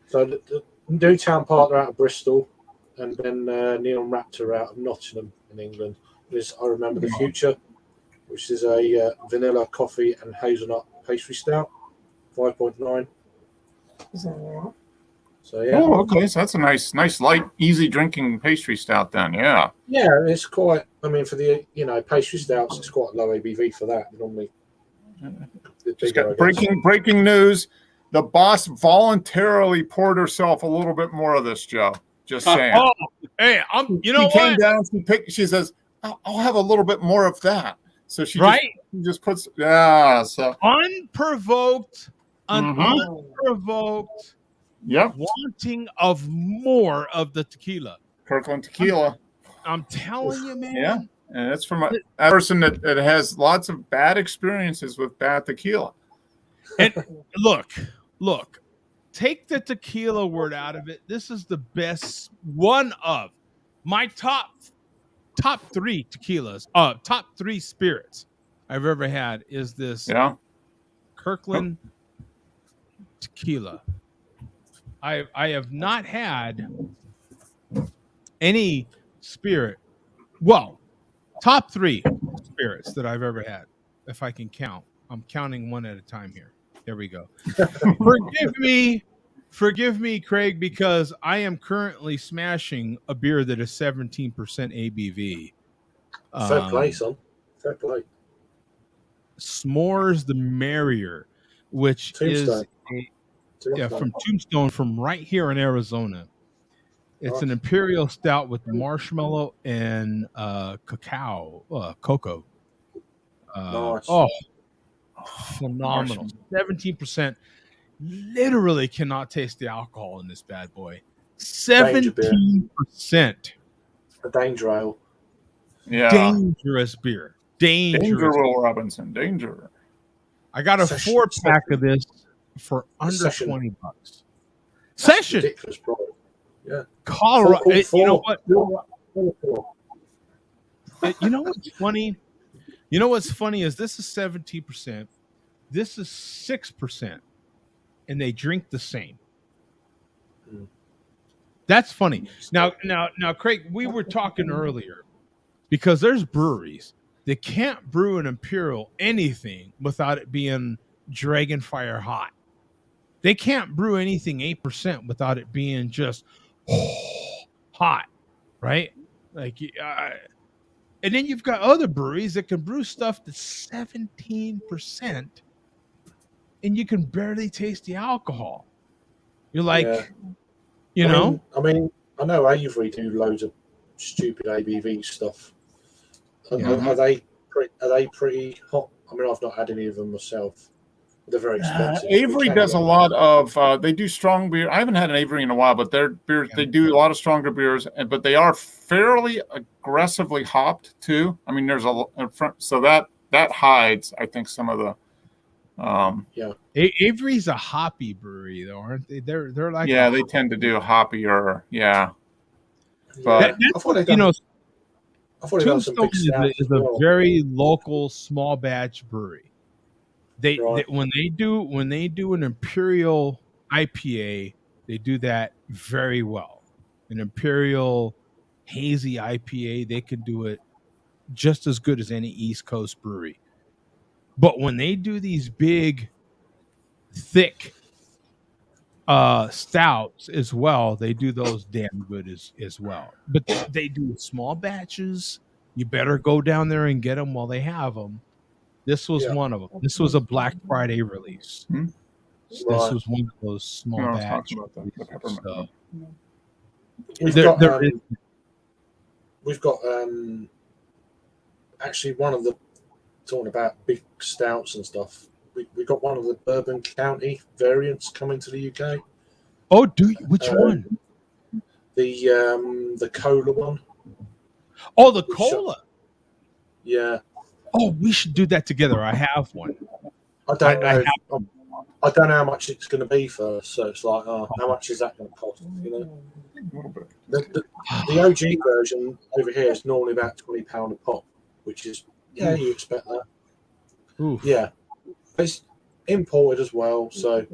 So the Newtown Park are out of Bristol, and then Neon Raptor out of Nottingham in England. There's I Remember the Future, which is a vanilla coffee and hazelnut pastry stout, 5.9. Is that right? So yeah. Oh, okay. So that's a nice, light, easy drinking pastry stout. Then, yeah. Yeah, it's quite. I mean, for the pastry stouts, it's quite low ABV for that. Normally, just got breaking news. The boss voluntarily poured herself a little bit more of this, Joe. Just saying. Oh, hey, she came down. She says, "I'll have a little bit more of that." So she just puts. Yeah. So unprovoked. Yep. Wanting of more of the tequila. Kirkland tequila. I'm telling you, man. Yeah. And it's from a person that has lots of bad experiences with bad tequila. And look, take the tequila word out of it. This is the best one of my top 3 tequilas, top 3 spirits I've ever had is this Kirkland tequila. I have not had any spirit. Well, Top 3 spirits that I've ever had, if I can count. I'm counting one at a time here. There we go. Forgive me, Craig, because I am currently smashing a beer that is 17% ABV. Fair play, son. Fair play. S'mores the Merrier, which Tombstone. is from Tombstone, from right here in Arizona. It's an Imperial stout with marshmallow and cocoa. Nice. Oh, phenomenal. 17%. Literally cannot taste the alcohol in this bad boy. 17%. A danger ale. Yeah. Dangerous beer. Danger, Will Robinson. Danger. I got a 4-pack of this for under $20. Session. Ridiculous product. Yeah. Colorado. You know what? Four. You know what's funny? You know what's funny is this is 17%. This is 6%. And they drink the same. That's funny. Now, Craig, we were talking earlier because there's breweries that can't brew an Imperial anything without it being Dragonfire hot. They can't brew anything 8% without it being just hot, right? Like, and then you've got other breweries that can brew stuff that's 17%, and you can barely taste the alcohol. You're like, I know Avery do loads of stupid ABV stuff. Are they pretty hot? I mean, I've not had any of them myself. They're very expensive. Avery does a lot of. They do strong beer. I haven't had an Avery in a while, but their beer they do a lot of stronger beers, but they are fairly aggressively hopped too. I mean, there's so that hides, I think, some of the. Avery's a hoppy brewery, though, aren't they? They're like they tend to do a hoppier, But Tombstone is a very local small batch brewery. They when they do an Imperial IPA, they do that very well. An Imperial hazy IPA, they can do it just as good as any East Coast brewery. But when they do these big, thick stouts as well, they do those damn good as well. But they do small batches. You better go down there and get them while they have them. This was one of them. This was a Black Friday release. This was one of those small batch. We've got actually one of the talking about big stouts and stuff. We got one of the Bourbon County variants coming to the UK. Oh, do you? Which one? The cola one. Oh, the cola. Yeah. Oh, we should do that together. I have one. I don't know how much it's going to be first, so it's like, how much is that going to cost? You know, the OG version over here is normally about £20 a pop, which is you expect that. Oof. Yeah, it's imported as well, so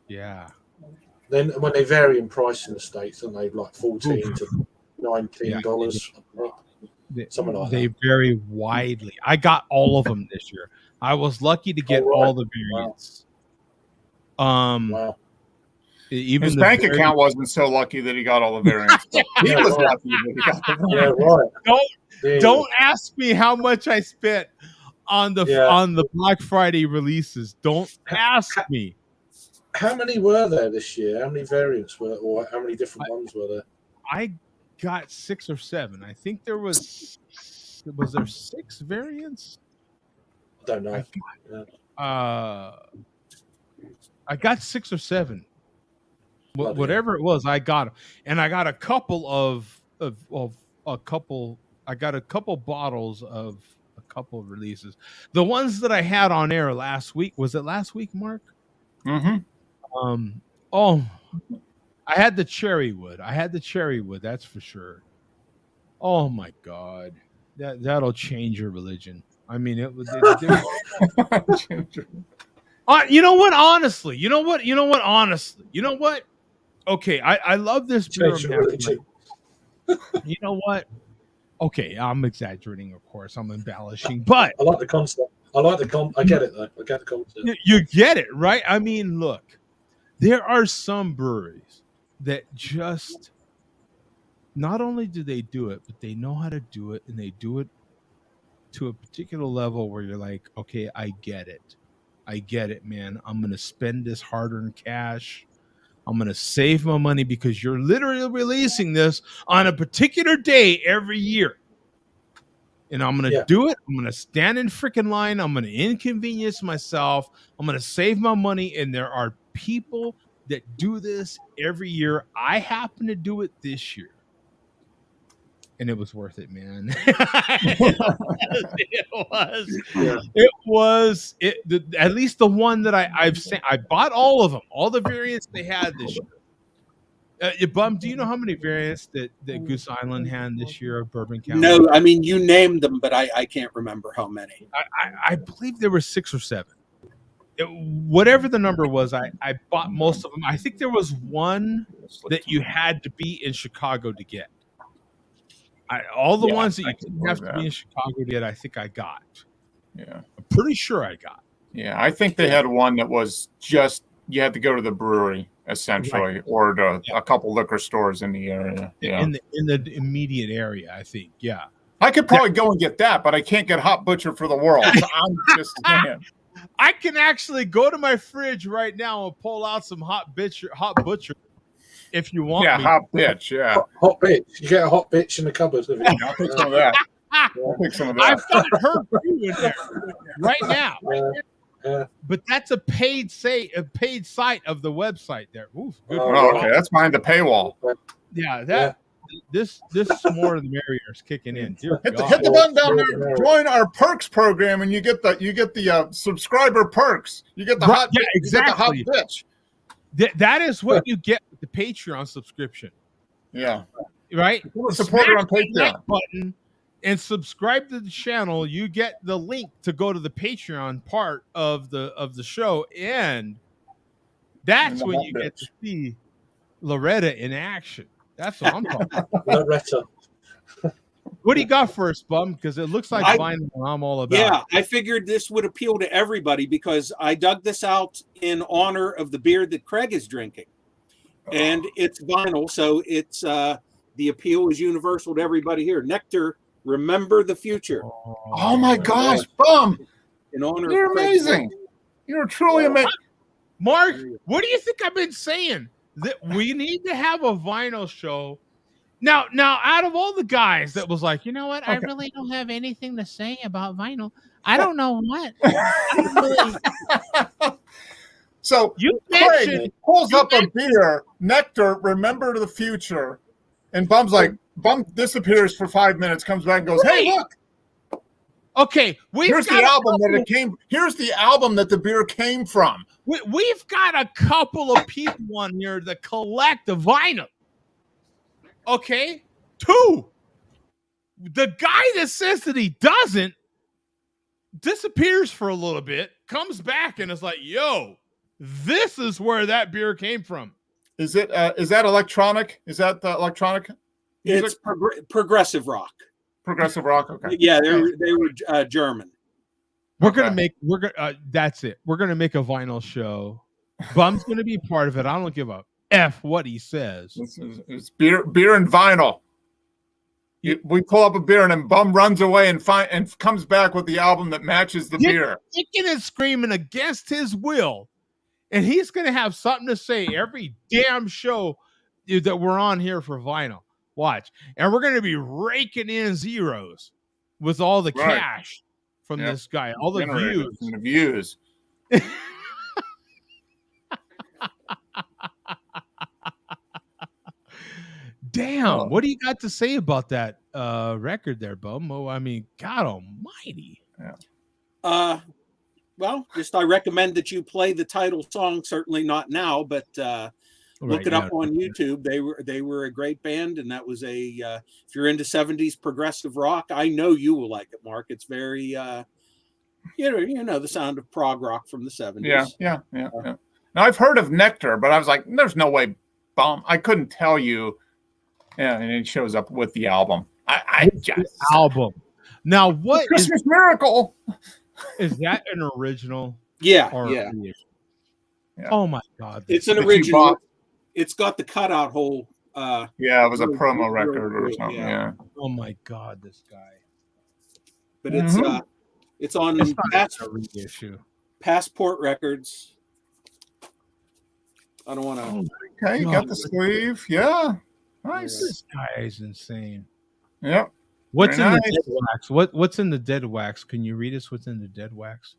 Then when they vary in price in the States, and they've like $14 to $19. Something like they that. vary widely. I got all of them this year. I was lucky to get all the variants. Wow. Even his bank account wasn't so lucky that he got all the variants. He was lucky that he got the variants. Don't ask me how much I spent on the Black Friday releases. Don't ask me. How many were there this year? How many variants were, or how many different ones were there? I got 6 or 7. I think there was there 6 variants? I don't know. I got 6 or 7. Whatever it was, I got them, and I got a couple I got a couple bottles of a couple of releases. The ones that I had on air last week, was it last week, Mark? Mm-hmm. I had the cherrywood. That's for sure. Oh my God, that'll change your religion. I mean, it was. You know what? Honestly, you know what? Okay, I love this beer. You know what? Okay, I'm exaggerating, of course. I'm embellishing, but I like the concept. I get it though. I get the concept. you get it, right? I mean, look, there are some breweries that just not only do they do it, but they know how to do it, and they do it to a particular level where you're like, okay, I get it, man. I'm going to spend this hard-earned cash. I'm going to save my money because you're literally releasing this on a particular day every year. And I'm going to do it. I'm going to stand in freaking line. I'm going to inconvenience myself. I'm going to save my money. And there are people that do this every year. I happen to do it this year. And it was worth it, man. It was at least the one that I've seen. I bought all of them, all the variants they had this year. Bum, do you know how many variants that Goose Island had this year of Bourbon County? No, I mean, you named them, but I can't remember how many. I believe there were 6 or 7. Whatever the number was, I bought most of them. I think there was one that you had to be in Chicago to get. All the ones that you didn't have to be in Chicago to get, I think I got. Yeah. I'm pretty sure I got. Yeah, I think they had one that was just you had to go to the brewery essentially, or to a couple liquor stores in the area. Yeah, in the immediate area, I think. Yeah, I could probably go and get that, but I can't get Hot Butcher for the World. So I'm just saying. I can actually go to my fridge right now and pull out some Hot Butcher. If you want, hot bitch, hot bitch. You get a hot bitch in the cupboard. I'll take some of that. I've got her in there right now. But that's a paid site of the website there. Oof, good. Okay, that's behind the paywall. Yeah, this more of the merrier is kicking in. Hit the button down there. Join our perks program, and you get the subscriber perks. You get the hot. Yeah, exactly. You get the hot bitch. That is what you get with the Patreon subscription. Yeah. Right? Support on Patreon button and subscribe to the channel. You get the link to go to the Patreon part of the show, and that's when you get to see Loretta in action. That's what I'm talking about. Loretta. What do you got for us, Bum? Because it looks like vinyl. I'm all about. Yeah, I figured this would appeal to everybody because I dug this out in honor of the beer that Craig is drinking, and it's vinyl, so it's the appeal is universal to everybody here. Nectar, remember the future. Oh my gosh, Bum! In honor, you're of Craig's amazing. You're truly amazing, Mark. What do you think I've been saying? That we need to have a vinyl show. Now, out of all the guys that was like, you know what? I really don't have anything to say about vinyl. I don't know what. So Craig pulls up a beer, Nectar, remember the future. And Bum disappears for 5 minutes, comes back and goes, hey, look. Okay, here's the album Here's the album that the beer came from. We've got a couple of people on here that collect the vinyl. Okay, 2. The guy that says that he doesn't disappears for a little bit, comes back and is like, "Yo, this is where that beer came from." Is that electronic? Is that the electronic? It's progressive rock. Progressive rock. Okay. Yeah, they were German. That's it. We're gonna make a vinyl show. Bum's gonna be part of it. I don't give a F what he says. It's beer and vinyl. We pull up a beer and then Bum runs away and comes back with the album that matches the beer. Kicking and screaming against his will. And he's gonna have something to say every damn show that we're on here for vinyl. Watch. And we're gonna be raking in zeros with all the cash from this guy, all the views. And the views. Damn, what do you got to say about that record there, Bum? Oh, I mean, God almighty. Yeah. Well, just I recommend that you play the title song, certainly not now, but look it up on YouTube. They were a great band, and that was if you're into 70s progressive rock, I know you will like it, Mark. It's very you know the sound of prog rock from the 70s. Yeah. Now I've heard of Nectar, but I was like, there's no way Bum. I couldn't tell you. Yeah, and it shows up with the album. I just album. Now, what is Christmas Miracle. that an original? Yeah, Or yeah. Yeah. Oh my God! It's an That you original. bought. It's got the cutout hole. Yeah, it was a Real- promo real record or good, something. yeah. Yeah. Oh my God! This guy. But Mhm. it's on It's not a reissue. Passport Records. I don't want to. Oh, Okay, you got the sleeve. Yeah. Nice. this guy is insane. Yep. What's Very in nice. the dead wax? What's in the dead wax? Can you read us what's in the dead wax?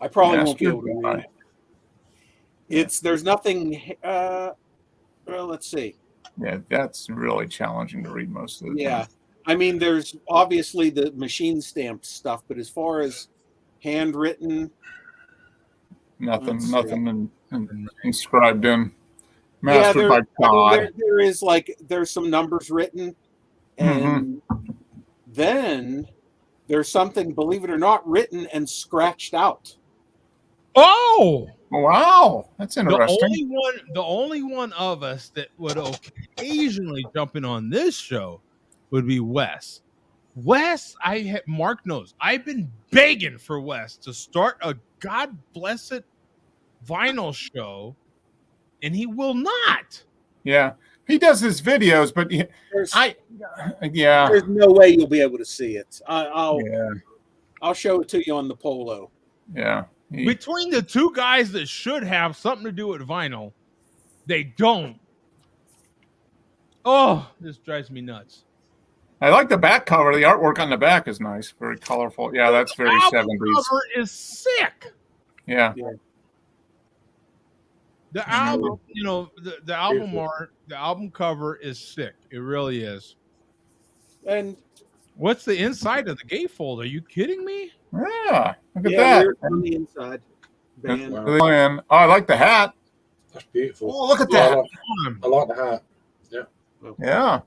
I probably won't be Master able to Guy. read it. There's nothing. Well, let's see. Yeah, that's really challenging to read most of the Yeah, time. I mean, there's obviously the machine stamped stuff, but as far as handwritten, Nothing, Let's nothing inscribed in. yeah, Mastered by God. there is there's some numbers written, and then there's something, believe it or not, written and scratched out. Oh, Wow, that's interesting. the only one of us that would occasionally jump in on this show would be Wes. Wes, Mark knows. I've been begging for Wes to start a God blessed vinyl show, and he will not. Yeah, he does his videos, but There's no way you'll be able to see it. I'll show it to you on the polo. Yeah. Between the two guys that should have something to do with vinyl, they don't. Oh, this drives me nuts. I like the back cover. The artwork on the back is nice, very colorful. Yeah, that's very The 70s. cover is sick. Yeah. The album, the album art, the album cover is sick. It really is. And what's the inside of the gatefold? Are you kidding me? Yeah, look at that. We're on the inside. Band. Oh, I like the hat. That's beautiful. Oh, look at that. I like the hat. Yeah. Yeah.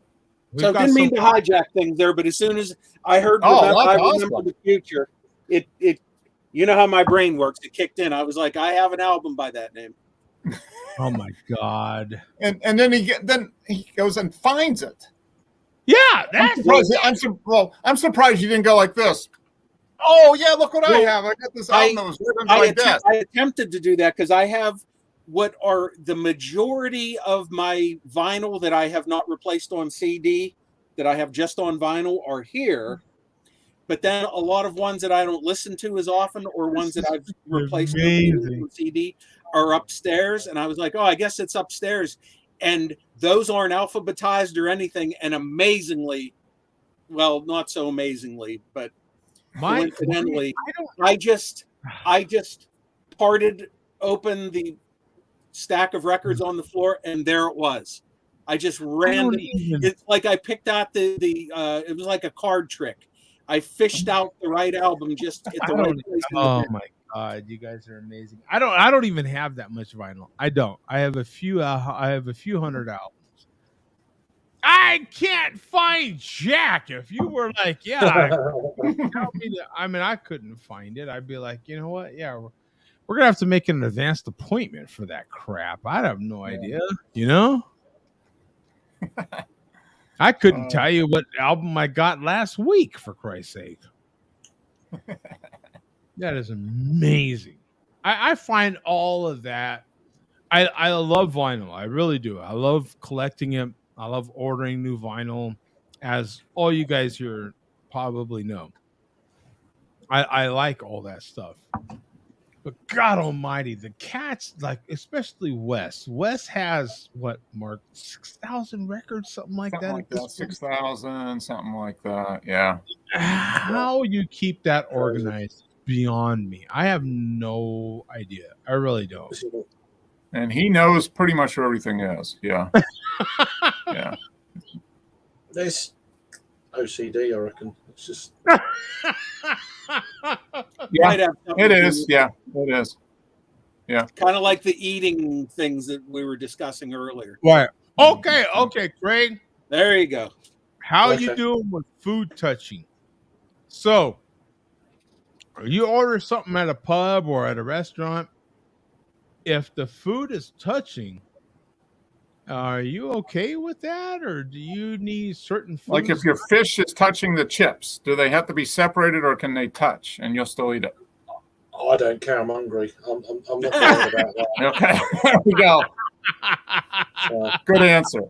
So I didn't mean to hijack things there, but as soon as I heard that's remember the future, it you know how my brain works. It kicked in. I was like, I have an album by that name. Oh my God. And then he goes and finds it. Yeah, I'm surprised you didn't go like this. Oh yeah, look what I have. I got this album that was written like that. I attempted to do that because I have what are the majority of my vinyl that I have not replaced on CD, that I have just on vinyl, are here. But then a lot of ones that I don't listen to as often, or ones that I've replaced on CD, are upstairs. And I was like, oh, I guess it's upstairs. And those aren't alphabetized or anything. And amazingly, well, not so amazingly, but coincidentally, I just parted open the stack of records on the floor, and there it was. I just randomly, it's like I picked out it was like a card trick. I fished out the right album just at the right place. Oh my God, you guys are amazing. I don't even have that much vinyl. I don't. I have a few hundred albums. I can't find Jack. If you were like, tell me that, I mean, I couldn't find it. I'd be like, you know what? Yeah, we're gonna have to make an advanced appointment for that crap. I have no idea. I couldn't tell you what album I got last week, for Christ's sake. That is amazing. I find all of that. I love vinyl. I really do. I love collecting it. I love ordering new vinyl, as all you guys here probably know. I like all that stuff. But God almighty, the cats, like, especially Wes. Wes has, what, Mark, 6,000 records, something like that? 6,000, something like that. Yeah. How you keep that organized beyond me. I have no idea. I really don't. And he knows pretty much where everything is. Yeah. Yeah. There's OCD, I reckon. It's just. Yeah, it is. Yeah, it is. Yeah. Kind of like the eating things that we were discussing earlier. Right. Okay, Craig. There you go. How you doing with food touching? So, you order something at a pub or at a restaurant, if the food is touching, Are you okay with that, or do you need certain foods? Like if your fish is touching the chips, do they have to be separated or can they touch and you'll still eat it? I don't care. I'm hungry. I'm not bothered about that. Okay, there we go. Good answer.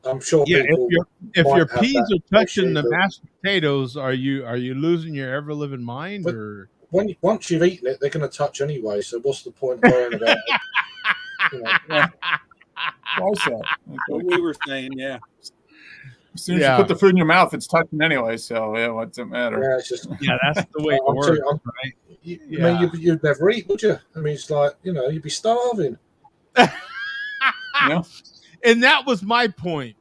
I'm sure. Yeah, people if might your have peas that are touching issue, the but mashed potatoes, are you losing your ever living mind? But- Or once you've eaten it, they're going to touch anyway. So what's the point of worrying about it? You know, Yeah. What's that? What we were saying, yeah. As soon as you put the food in your mouth, it's touching anyway. So yeah, what's it matter? yeah, it's just. yeah, that's the way it I'm works, too- I'm- right? I mean, you'd never eat, would you? I mean, it's like, you'd be starving. Yeah. And that was my point.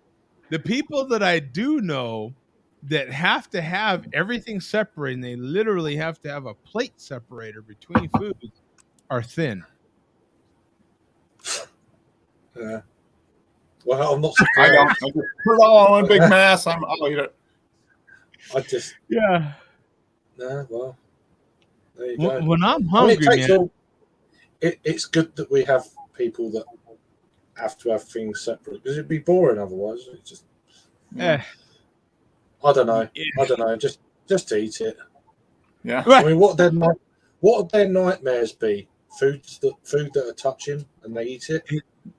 The people that I do know that have to have everything separated, and they literally have to have a plate separator between foods, are thin. Yeah. Well, I'm not I surprised. don't. I just put it all in one big mass. I'll eat it. I just, Yeah. well, there you go. When I'm I mean, hungry, it takes man. all, it's good that we have people that have to have things separate because it'd be boring otherwise. It's just, Eh, I don't know. Yeah. I don't know. Just eat it. Yeah. I mean, what would their nightmares be? Food that are touching and they eat it.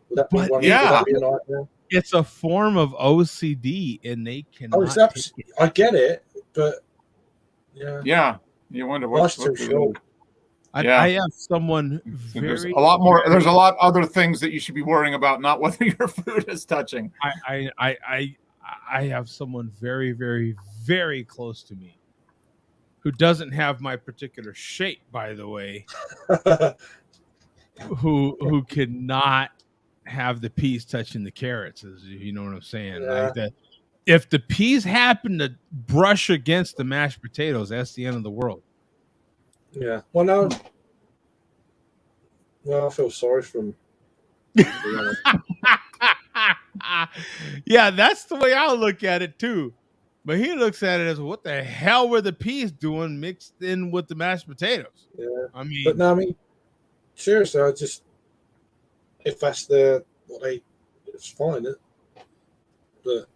Would that be But one? yeah. Would that be a nightmare? it's a form of OCD, and they cannot. Oh, is that? I get it, but yeah, Yeah. You wonder what's life's too short. Yeah. I have someone There's very a lot more. There's a lot other things that you should be worrying about, not whether your food is touching. I have someone very, very, very close to me who doesn't have my particular shape, by the way, who cannot have the peas touching the carrots, you know what I'm saying? Yeah. Like that. If the peas happen to brush against the mashed potatoes, that's the end of the world. Yeah. Well, no. Well, I feel sorry for him. Yeah, that's the way I look at it too. But he looks at it as, what the hell were the peas doing mixed in with the mashed potatoes? Yeah. I mean, But no, I mean, seriously, I just if that's what they, it's fine. But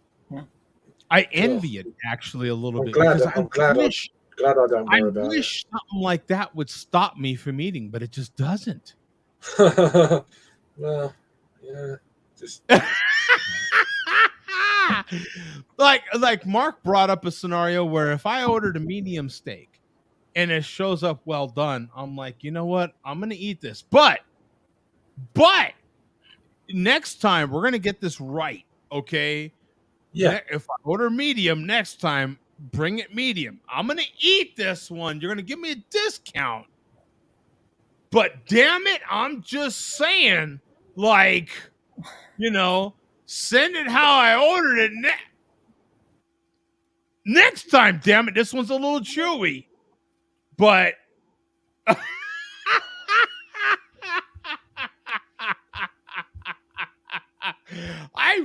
I envy it actually a little I'm bit. glad. because I'm glad I don't I worry about wish something like that would stop me from eating, but it just doesn't. it. Well, yeah, just like Mark brought up a scenario where if I ordered a medium steak and it shows up well done, I'm like, you know what? I'm gonna eat this. But next time we're gonna get this right, okay? yeah. If I order medium next time, bring it medium. I'm gonna eat this one. You're gonna give me a discount. But damn it, I'm just saying, like, send it how I ordered it next time. Damn it, this one's a little chewy. But I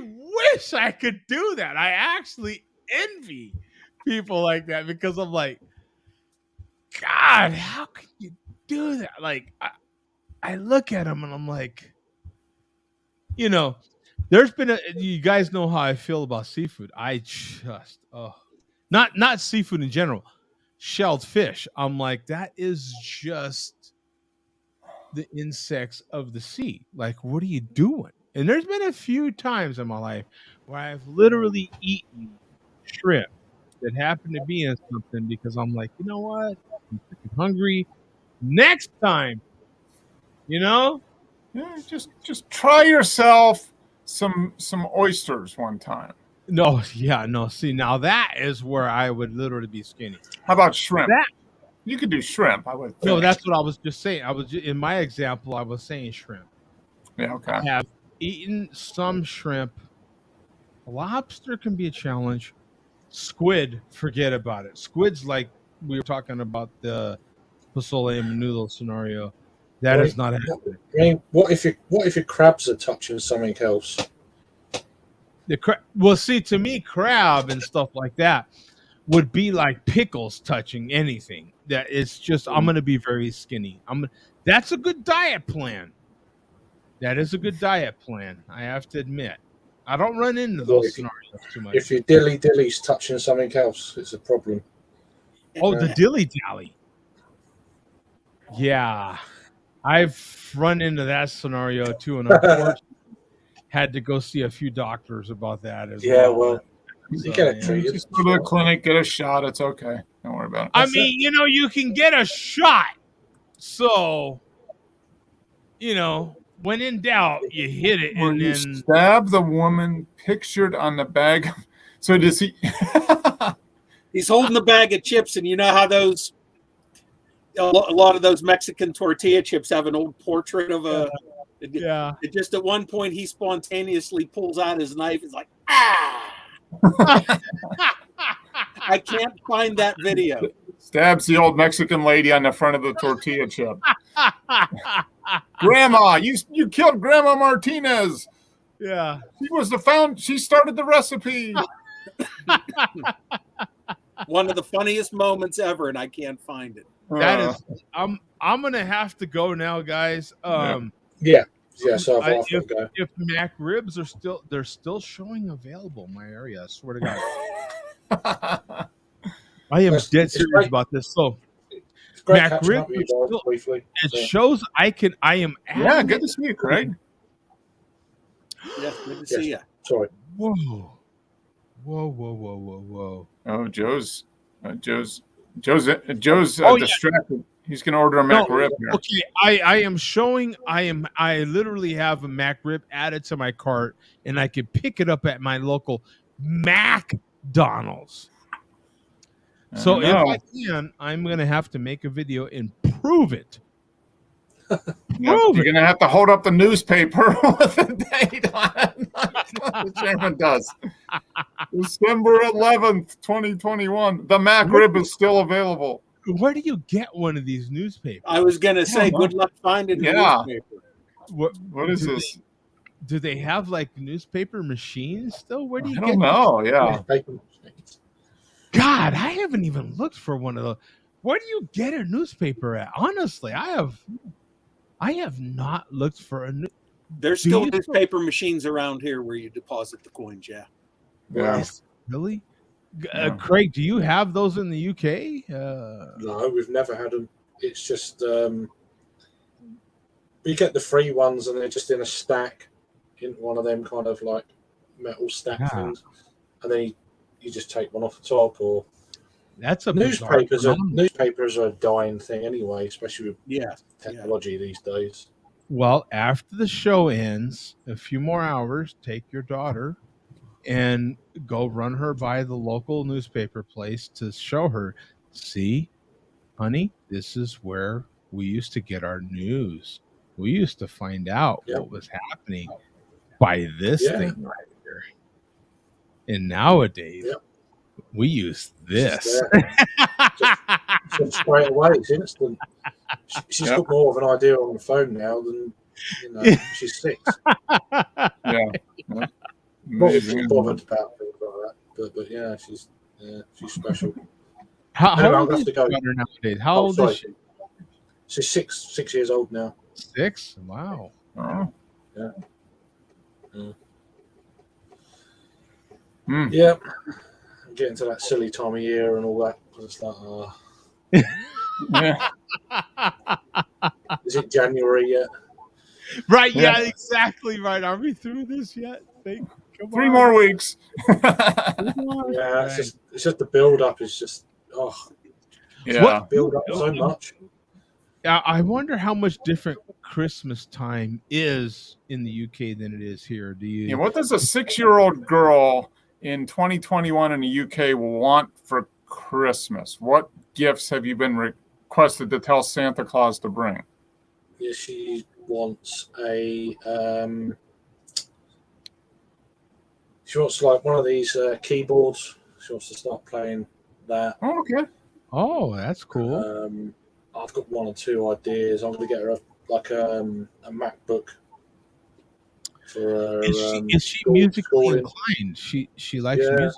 wish I could do that. I actually envy people like that because I'm like, God, how can you do that? Like, I look at them and I'm like, there's been you guys know how I feel about seafood. I just, not seafood in general, shelled fish. I'm like, that is just the insects of the sea. Like, what are you doing? And there's been a few times in my life where I've literally eaten shrimp that happened to be in something because I'm like, you know what? I'm freaking hungry. Next time, Yeah, just try yourself some oysters one time. No. See, now that is where I would literally be skinny. How about shrimp? That- You could do shrimp. I would. No, think. that's what I was just saying. In my example, I was saying shrimp. Yeah. Okay. I have eaten some shrimp. Lobster can be a challenge. Squid, forget about it. Squid's like we were talking about the pozole and menudo scenario. That is not happening. I mean, what if your crabs are touching something else? Well, see, to me, crab and stuff like that would be like pickles touching anything. That it's just I'm going to be very skinny. That's a good diet plan. That is a good diet plan, I have to admit. I don't run into those scenarios too much. If your dilly's touching something else, it's a problem. Oh, the dilly dally. Yeah, I've run into that scenario too, and unfortunately, had to go see a few doctors about that as well. Well, you get it treated. Just go to the clinic, get a shot. It's okay. Don't worry about it. I mean, you can get a shot. So, when in doubt, you hit it, and then stab the woman pictured on the bag. So does he? He's holding the bag of chips, and you know how those a lot of those Mexican tortilla chips have an old portrait of a. Yeah. Just at one point, he spontaneously pulls out his knife. It's like, ah! I can't find that video. Stabs the old Mexican lady on the front of the tortilla chip. Grandma, you killed Grandma Martinez. Yeah. She started the recipe. One of the funniest moments ever, and I can't find it. That is, I'm gonna have to go now, guys. So if Mac ribs are still showing available in my area, I swear to God. I am dead serious about this. So Mac ribs shows I am good to see you, Craig. Yes, good to see you. Sorry. Whoa. Oh, Joe's distracted. He's gonna order a Mac rib here. Okay, I literally have a Mac rib added to my cart, and I can pick it up at my local McDonald's. So if I can, I'm gonna have to make a video and prove it. You're gonna have to hold up the newspaper with the date on it. The chairman does. December 11th, 2021. The Mac rib is still available. Where do you get one of these newspapers? I was gonna say, good luck finding the newspaper. What is this? Do they have like newspaper machines still? Where do you I don't know. Yeah. God, I haven't even looked for one of those. Where do you get a newspaper at? Honestly, I have not looked for a new. There's still newspaper machines around here where you deposit the coins. Yeah. Really? Craig, do you have those in the UK? No, we've never had them. It's just you get the free ones, and they're just in a stack in one of them kind of like metal stack things, and then you just take one off the top. Or that's a newspapers are a dying thing anyway, especially with technology these days. Well, after the show ends, a few more hours, take your daughter and go run her by the local newspaper place to show her, see, honey, this is where we used to get our news. We used to find out what was happening by this thing right here. And nowadays, we use this. Just straight away, it's instant. She's got more of an idea on the phone now than she's 6. Not bothered about things like that, but yeah, she's special. How old is your daughter nowadays? How old is she? She's 6 years old now. 6? Wow. Oh. Yeah. Yeah. I'm getting to that silly time of year and all that. It's like, is it January yet? Right, yeah, exactly right. Are we through this yet? 3 more weeks. It's just the build up is just build up so much. I wonder how much different Christmas time is in the UK than it is here. Do you? Yeah, what does a 6-year-old girl in 2021 in the UK want for Christmas? What gifts have you been requested to tell Santa Claus to bring? Yeah, she wants she wants like one of these keyboards. She wants to start playing that. Oh, okay. Oh, that's cool. I've got 1 or 2 ideas. I'm going to get her a MacBook for her. Is she musically inclined? She likes music.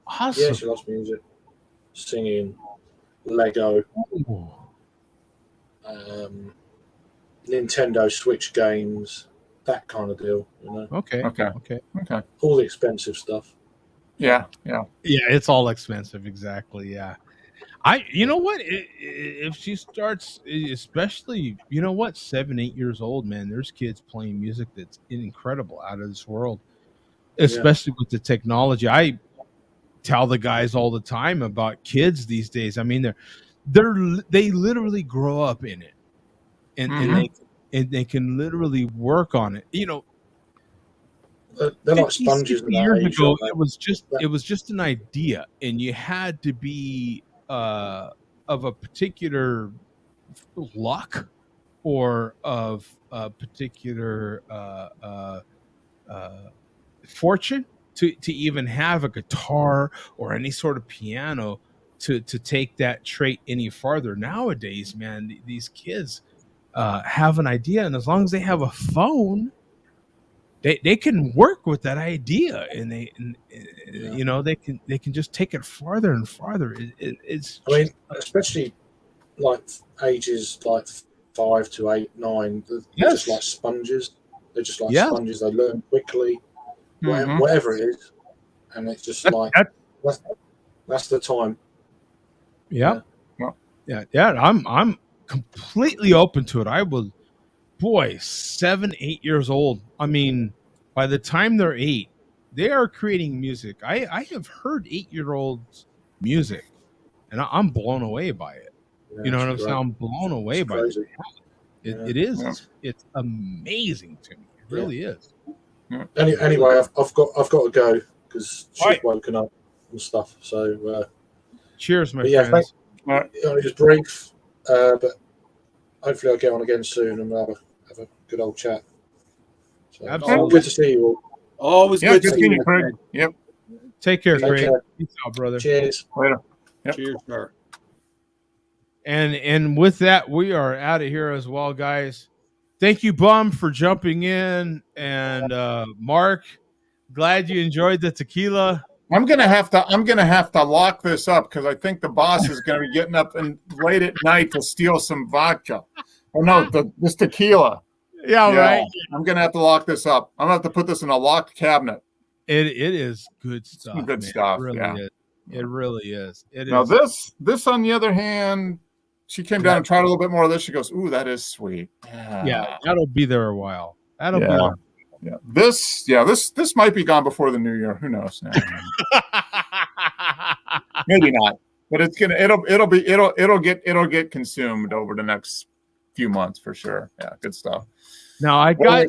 Awesome. Yeah, she loves music, singing, Lego. Nintendo Switch games, that kind of deal. Okay. All the expensive stuff. Yeah. It's all expensive. Exactly. Yeah. You know what? If she starts, especially, 7, 8 years old, man, there's kids playing music that's incredible, out of this world, especially with the technology. I tell the guys all the time about kids these days. I mean, they literally grow up in it, and they can literally work on it. They're like sponges. 60 years ago, it was just an idea, and you had to be of a particular luck or of a particular fortune to even have a guitar or any sort of piano to take that trait any farther. Nowadays, man, these kids have an idea, and as long as they have a phone, they can work with that idea, and they can just take it farther and farther. Especially like ages like 5 to 8, 9. They're just like sponges. They're just like sponges. They learn quickly, whatever it is, and it's just that's the time. Yeah. I'm completely open to it. I will. Boy, 7, 8 years old. I mean, by the time they're 8, they are creating music. I have heard 8-year-olds music, and I'm blown away by it. Yeah, you know what I'm saying? I'm blown away by it. It is. Yeah. It's amazing to me. It really is. Anyway, I've got to go because she's woken up and stuff. So cheers, my friends. It was brief, but hopefully I'll get on again soon and we'll have a good old chat. So, absolutely. Good to see you all. Always good to see you, Craig. Yep. Take care, Craig. Peace out, brother. Cheers. Later. Yep. Cheers, sir. And with that, we are out of here as well, guys. Thank you, Bum, for jumping in, and Mark, glad you enjoyed the tequila. I'm gonna have to lock this up because I think the boss is gonna be getting up and late at night to steal some vodka. Oh no, this tequila. Yeah, right. I'm gonna have to lock this up. I'm gonna have to put this in a locked cabinet. It is good stuff. Good stuff. It really is. It really is. Now this on the other hand, she came down and tried a little bit more of this. She goes, "Ooh, that is sweet." Yeah, that'll be there a while. That'll be there. Yeah. This might be gone before the new year. Who knows? Maybe not. But it'll get consumed over the next few months for sure. Yeah, good stuff. Now I got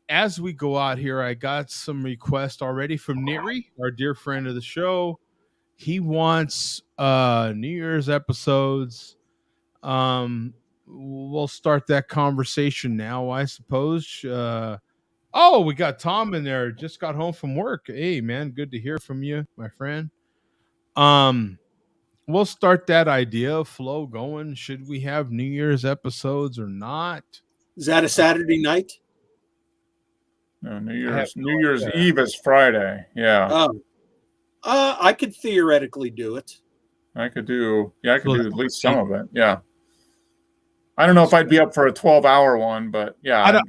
as we go out here, I got some requests already from Neri, our dear friend of the show. He wants New Year's episodes. We'll start that conversation now, I suppose. We got Tom in there. Just got home from work. Hey, man, good to hear from you, my friend. We'll start that idea flow going. Should we have New Year's episodes or not? Is that a Saturday night? No, New Year's Eve is Friday. Yeah. I could theoretically do it. I could do at least some of it. Yeah. I don't know if I'd be up for a 12-hour one, but yeah. I don't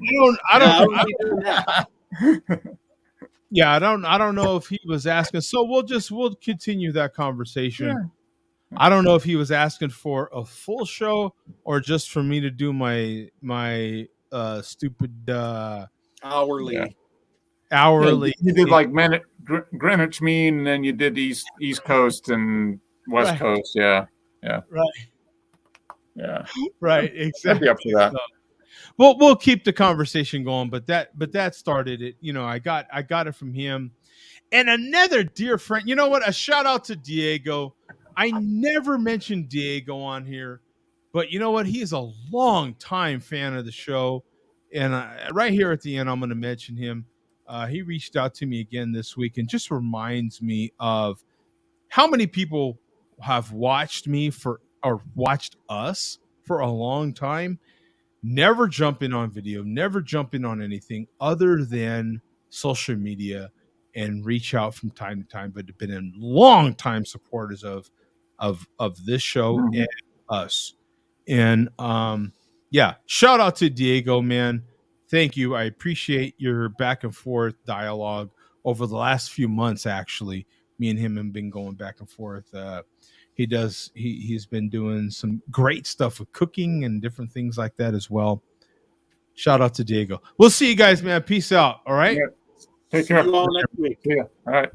know if he was asking. So we'll continue that conversation. Yeah. I don't know if he was asking for a full show or just for me to do my stupid hourly. Yeah. Hourly. You did like Greenwich Mean, and then you did East Coast and West Coast. Yeah. Yeah. Right. Yeah. Right. Exactly. Up to that. So, we'll keep the conversation going, but that started it. I got it from him. And another dear friend, you know what? A shout out to Diego. I never mentioned Diego on here, but you know what? He is a long time fan of the show. And right here at the end, I'm going to mention him. He reached out to me again this week and just reminds me of how many people have watched me or watched us for a long time, never jumping on video, never jumping on anything other than social media, and reach out from time to time, but have been in long time supporters of this show and us. And yeah, shout out to Diego, man. Thank you. I appreciate your back and forth dialogue over the last few months. Actually, me and him have been going back and forth. He's been doing some great stuff with cooking and different things like that as well. Shout out to Diego. We'll see you guys, man. Peace out. All right. Yeah. Take care. See you all next week. Yeah. All right.